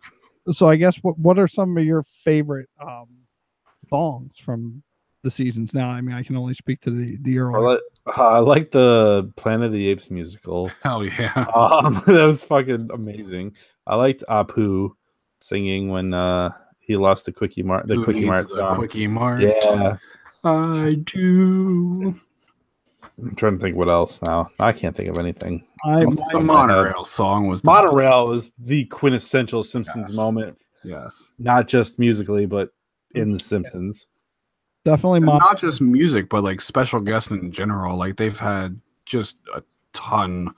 So I guess what are some of your favorite songs from the seasons now? I mean, I can only speak to the earlier. I like the Planet of the Apes musical. Hell yeah. That was fucking amazing. I liked Apu singing when he lost the Quickie Mart. Who Quickie needs Mart the song. Quickie Mart? Yeah. I do. I'm trying to think what else now. I can't think of anything. The Monorail song was Monorail was the quintessential Simpsons moment. Yes. Not just musically, but in The Simpsons. Definitely not just music, but like special guests in general. Like they've had just a ton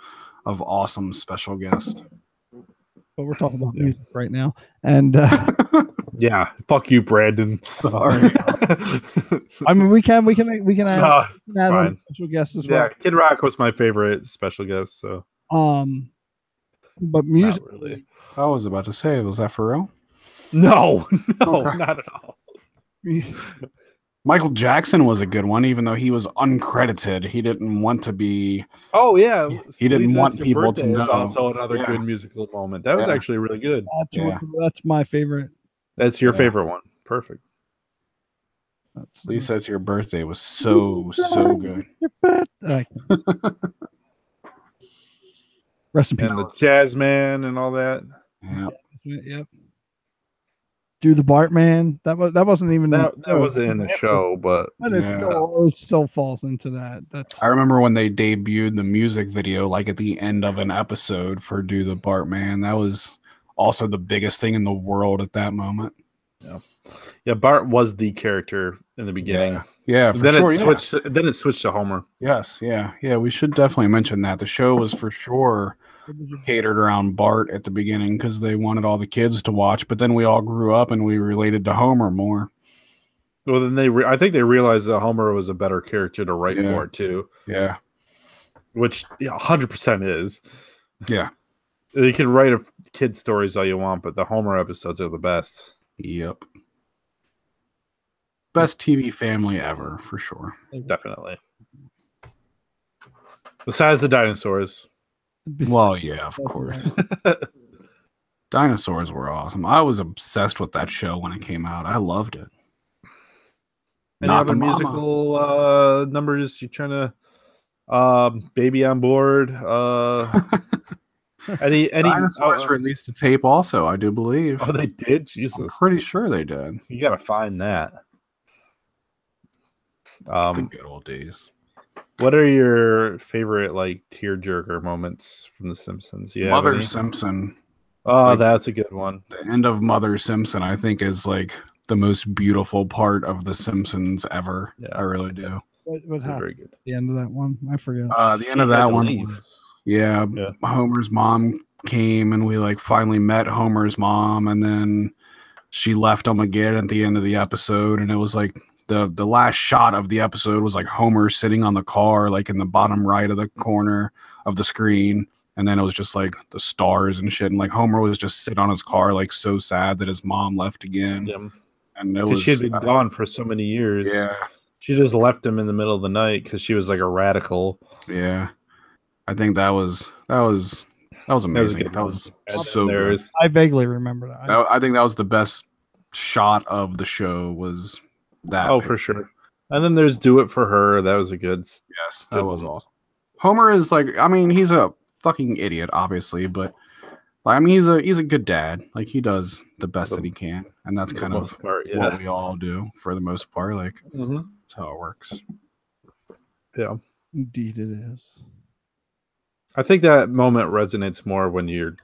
of awesome special guests. But we're talking about music right now. And yeah, fuck you, Brandon. Sorry. I mean, we can add fine. special guests as well. Yeah, Kid Rock was my favorite special guest. So, but music. Not really. I was about to say, was that for real? No, Okay. Not at all. Michael Jackson was a good one, even though he was uncredited. He didn't want to be. Oh yeah, he didn't want people to know. Is also another good musical moment. That was actually really good. That's my favorite. That's your favorite one. Perfect. Lisa, It's Your Birthday was so good. Rest in peace. And the Jazz Man and all that. Yep. Do the Bartman. That wasn't even that wasn't in the show, but it still falls into that. I remember when they debuted the music video, like at the end of an episode for "Do the Bartman." That was also the biggest thing in the world at that moment. Yeah. Bart was the character in the beginning. Yeah, then it switched. Then it switched to Homer. Yes, yeah. We should definitely mention that the show was for sure catered around Bart at the beginning because they wanted all the kids to watch, but then we all grew up and we related to Homer more. Well, then I think they realized that Homer was a better character to write for it too. Yeah, which 100% is. Yeah, you can write kid stories all you want, but the Homer episodes are the best. Yep, best TV family ever for sure. Definitely. Besides the dinosaurs. Well, yeah, of course. Dinosaurs were awesome. I was obsessed with that show when it came out. I loved it. Any other musical numbers you're trying to Baby on Board? any Dinosaurs released a tape also, I do believe. Oh, they did? Jesus. I'm pretty sure they did. You gotta find that. The good old days. What are your favorite tearjerker moments from The Simpsons? Mother Simpson. Oh, that's a good one. The end of Mother Simpson, I think, is the most beautiful part of The Simpsons ever. Yeah. I really do. What happened? Very good. The end of that one, I forget. The end of that one was Homer's mom came and we finally met Homer's mom, and then she left him again at the end of the episode, and it was the last shot of the episode was Homer sitting on the car, in the bottom right of the corner of the screen. And then it was just the stars and shit. And Homer was just sitting on his car, so sad that his mom left again. Yeah. And it was, she had been gone for so many years. Yeah. She just left him in the middle of the night because she was a radical. Yeah. I think that was amazing. That was so good. I vaguely remember that. I think that was the best shot of the show was that. Oh, for sure. And then there's Do It For Her. That was a good. Yes, that was awesome. Homer is he's a fucking idiot, obviously, but he's a good dad. He does the best that he can, and that's kind of what we all do for the most part. That's how it works. Yeah, indeed it is. I think that moment resonates more when you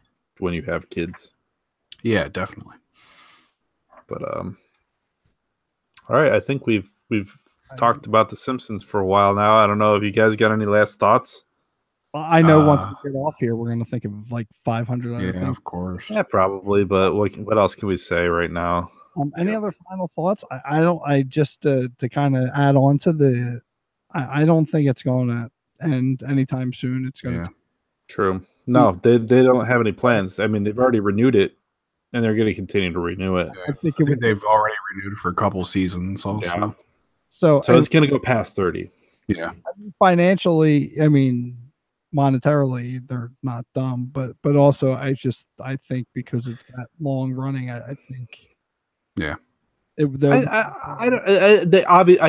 have kids. Yeah, definitely. But all right, I think we've talked about The Simpsons for a while now. I don't know if you guys got any last thoughts. I know once we get off here, we're going to think of like 500 other things. Yeah, of course. Yeah, probably. But what else can we say right now? Any other final thoughts? I just to kind of add on to the, I don't think it's going to end anytime soon. It's going to. True. No, they don't have any plans. I mean, they've already renewed it, and they're going to continue to renew it. Yeah. I think they've already renewed for a couple seasons also. Yeah. So it's going to go past 30. Yeah. Financially, I mean, monetarily, they're not dumb, but also I think because it's that long running, I think. Yeah. I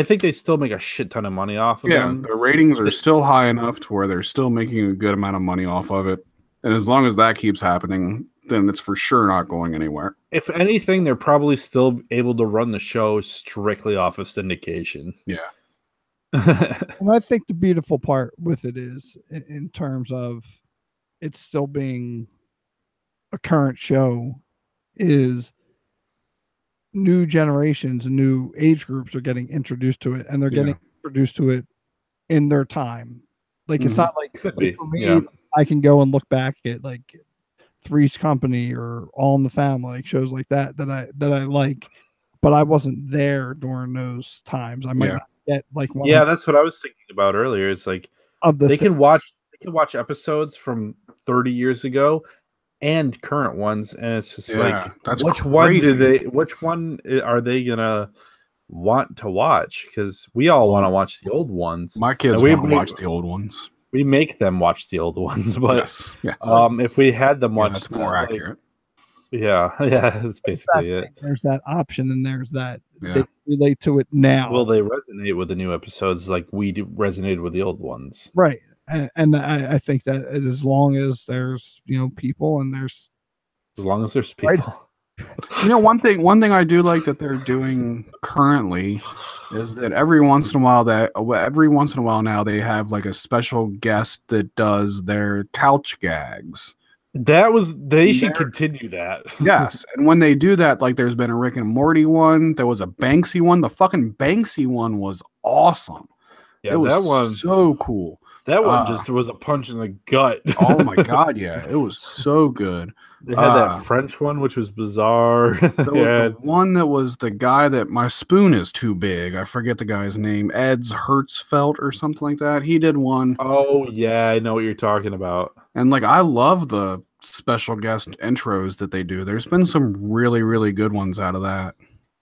think they still make a shit ton of money off of them. The ratings are still high enough to where they're still making a good amount of money off of it. And as long as that keeps happening, then it's for sure not going anywhere. If anything, they're probably still able to run the show strictly off of syndication. Yeah. And I think the beautiful part with it is in terms of it's still being a current show is new generations and new age groups are getting introduced to it, and they're getting introduced to it in their time. Like it's not like for me, I can go and look back at like Three's Company or All in the Family, like shows like that I like, but I wasn't there during those times. I might not get like that's what I was thinking about earlier. It's like they can watch episodes from 30 years ago and current ones, and it's just like which one are they gonna want to watch? Because we all want to watch the old ones. My kids want to watch the old ones. We make them watch the old ones, but yes. If we had them watch, that's more accurate. That's basically it. There's that option, and there's that they relate to it now. Will they resonate with the new episodes like we resonated with the old ones? Right. And I think that as long as there's people and there's as long as there's people. One thing I do like that they're doing currently is that every once in a while now they have like a special guest that does their couch gags. They should continue that. Yes, and when they do that, like there's been a Rick and Morty one, there was a Banksy one. The fucking Banksy one was awesome. Yeah, it was that one so cool. That one just was a punch in the gut. Oh my god, yeah, it was so good. They had that French one, which was bizarre. There was the one that was the guy that my spoon is too big. I forget the guy's name. Ed's Hertzfeld or something like that. He did one. Oh yeah, I know what you're talking about. And like I love the special guest intros that they do. There's been some really, really good ones out of that.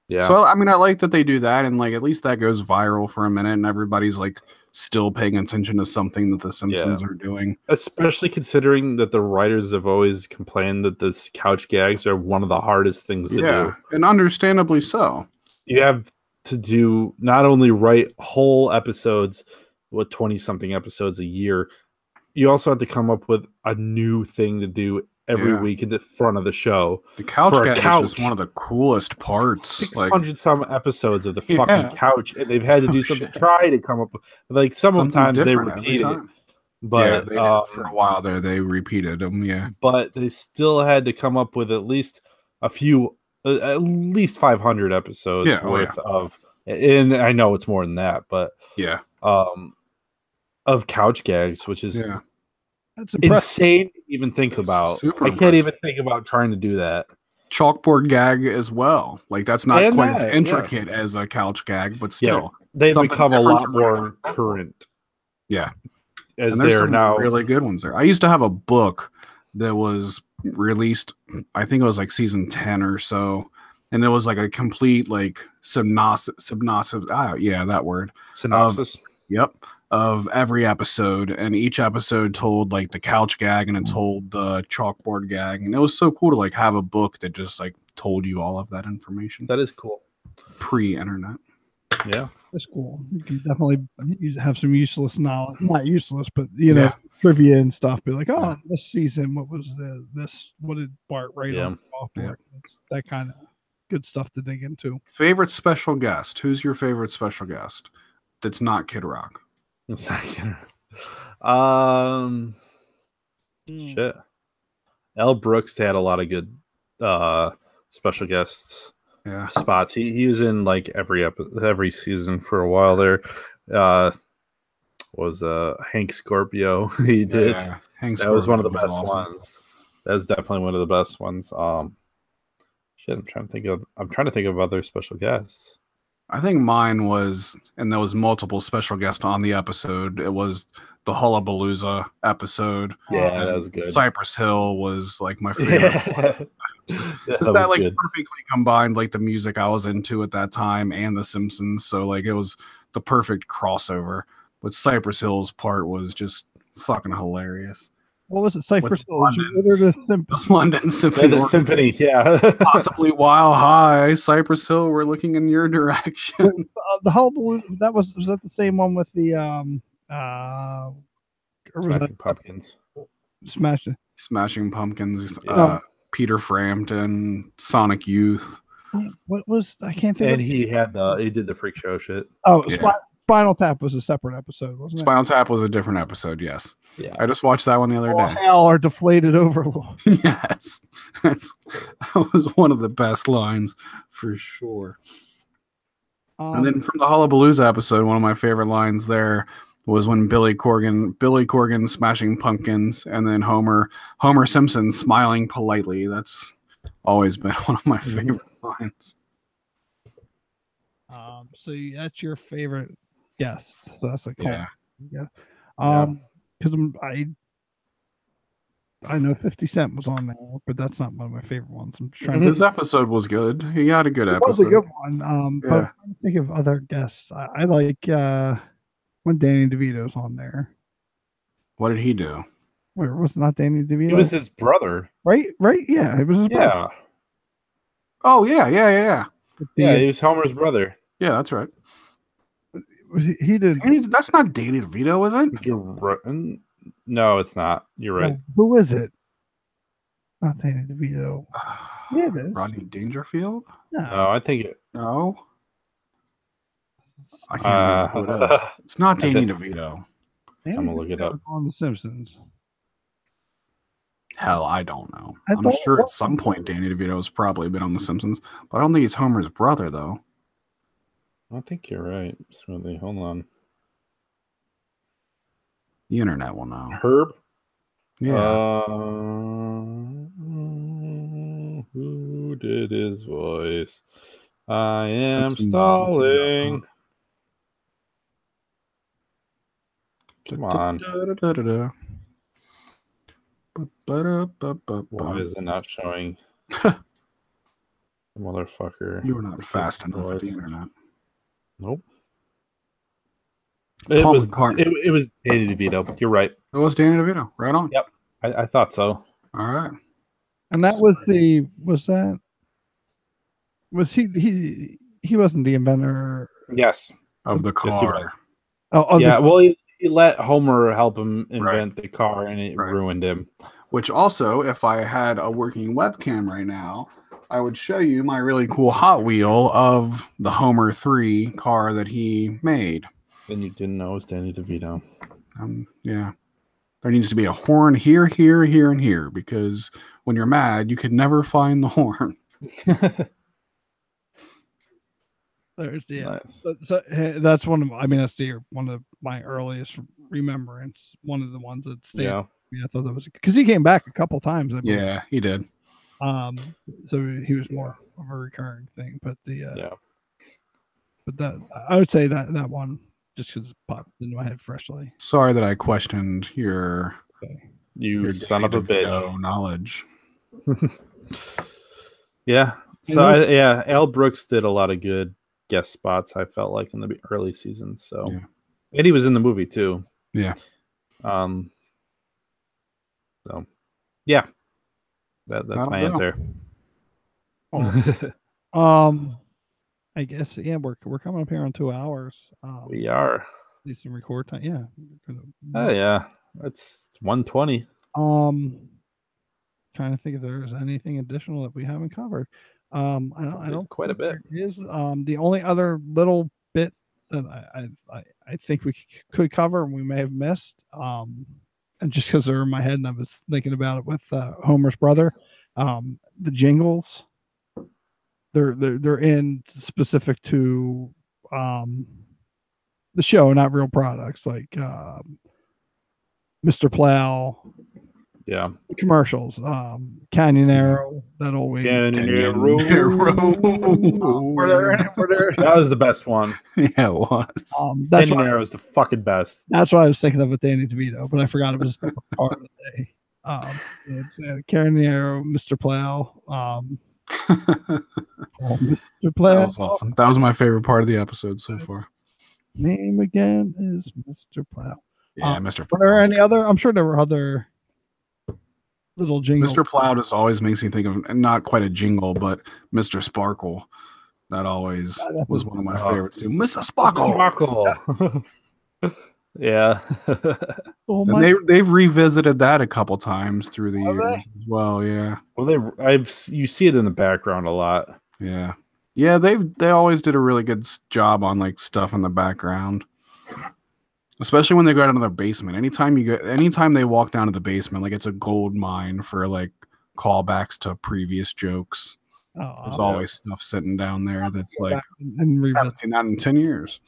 Yeah. So I mean, I like that they do that, and like at least that goes viral for a minute, and everybody's like still paying attention to something that the Simpsons are doing. Especially considering that the writers have always complained that this couch gags are one of the hardest things to do. And understandably so. You have to do not only write whole episodes, 20-something episodes a year, you also have to come up with a new thing to do every week in the front of the show. The couch gag is just one of the coolest parts. 600 some episodes of the fucking couch, and they've had to do something. Try to come up with like sometimes they repeated it, but they did for a while there they repeated them. But they still had to come up with at least a few, at least 500 episodes worth of. And I know it's more than that, but of couch gags, which is that's insane to even think about. I can't even think about trying to do that. Chalkboard gag as well. Like that's not quite as intricate as a couch gag, but still. They've become a lot more current. Yeah. As they're now really good ones there. I used to have a book that was released, I think it was like season 10 or so. And it was like a complete like synopsis. That word. Synopsis. Of every episode, and each episode told like the couch gag and it told the chalkboard gag, and it was so cool to like have a book that just like told you all of that information. That is cool. Pre-internet. Yeah, that's cool. You can definitely have some useless knowledge, not useless, but trivia and stuff. Be like, oh, this season, what was what did Bart write on the chalkboard? It's that kind of good stuff to dig into. Favorite special guest? Who's your favorite special guest? That's not Kid Rock. It's not Kid Rock. Shit. L. Brooks had a lot of good special guests spots. He was in like every season for a while there. was Hank Scorpio. He did. Hank That was one of the Scorpio was best awesome. ones. That was definitely one of the best ones. Shit, I'm trying to think of other special guests. I think mine was, and there was multiple special guests on the episode. It was the Hullabalooza episode. Yeah, that was good. Cypress Hill was like my favorite. Yeah, that like perfectly combined like the music I was into at that time and the Simpsons. So like it was the perfect crossover. But Cypress Hill's part was just fucking hilarious. What was it? Cypress Hill. The London Symphony. The Symphony, yeah. Possibly While High. Cypress Hill, we're looking in your direction. The Hullabaloo, was that the same one with the Smashing Pumpkins? Smashing Pumpkins. Yeah. Peter Frampton, Sonic Youth. What was, I can't think. And he did the freak show shit. Oh, yeah. Spinal Tap was a separate episode, wasn't it? Spinal Tap was a different episode, yes. Yeah. I just watched that one the other day. Hell, our deflated overlord. Yes. That was one of the best lines for sure. And then from the Hullabalooza episode, one of my favorite lines there was when Billy Corgan smashing pumpkins, and then Homer Simpson smiling politely. That's always been one of my favorite lines. So that's your favorite guest. So that's like, yeah. Because I know 50 Cent was on there, but that's not one of my favorite ones. I'm trying. This episode was good. He had a good episode. It was a good one. But I'm trying to think of other guests. I like when Danny DeVito's on there. What did he do? Where was not Danny DeVito? It was his brother. Right? Yeah, it was his brother. Oh yeah. Yeah, he was Homer's brother. Yeah, that's right. He did. That's not Danny DeVito, is it? You're right. No, it's not. You're right. Who is it? Not Danny DeVito. Yeah, it is. Rodney Dangerfield? No, I think it. No. I can't remember who it is. It's not Danny DeVito. I'm gonna look it up. On The Simpsons. Hell, I don't know. I'm sure at some point Danny DeVito has probably been on The Simpsons, but I don't think he's Homer's brother, though. I think you're right. Smoothly. Hold on. The internet will know. Herb? Yeah. Who did his voice? I am Simpsons stalling. Come on. Why is it not showing? Motherfucker. You were not fast enough at the internet. Nope. It was Danny DeVito. You're right. It was Danny DeVito. Right on. Yep. I thought so. All right. And that was he wasn't the inventor. Yes. Of the car. Yes, well, he let Homer help him invent the car, and it ruined him. Which also, if I had a working webcam right now, I would show you my really cool Hot Wheel of the Homer 3 car that he made. Then you didn't know it was Danny DeVito. Yeah. There needs to be a horn here, here, here, and here, because when you're mad, you could never find the horn. There's nice. So that's one of my earliest remembrance. One of the ones that stayed. Yeah. I thought that was because he came back a couple times. Yeah, he did. So he was more of a recurring thing, but but that I would say that one just because it popped into my head freshly. Sorry that I questioned your your son of a bitch knowledge. Yeah. So Al Brooks did a lot of good guest spots. I felt like in the early seasons. So, and he was in the movie too. Yeah. So, yeah. That's my answer. I guess we're coming up here on 2 hours. We are. Need some record time. Yeah. Oh yeah, it's 1:20. Trying to think if there's anything additional that we haven't covered. I don't quite a bit. Is the only other little bit that I think we could cover and we may have missed. And just because they're in my head and I was thinking about it with Homer's brother, the jingles. They're in specific to the show, not real products like Mr. Plow. Yeah. The commercials. Canyon Arrow. That always. Canyon Arrow. That was the best one. Yeah, it was. That's Canyon Arrow is the fucking best. That's what I was thinking of with Danny DeVito, but I forgot it was a separate part of the day. It's Canyon Arrow, Mr. Plow. Mr. Plow. That was awesome. That was my favorite part of the episode so far. Name again is Mr. Plow. Yeah, Mr. Plow. Were there any other? I'm sure there were other little jingles. Mr. Plow just always makes me think of not quite a jingle, but Mr. Sparkle. That always was one of my favorites too. Mr. Sparkle. Yeah. They've revisited that a couple times through the years as well. Yeah. Well, you see it in the background a lot. Yeah. Yeah, they always did a really good job on like stuff in the background. Especially when they go down to their basement. Anytime they walk down to the basement, like it's a gold mine for like callbacks to previous jokes. There's always stuff sitting down there that's like I haven't seen that in 10 years.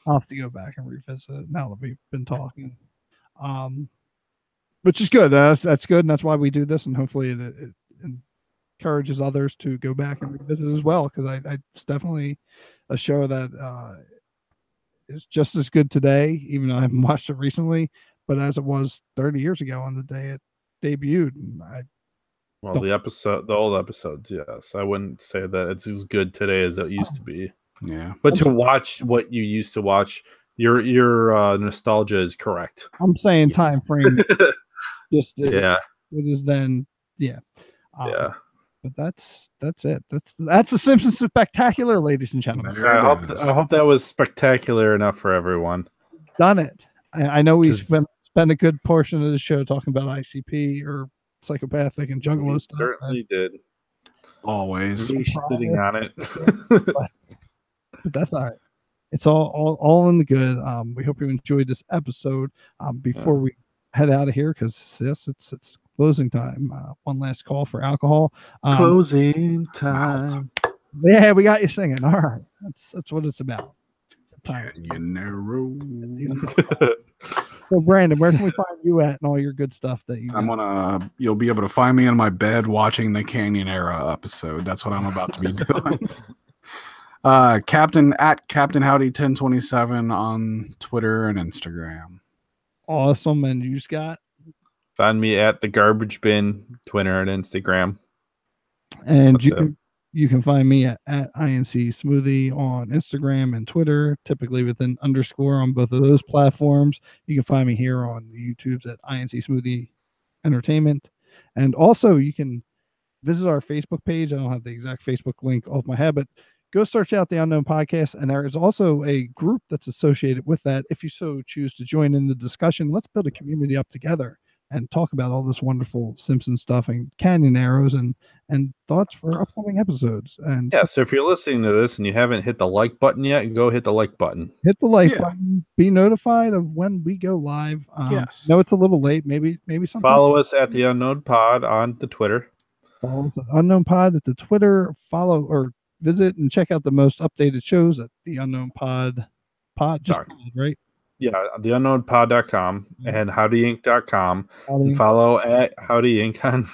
I'll have to go back and revisit it now that we've been talking. Which is good. That's good, and that's why we do this, and hopefully it encourages others to go back and revisit as well, because it's definitely a show that is just as good today, even though I haven't watched it recently, but as it was 30 years ago on the day it debuted. And the old episodes, yes. I wouldn't say that it's as good today as it used to be. Yeah. But to watch what you used to watch, your nostalgia is correct. I'm saying time frame. It is then, yeah. But that's it. That's the Simpsons Spectacular, ladies and gentlemen. I hope that was spectacular enough for everyone. Done it. I know we spent a good portion of the show talking about ICP or psychopathic and juggalo stuff. Certainly did. Always sitting on it. But that's all right. It's all in the good. We hope you enjoyed this episode. Before we head out of here, because yes, it's closing time. One last call for alcohol. Closing time. Yeah, we got you singing. All right, that's what it's about. So Brandon, where can we find you at and all your good stuff that you'll be able to find me in my bed watching the Canyon Era episode. That's what I'm about to be doing. Captain Howdy 1027 on Twitter and Instagram. Awesome. And you, Scott? Find me at the Garbage Bin, Twitter and Instagram. And you can find me at INC Smoothie on Instagram and Twitter, typically with an underscore on both of those platforms. You can find me here on the YouTubes at INC Smoothie Entertainment. And also you can visit our Facebook page. I don't have the exact Facebook link off my head, but go search out the Unknown Podcast, and there is also a group that's associated with that. If you so choose to join in the discussion, let's build a community up together and talk about all this wonderful Simpsons stuff and Canyon Arrows and thoughts for upcoming episodes. And so if you're listening to this and you haven't hit the like button yet, go hit the like button. Hit the like button. Be notified of when we go live. Yes. No, it's a little late. Maybe something. Follow us at the Unknown Pod on the Twitter. Follow us at Unknown Pod at the Twitter. Follow or visit and check out the most updated shows at the Unknown Pod, right? Yeah, theunknownpod.com and howdyinc.com. And follow at howdyinc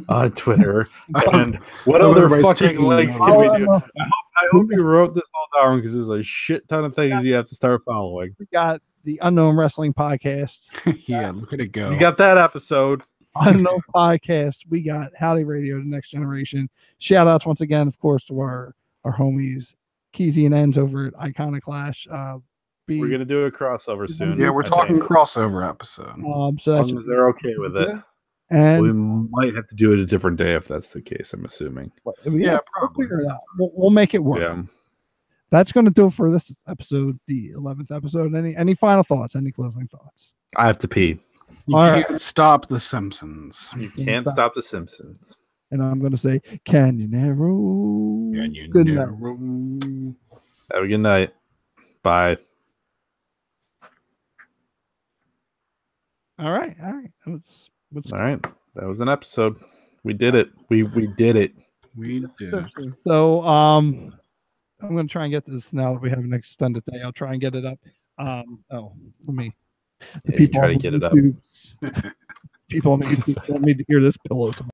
on Twitter. And what other fucking links can we do? I hope you wrote this all down because there's a shit ton of things you have to start following. We got the Unknown Wrestling Podcast. Yeah, look at it go. You got that episode. Unknown Podcast. We got Howdy Radio, The Next Generation. Shout outs once again, of course, to our homies Keezy and Ends over at Iconoclash. We're gonna do a crossover soon. Yeah, we're talking crossover episode. So as long as they're okay with it. And we might have to do it a different day if that's the case, I'm assuming. Yeah, probably. We'll figure it out. We'll make it work. Yeah. That's going to do it for this episode, the 11th episode. Any final thoughts? Any closing thoughts? I have to pee. You can't stop the Simpsons. You can't stop the Simpsons. And I'm going to say, Canyon Arrow. Good night. Have a good night. Bye. All right. All right. That was an episode. We did it. We did it. We did. So I'm going to try and get this now that we have an extended day. I'll try and get it up Oh, let me. Yeah, you try to get it up. People on the YouTube don't need to hear this pillow talk.